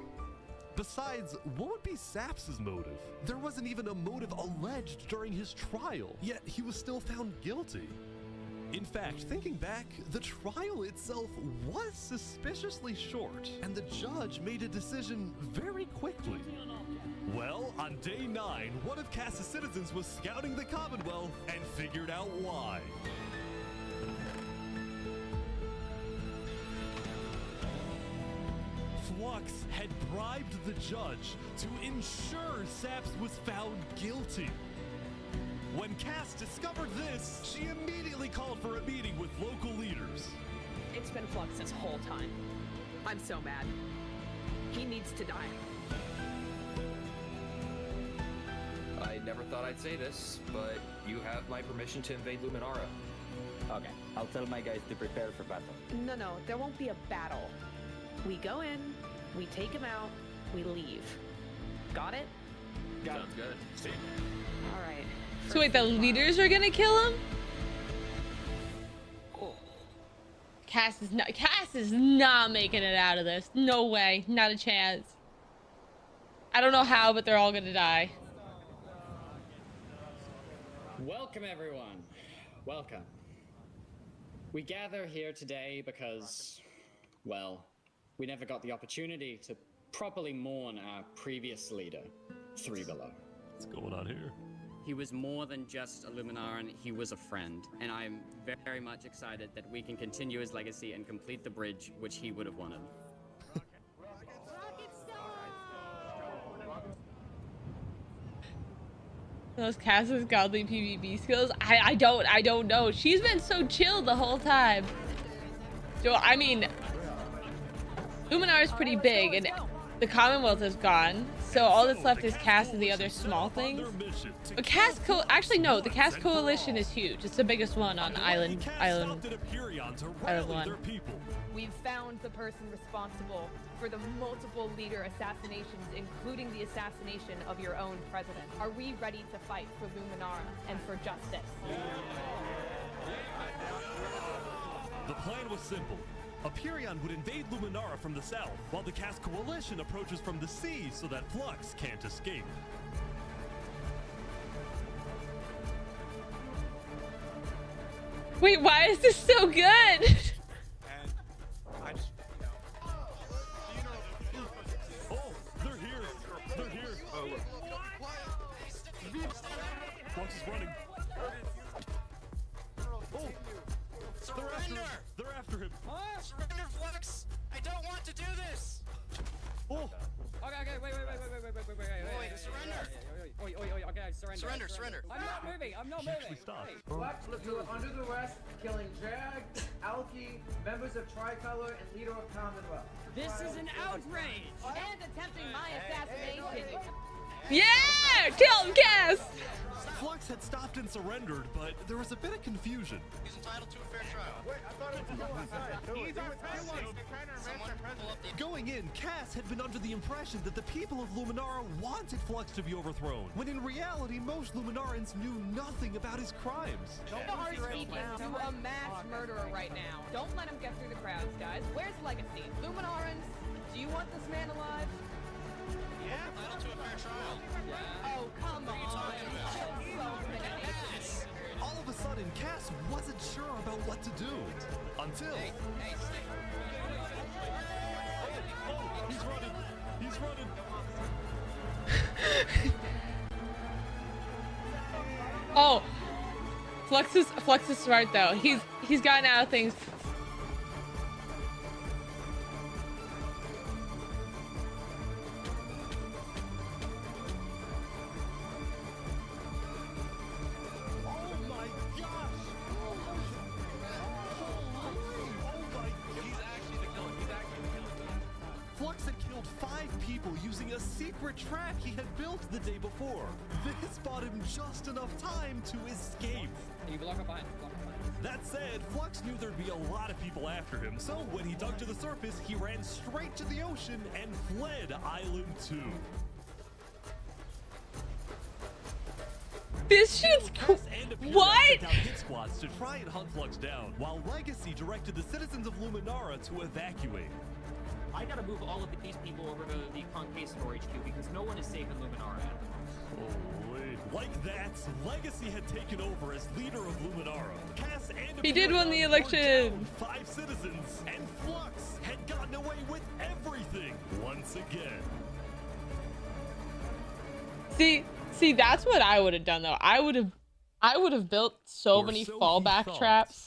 Besides, what would be Saps' motive? There wasn't even a motive alleged during his trial, yet he was still found guilty. In fact, thinking back, the trial itself was suspiciously short, and the judge made a decision very quickly. Well, on day 9, one of Cass's citizens was scouting the Commonwealth and figured out why. Flux had bribed the judge to ensure Saps was found guilty. When Cass discovered this, she immediately called for a meeting with local leaders. It's been Flux this whole time. I'm so mad. He needs to die. I never thought I'd say this, but you have my permission to invade Luminara. Okay, I'll tell my guys to prepare for battle. No, there won't be a battle. We go in, we take him out, we leave. Got it? Sounds good. See. All right. So wait, the leaders are gonna kill him? Cass is not making it out of this. No way, not a chance. I don't know how, but they're all gonna die. Welcome, everyone. Welcome. We gather here today because, well, we never got the opportunity to properly mourn our previous leader, 3 Below. What's going on here? He was more than just a Luminaran, he was a friend, and I'm very much excited that we can continue his legacy and complete the bridge which he would have wanted. Those Cass's godly PvP skills, I don't know. She's been so chill the whole time. So I mean, Luminar is pretty big, and the Commonwealth is gone. So all that's left is Cass and the other small things. But actually no, the Cast Coalition is huge. It's the biggest one on Island 1. We've found the person responsible for the multiple leader assassinations, including the assassination of your own president. Are we ready to fight for Luminara and for justice? The plan was simple. Aperion would invade Luminara from the south, while the Cass Coalition approaches from the sea so that Flux can't escape. Wait, why is this so good? And I just, Oh, they're here. They're here. oh look. Flux is running. Oh, they're after him. They're after him. Surrender, Flux! I don't want to do this! Oh. Okay, wait, surrender! Okay, surrender. I'm not moving. Flux was under the arrest, killing Jag, Alki, members of Tricolor, and leader of Commonwealth. This is an outrage! And attempting my assassination. Yeah! Kill him, Cass! Flux had stopped and surrendered, but there was a bit of confusion. He's entitled to a fair trial. Wait, I thought it was Going in, Cass had been under the impression that the people of Luminara wanted Flux to be overthrown, when in reality, most Luminarans knew nothing about his crimes. Don't speaking to a mass murderer right now. Don't let him get through the crowds, guys. Where's Legacy? Luminarans, do you want this man alive? Yeah, entitled to a fair trial. Oh, come on. All of a sudden, Cass wasn't sure about what to do. Until... Oh, he's running. He's running. Oh, Flux is smart though. He's gotten out of things. Flux had killed 5 people using a secret track he had built the day before. This bought him just enough time to escape. Can you block up behind? That said, Flux knew there'd be a lot of people after him, so when he dug to the surface, he ran straight to the ocean and fled Island 2. This shit's what? Hit squads to try and hunt Flux down, while Legacy directed the citizens of Luminara to evacuate. I gotta move all of these people over to the Conquistador HQ because no one is safe in Luminara at the moment. Holy. Like that, Legacy had taken over as leader of Luminara. Cass and He did win the election. 5 citizens, and Flux had gotten away with everything once again. See, that's what I would have done though. I would have built so many fallback traps.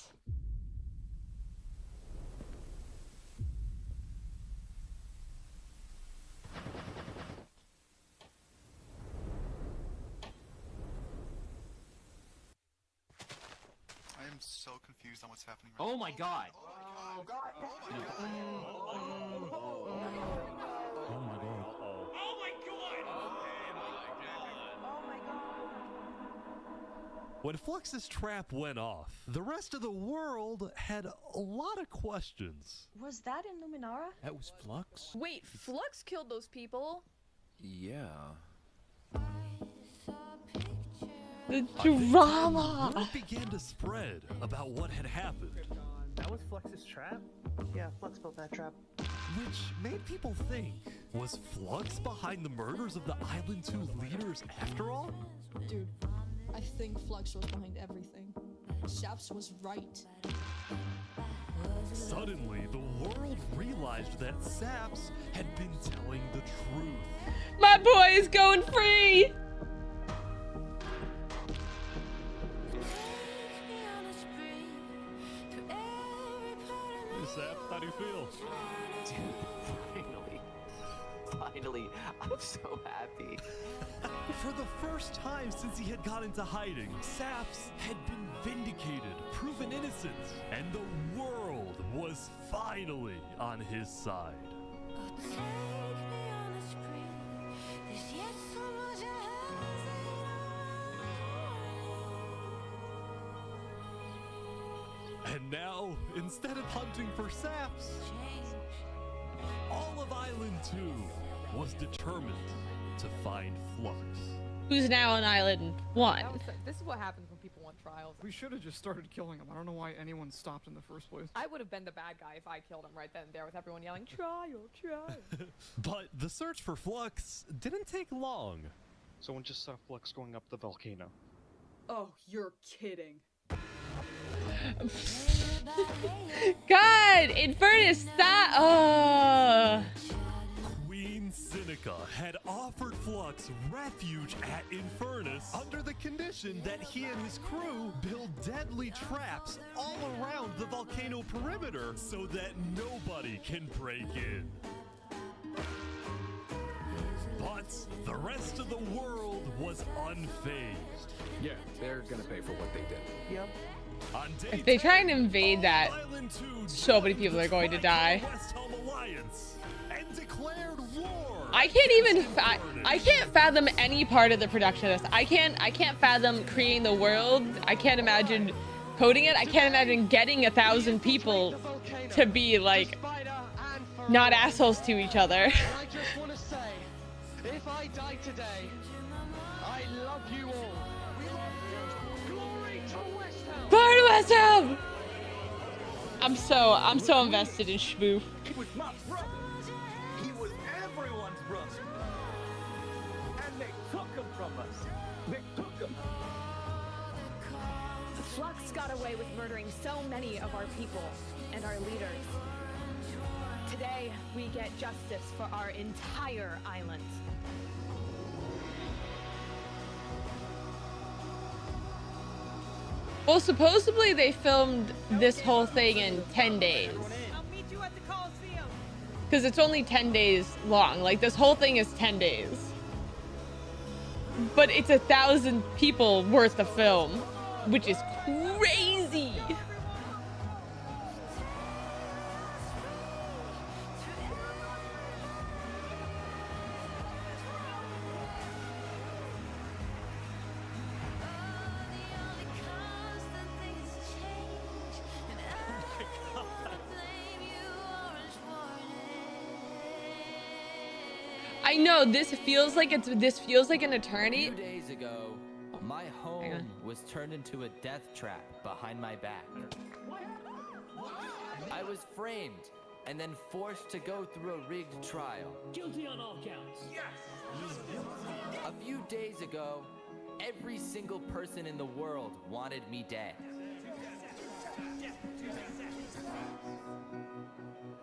I am so confused on what's happening right Oh my god! Oh god! When Flux's trap went off, the rest of the world had a lot of questions. Was that in Luminara? That was Flux? Wait, Flux killed those people? Yeah. The drama! Word began to spread about what had happened. That was Flux's trap? Yeah, Flux built that trap. Which made people think, was Flux behind the murders of the Island 2 leaders after all? Dude, I think Flux was behind everything. Saps was right. Suddenly, the world realized that Saps had been telling the truth. My boy is going free! Hey, Saps, how do you feel? Finally, I'm so happy. For the first time since he had gone into hiding, Saps had been vindicated, proven innocent, and the world was finally on his side. And now, instead of hunting for Saps, all of Island 2 was determined to find Flux. Who's now on Island 1. This is what happens when people want trials. We should have just started killing him. I don't know why anyone stopped in the first place. I would have been the bad guy if I killed him right then and there with everyone yelling, trial, trial. But the search for Flux didn't take long. Someone just saw Flux going up the volcano. Oh, you're kidding. God, Infernace, that. Oh. Queen Seneca had offered Flux refuge at Infernace under the condition that he and his crew build deadly traps all around the volcano perimeter so that nobody can break in. But the rest of the world was unfazed. Yeah, they're gonna pay for what they did. Yep. On day If they try and 10, invade that, Island 2 so many people are going to die. West Helm Alliance and declared war. I can't even. I can't fathom any part of the production of this. I can't fathom creating the world. I can't imagine coding it. I can't imagine getting 1,000 people to be like not assholes to each other. I just want to say, if I die today, I love you all. Glory to West Helm. Burn West Helm! I'm so invested in Shmoo. He was my brother. He was everyone's brother. And they took him from us. They took him. Flux got away with murdering so many of our people and our leaders. Today, we get justice for our entire island. Well, supposedly they filmed this whole thing in 10 days. Because it's only 10 days long. Like, this whole thing is 10 days. But it's 1,000 people worth of film, which is crazy. I know this feels like an eternity. 2 days ago, my home was turned into a death trap behind my back. I was framed and then forced to go through a rigged trial. Guilty on all counts. Yes. A few days ago, every single person in the world wanted me dead.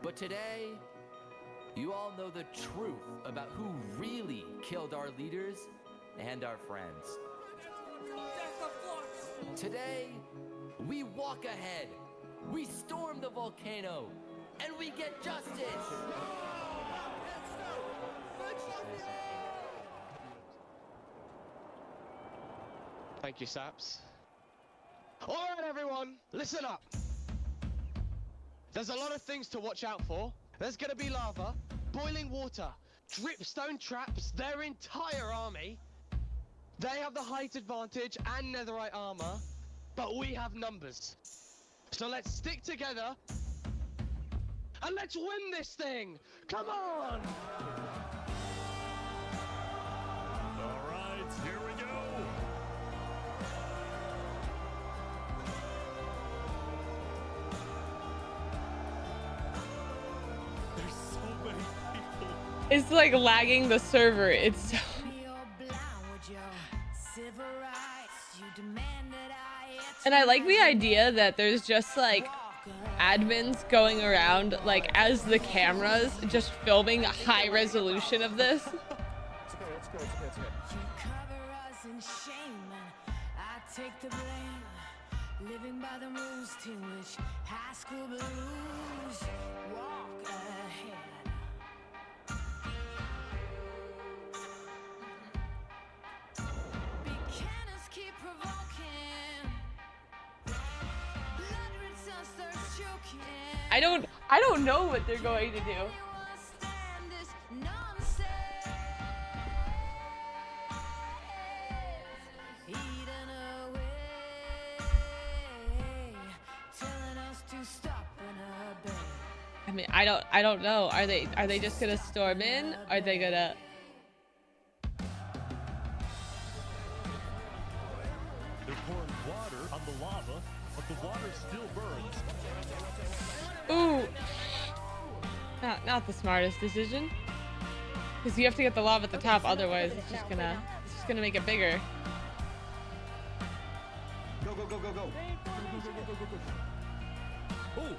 But today, you all know the truth about who really killed our leaders and our friends. Today, we walk ahead, we storm the volcano, and we get justice! Thank you, Saps. All right, everyone, listen up. There's a lot of things to watch out for. There's gonna be lava, boiling water, dripstone traps, their entire army. They have the height advantage and netherite armor, but we have numbers. So let's stick together and let's win this thing! Come on! All right, here we go. There's so many people. It's like lagging the server. It's so... And I like the idea that there's just like admins going around like as the cameras just filming a high resolution of this. It's okay. Take the blame, living by the rules to which high school blues walk ahead. Beginners keep provoking, blood returns thirst choking. I don't know what they're going to do. I mean, I don't know. Are they just gonna storm in? Are they gonna? They're pouring water on the lava, but the water still burns. Ooh. Not the smartest decision. Because you have to get the lava at the top, otherwise it's just gonna make it bigger. Go, go, go, go, go. Oh,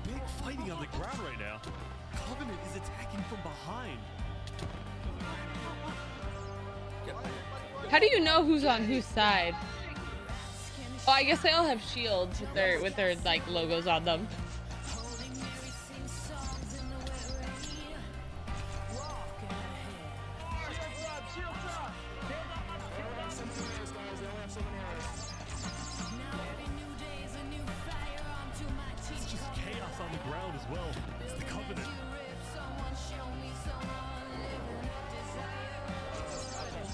big fighting on the ground right now. Covenant is attacking from behind. How do you know who's on whose side? Oh, I guess they all have shields with their like logos on them. It's just chaos on the ground as well. It's the Covenant.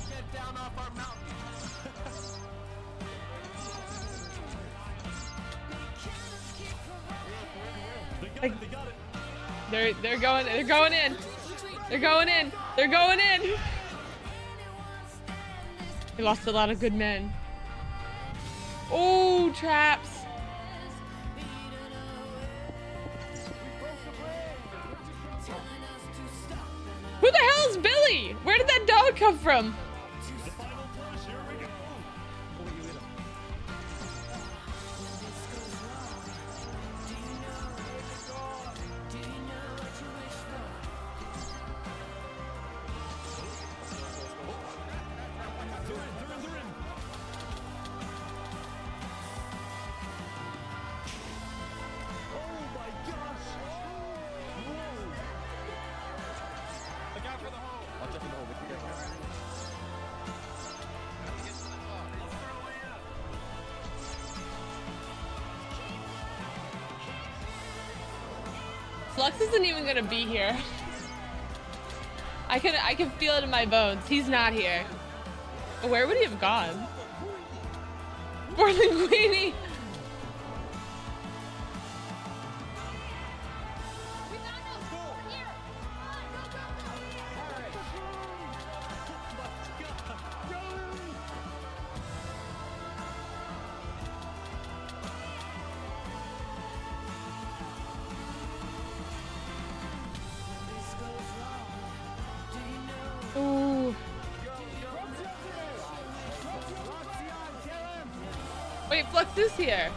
Get down off our mountain. They got it. They're going in. They're going in. They're going in. They lost a lot of good men. Oh, traps. Who the hell is Billy? Where did that dog come from? The final push. Here we go. They're in. Oh my gosh. Whoa. Look out for the hole. I'll jump in the hole with you guys. Flux isn't even gonna be here. I can feel it in my bones. He's not here. Where would he have gone? For the Queenie. Ooh. Wait, Flux is here.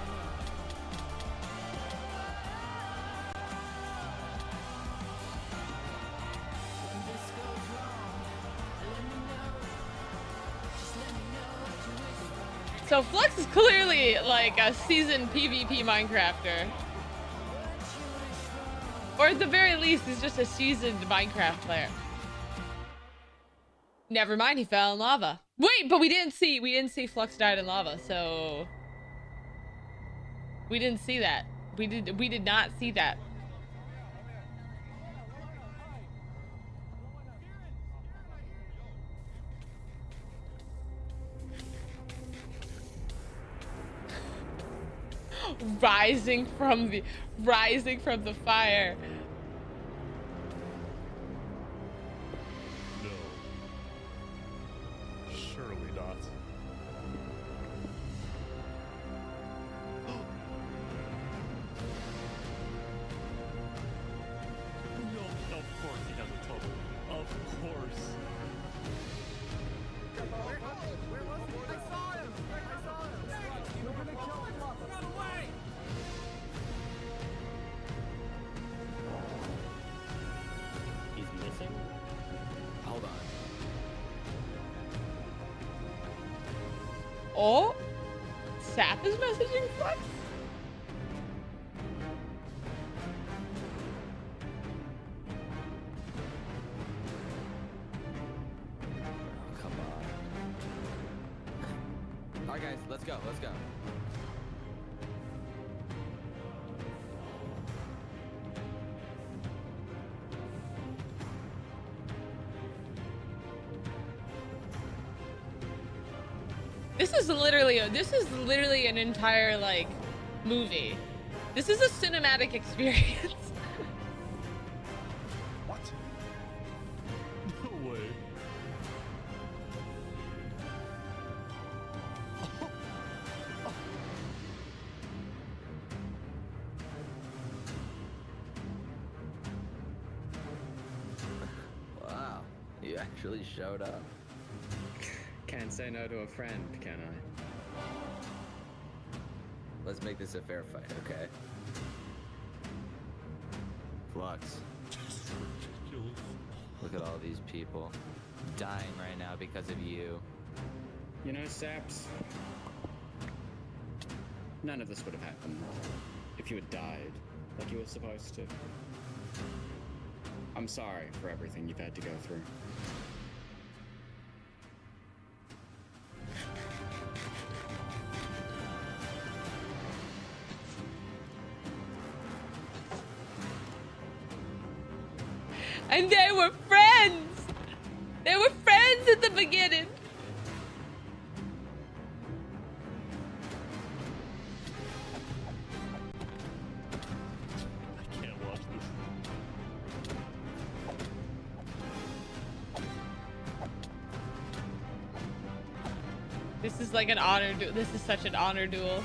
So Flux is clearly like a seasoned PvP Minecrafter. Or at the very least, he's just a seasoned Minecraft player. Never mind, he fell in lava. Wait, but we didn't see Flux died in lava, so we didn't see that. We did not see that. rising from the fire. No. Surely not. No, of course he has a tunnel. Of course. Where was he? I saw him! You're gonna kill him! Run away! He's missing? Hold on. Oh, Sap is messaging Flux? Come on. Alright guys, let's go. This is literally an entire like movie. This is a cinematic experience. What? No way. you actually showed up. Can't say no to a friend, can I? Let's make this a fair fight, okay? Flux. Look at all these people dying right now because of you. You know, Saps, none of this would have happened if you had died like you were supposed to. I'm sorry for everything you've had to go through. And they were friends! They were friends at the beginning! I can't watch this. This is like an honor duel. This is such an honor duel.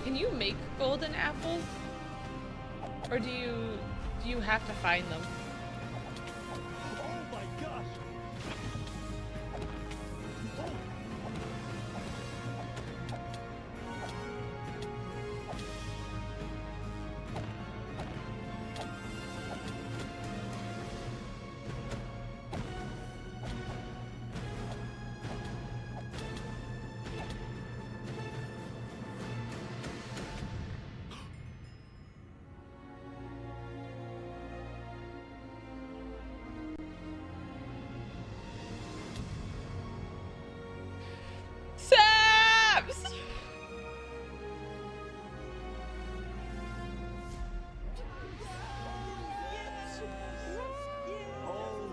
Can you make golden apples? Or do you have to find them? Oh my gosh! Saps! Oh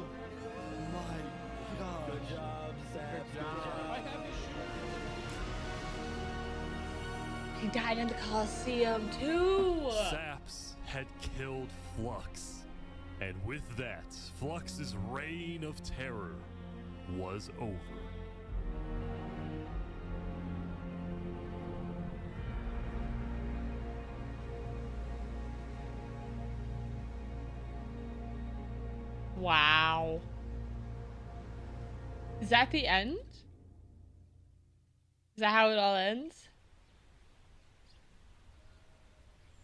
my god. Good job, Saps. Good job. He died in the Coliseum too! Saps had killed Flux. And with that, Flux's reign of terror was over. Wow. Is that the end? Is that how it all ends?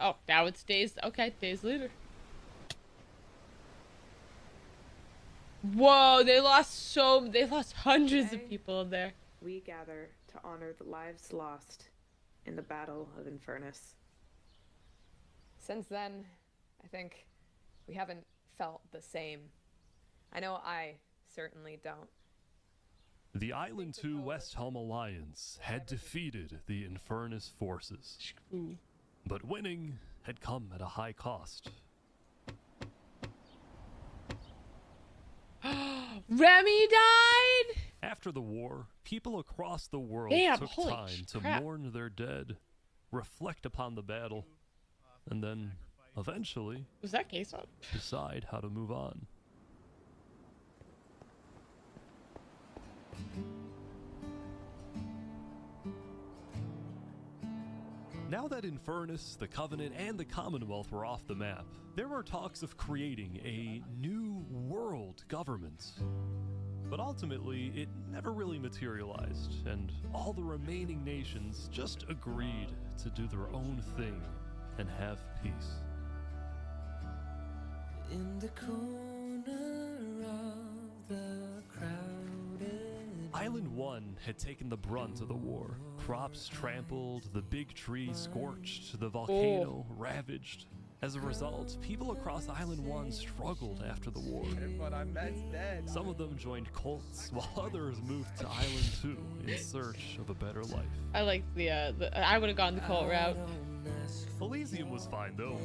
Oh, now it's days. Okay, days later. Whoa, they lost hundreds of people in there. We gather to honor the lives lost in the Battle of Infernace. Since then, I think we haven't felt the same. I know I certainly don't. The Island 2 West Helm Alliance had defeated the Infernace forces. But winning had come at a high cost. Remy died? After the war, people across the world Damn, took holy time to crap. mourn their dead, reflect upon the battle, and then, eventually, Was that case on? decide how to move on. Now that Infernace, the Covenant, and the Commonwealth were off the map, there were talks of creating a new world government. But ultimately, it never really materialized, and all the remaining nations just agreed to do their own thing and have peace. In the corner of the crowded Island 1 had taken the brunt of the war. Crops trampled, the big tree scorched, the volcano ravaged. As a result, people across Island 1 struggled after the war. But I'm dead. Some of them joined cults, while others moved to Island 2 in search of a better life. I like the I would have gone the cult route. Elysium was fine though.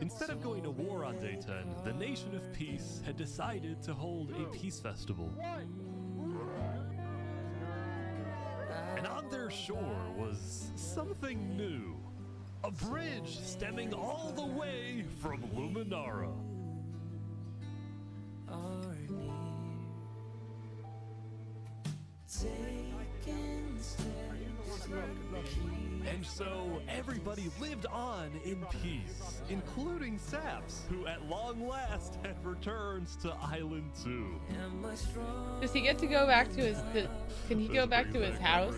Instead of going to war on day 10, the Nation of Peace had decided to hold a peace festival. And on their shore was something new. A bridge stemming all the way from Luminara. And so everybody lived on in peace, including Saps, who at long last had returned to Island 2. Does he get to go back to his... Can he go back to his house?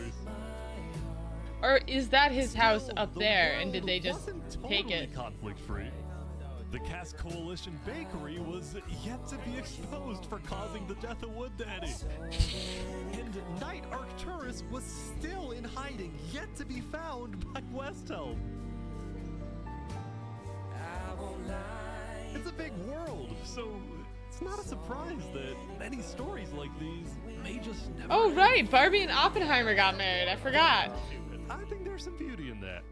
Or is that his house up there, and did they just take it? Conflict-free. The Cass Coalition Bakery was yet to be exposed for causing the death of Wood Daddy. And Knight Arcturus was still in hiding, yet to be found by West Helm. It's a big world, so it's not a surprise that many stories like these may just never Oh, end. right. Barbie and Oppenheimer got married. I forgot. I think there's some beauty in that.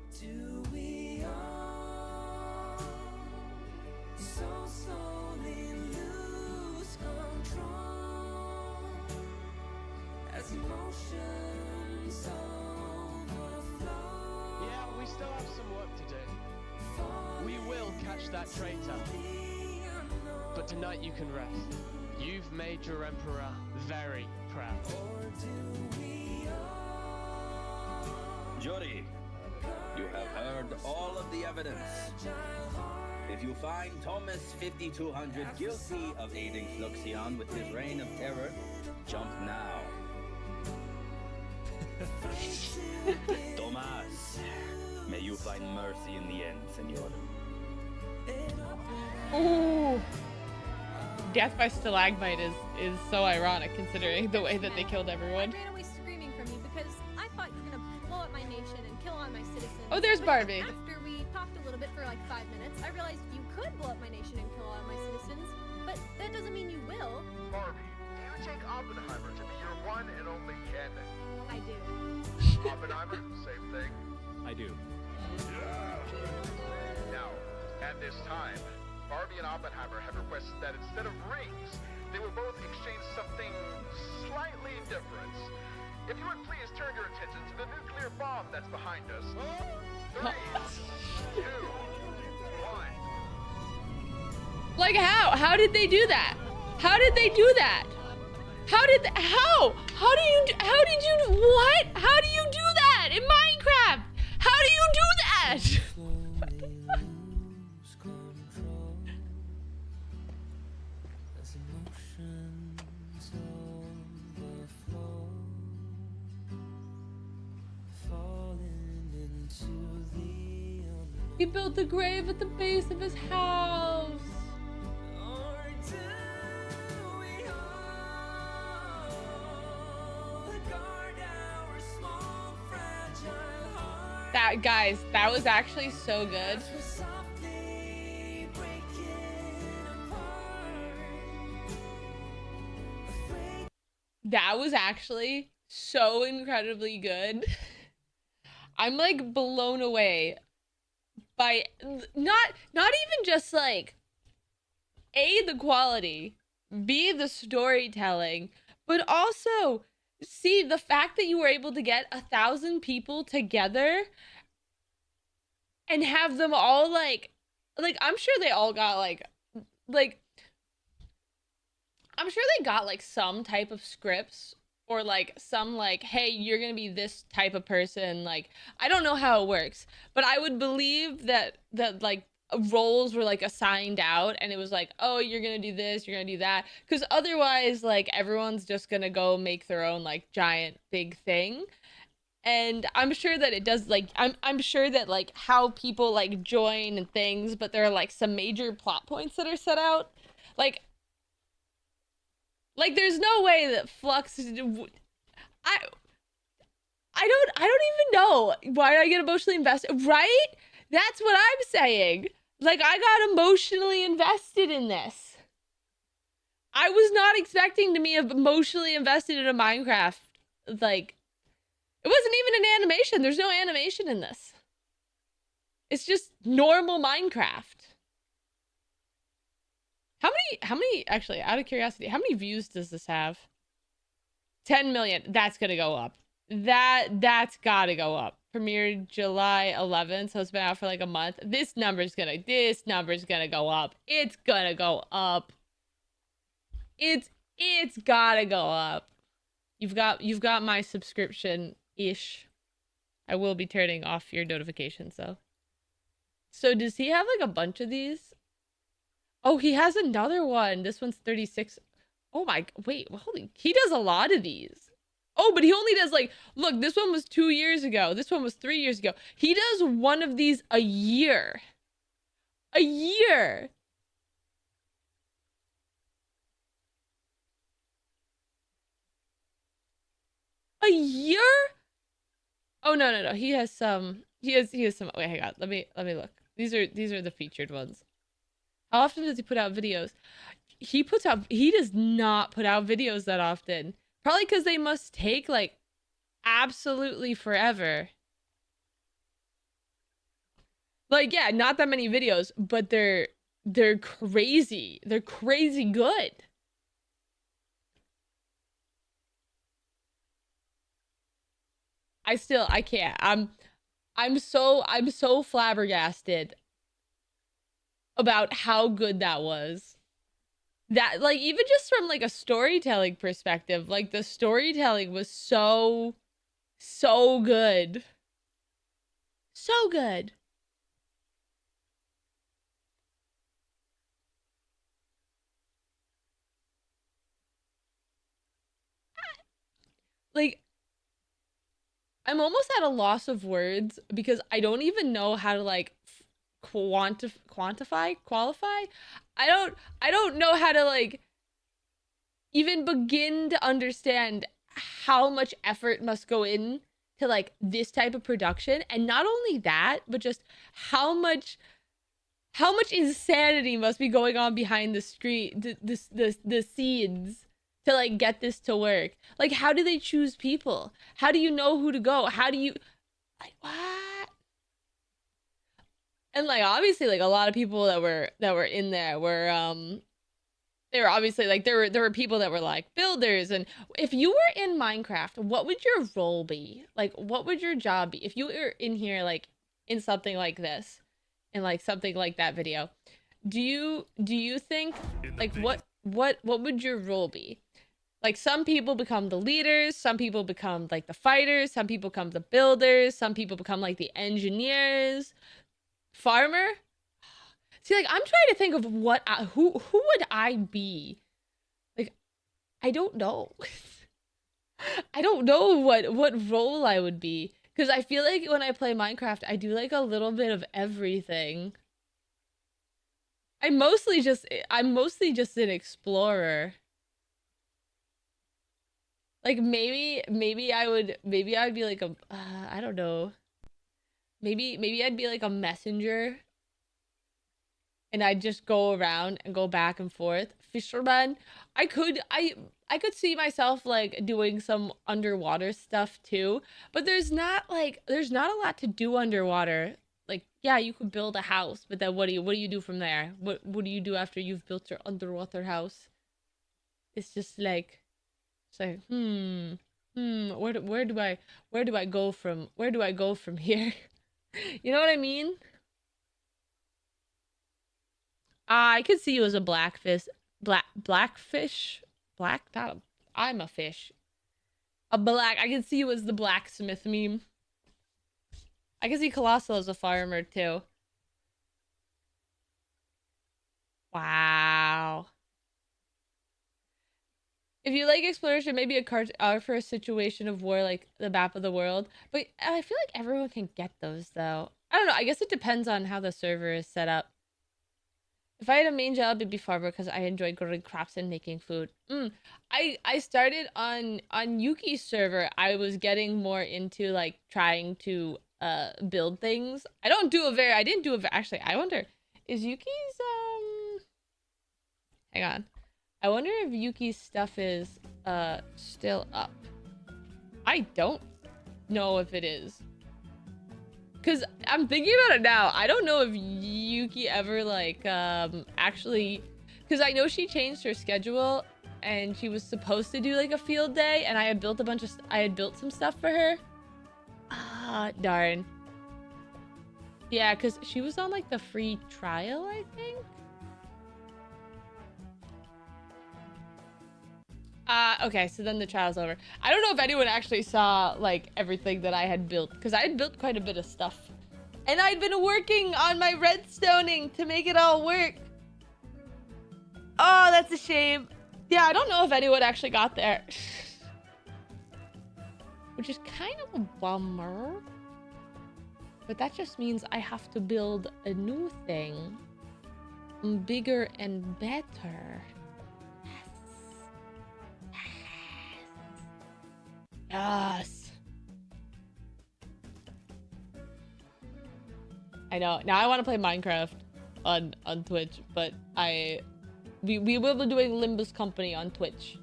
So slowly lose control as emotions overflow. Yeah, we still have some work to do. We will catch that traitor. But tonight you can rest. You've made your emperor very proud. Jury, you have heard all of the evidence. If you find Thomas 5200 guilty of aiding Fluxion with his reign of terror, jump now. Thomas, may you find mercy in the end, senor. Ooh. Death by stalagmite is so ironic considering the way that they killed everyone. I ran away screaming from you because I thought you were gonna blow up my nation and kill all my citizens. Oh, there's But Barbie. After we talked a little bit for like 5 minutes, I realized you could blow up my nation and kill all my citizens, but that doesn't mean you will. Barbie, do you take Oppenheimer to be your one and only candidate? I do. Oppenheimer, same thing. I do. Now, at this time, Barbie and Oppenheimer have requested that instead of rings, they will both exchange something slightly different. If you would please turn your attention to the nuclear bomb that's behind us. 3, 2, 1. Like how? How did they do that? How did they do that? How did how? How do you how did you what? How do you do that in Minecraft? How do you do that? He built the grave at the base of his house. That, guys, that was actually so good. That was actually so incredibly good. I'm like blown away by not even just like A, the quality, B, the storytelling, but also C, the fact that you were able to get 1,000 people together and have them all like I'm sure they all got like I'm sure they got like some type of scripts or like some like, hey, you're gonna be this type of person. Like, I don't know how it works, but I would believe that like roles were like assigned out and it was like, oh, you're gonna do this, you're gonna do that, because otherwise like everyone's just gonna go make their own like giant big thing. And I'm sure that it does like I'm sure that like how people like join and things, but there are like some major plot points that are set out. Like there's no way that Flux I don't even know why I get emotionally invested, right? That's what I'm saying. Like, I got emotionally invested in this. I was not expecting to be emotionally invested in a Minecraft. Like, it wasn't even an animation. There's no animation in this. It's just normal Minecraft. How many, actually, out of curiosity, how many views does this have? 10 million. That's gonna go up. That's gotta go up. Premiered July 11th, so it's been out for like a month. This number's gonna go up. It's gonna go up. It's gotta go up. You've got my subscription-ish. I will be turning off your notifications though. So does he have like a bunch of these? Oh, he has another one. This one's 36. Oh my, wait, holy, he does a lot of these. Oh, but he only does like, look, this one was 2 years ago. This one was 3 years ago. He does one of these a year. A year. A year? Oh no. He has some. He has some. Wait, hang on. Let me look. These are the featured ones. How often does he put out videos? He does not put out videos that often. Probably because they must take like absolutely forever. Like, yeah, not that many videos, but they're crazy. They're crazy good. I can't. I'm so flabbergasted about how good that was. That, like, even just from like a storytelling perspective, like the storytelling was so good. So good. Like, I'm almost at a loss of words because I don't even know how to like qualify. I don't know how to like even begin to understand how much effort must go in to like this type of production, and not only that, but just how much insanity must be going on behind the screen, the scenes, to like get this to work. Like, how do they choose people? How do you know who to go? How do you, like, what? And like, obviously, like a lot of people that were in there were they were obviously like, there were people that were like builders. And if you were in Minecraft, what would your role be? Like, what would your job be if you were in here, like in something like this, in like something like that video? Do you think like what would your role be? Like, some people become the leaders, some people become like the fighters, some people become the builders, some people become like the engineers, farmer. See, like, I'm trying to think of what who would I be? Like, I don't know. I don't know what role I would be, because I feel like when I play Minecraft, I do like a little bit of everything. I'm mostly just an explorer. Like, maybe I'd be like a I don't know. Maybe I'd be like a messenger, and I'd just go around and go back and forth. Fisherman. I could see myself like doing some underwater stuff too, but there's not a lot to do underwater. Like, yeah, you could build a house, but then what do you do from there? What do you do after you've built your underwater house? It's just like, it's like, where do I go from here? You know what I mean? I could see you as a blackfish. I'm a fish. I can see you as the blacksmith meme. I can see Colossal as a farmer too. Wow. If you like exploration, maybe a card for a situation of war, like the map of the world. But I feel like everyone can get those though. I don't know. I guess it depends on how the server is set up. If I had a main job, it'd be farmer because I enjoy growing crops and making food. I started on Yuki's server. I was getting more into like trying to build things. I didn't do a actually, I wonder, is Yuki's hang on. I wonder if Yuki's stuff is still up. I don't know if it is. Cause I'm thinking about it now. I don't know if Yuki ever like actually, cause I know she changed her schedule and she was supposed to do like a field day, and I had built some stuff for her. Ah, darn. Yeah, cause she was on like the free trial, I think. Okay, so then the trial's over. I don't know if anyone actually saw, like, everything that I had built, because I had built quite a bit of stuff. And I'd been working on my redstoning to make it all work. Oh, that's a shame. Yeah, I don't know if anyone actually got there. Which is kind of a bummer. But that just means I have to build a new thing. Bigger and better. Yes. I know. Now I want to play Minecraft on Twitch, but we will be doing Limbus Company on Twitch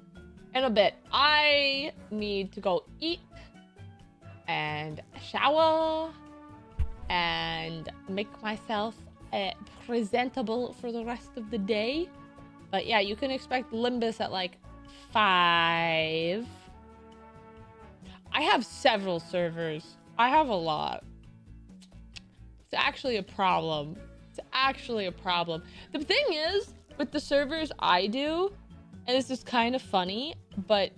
in a bit. I need to go eat and shower and make myself presentable for the rest of the day. But yeah, you can expect Limbus at like 5. I have several servers. I have a lot. It's actually a problem. It's actually a problem. The thing is, with the servers I do, and this is kind of funny, but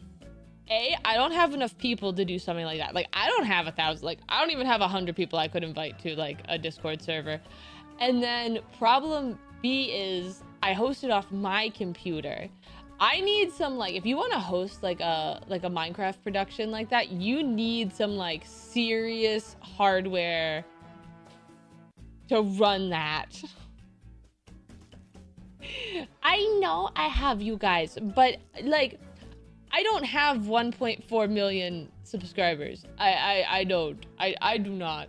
I don't have enough people to do something like that. Like, I don't have 1,000, like, I don't even have 100 people I could invite to, like, a Discord server. And then problem B is I host it off my computer. I need some, like, if you want to host like a Minecraft production like that, you need some like serious hardware to run that. I know I have you guys, but like I don't have 1.4 million subscribers. I don't. I do not.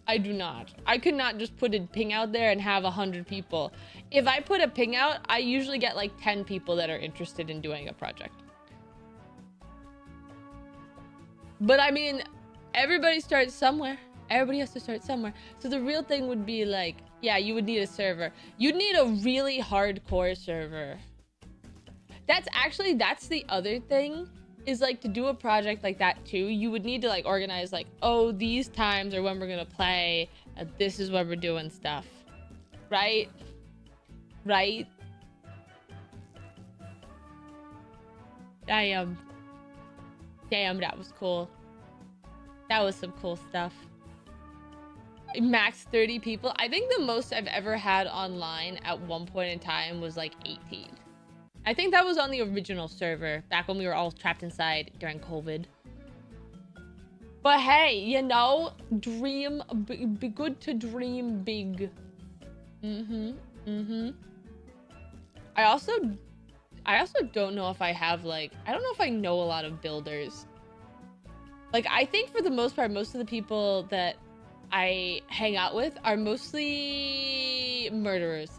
I do not. I could not just put a ping out there and have 100 people. If I put a ping out, I usually get like 10 people that are interested in doing a project. But I mean, everybody starts somewhere. Everybody has to start somewhere. So the real thing would be like, yeah, you would need a server. You'd need a really hardcore server. That's the other thing, is like to do a project like that too, you would need to like organize like, oh, these times are when we're gonna play, and this is when we're doing stuff. Right? Right? Damn, that was cool. That was some cool stuff. Max 30 people. I think the most I've ever had online at one point in time was like 18. I think that was on the original server, back when we were all trapped inside during COVID. But hey, you know, dream, be good to dream big. I also don't know if I have like, I don't know if I know a lot of builders. Like, I think for the most part, most of the people that I hang out with are mostly murderers.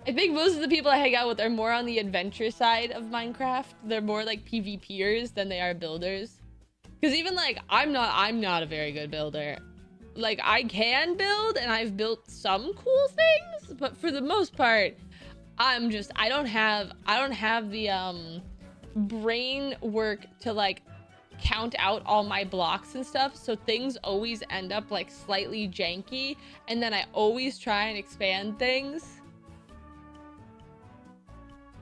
I think most of the people I hang out with are more on the adventure side of Minecraft. They're more like PvPers than they are builders. Because even like, I'm not a very good builder. Like, I can build and I've built some cool things, but for the most part, I don't have the brain work to like count out all my blocks and stuff, so things always end up like slightly janky, and then I always try and expand things.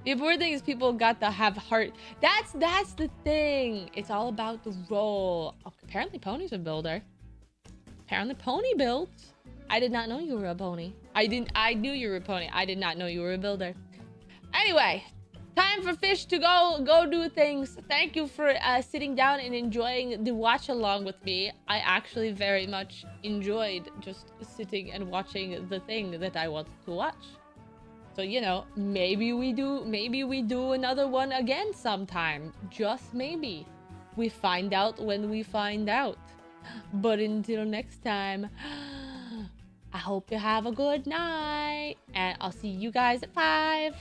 The important thing is people got to have heart. That's the thing. It's all about the role. Oh, apparently Pony's a builder. Apparently Pony builds. I did not know you were a pony. I knew you were a pony. I did not know you were a builder. Anyway, time for Fish to go do things. Thank you for sitting down and enjoying the watch along with me. I actually very much enjoyed just sitting and watching the thing that I wanted to watch. So, you know, maybe we do another one again sometime. Just maybe. We find out when we find out. But until next time, I hope you have a good night. And I'll see you guys at 5.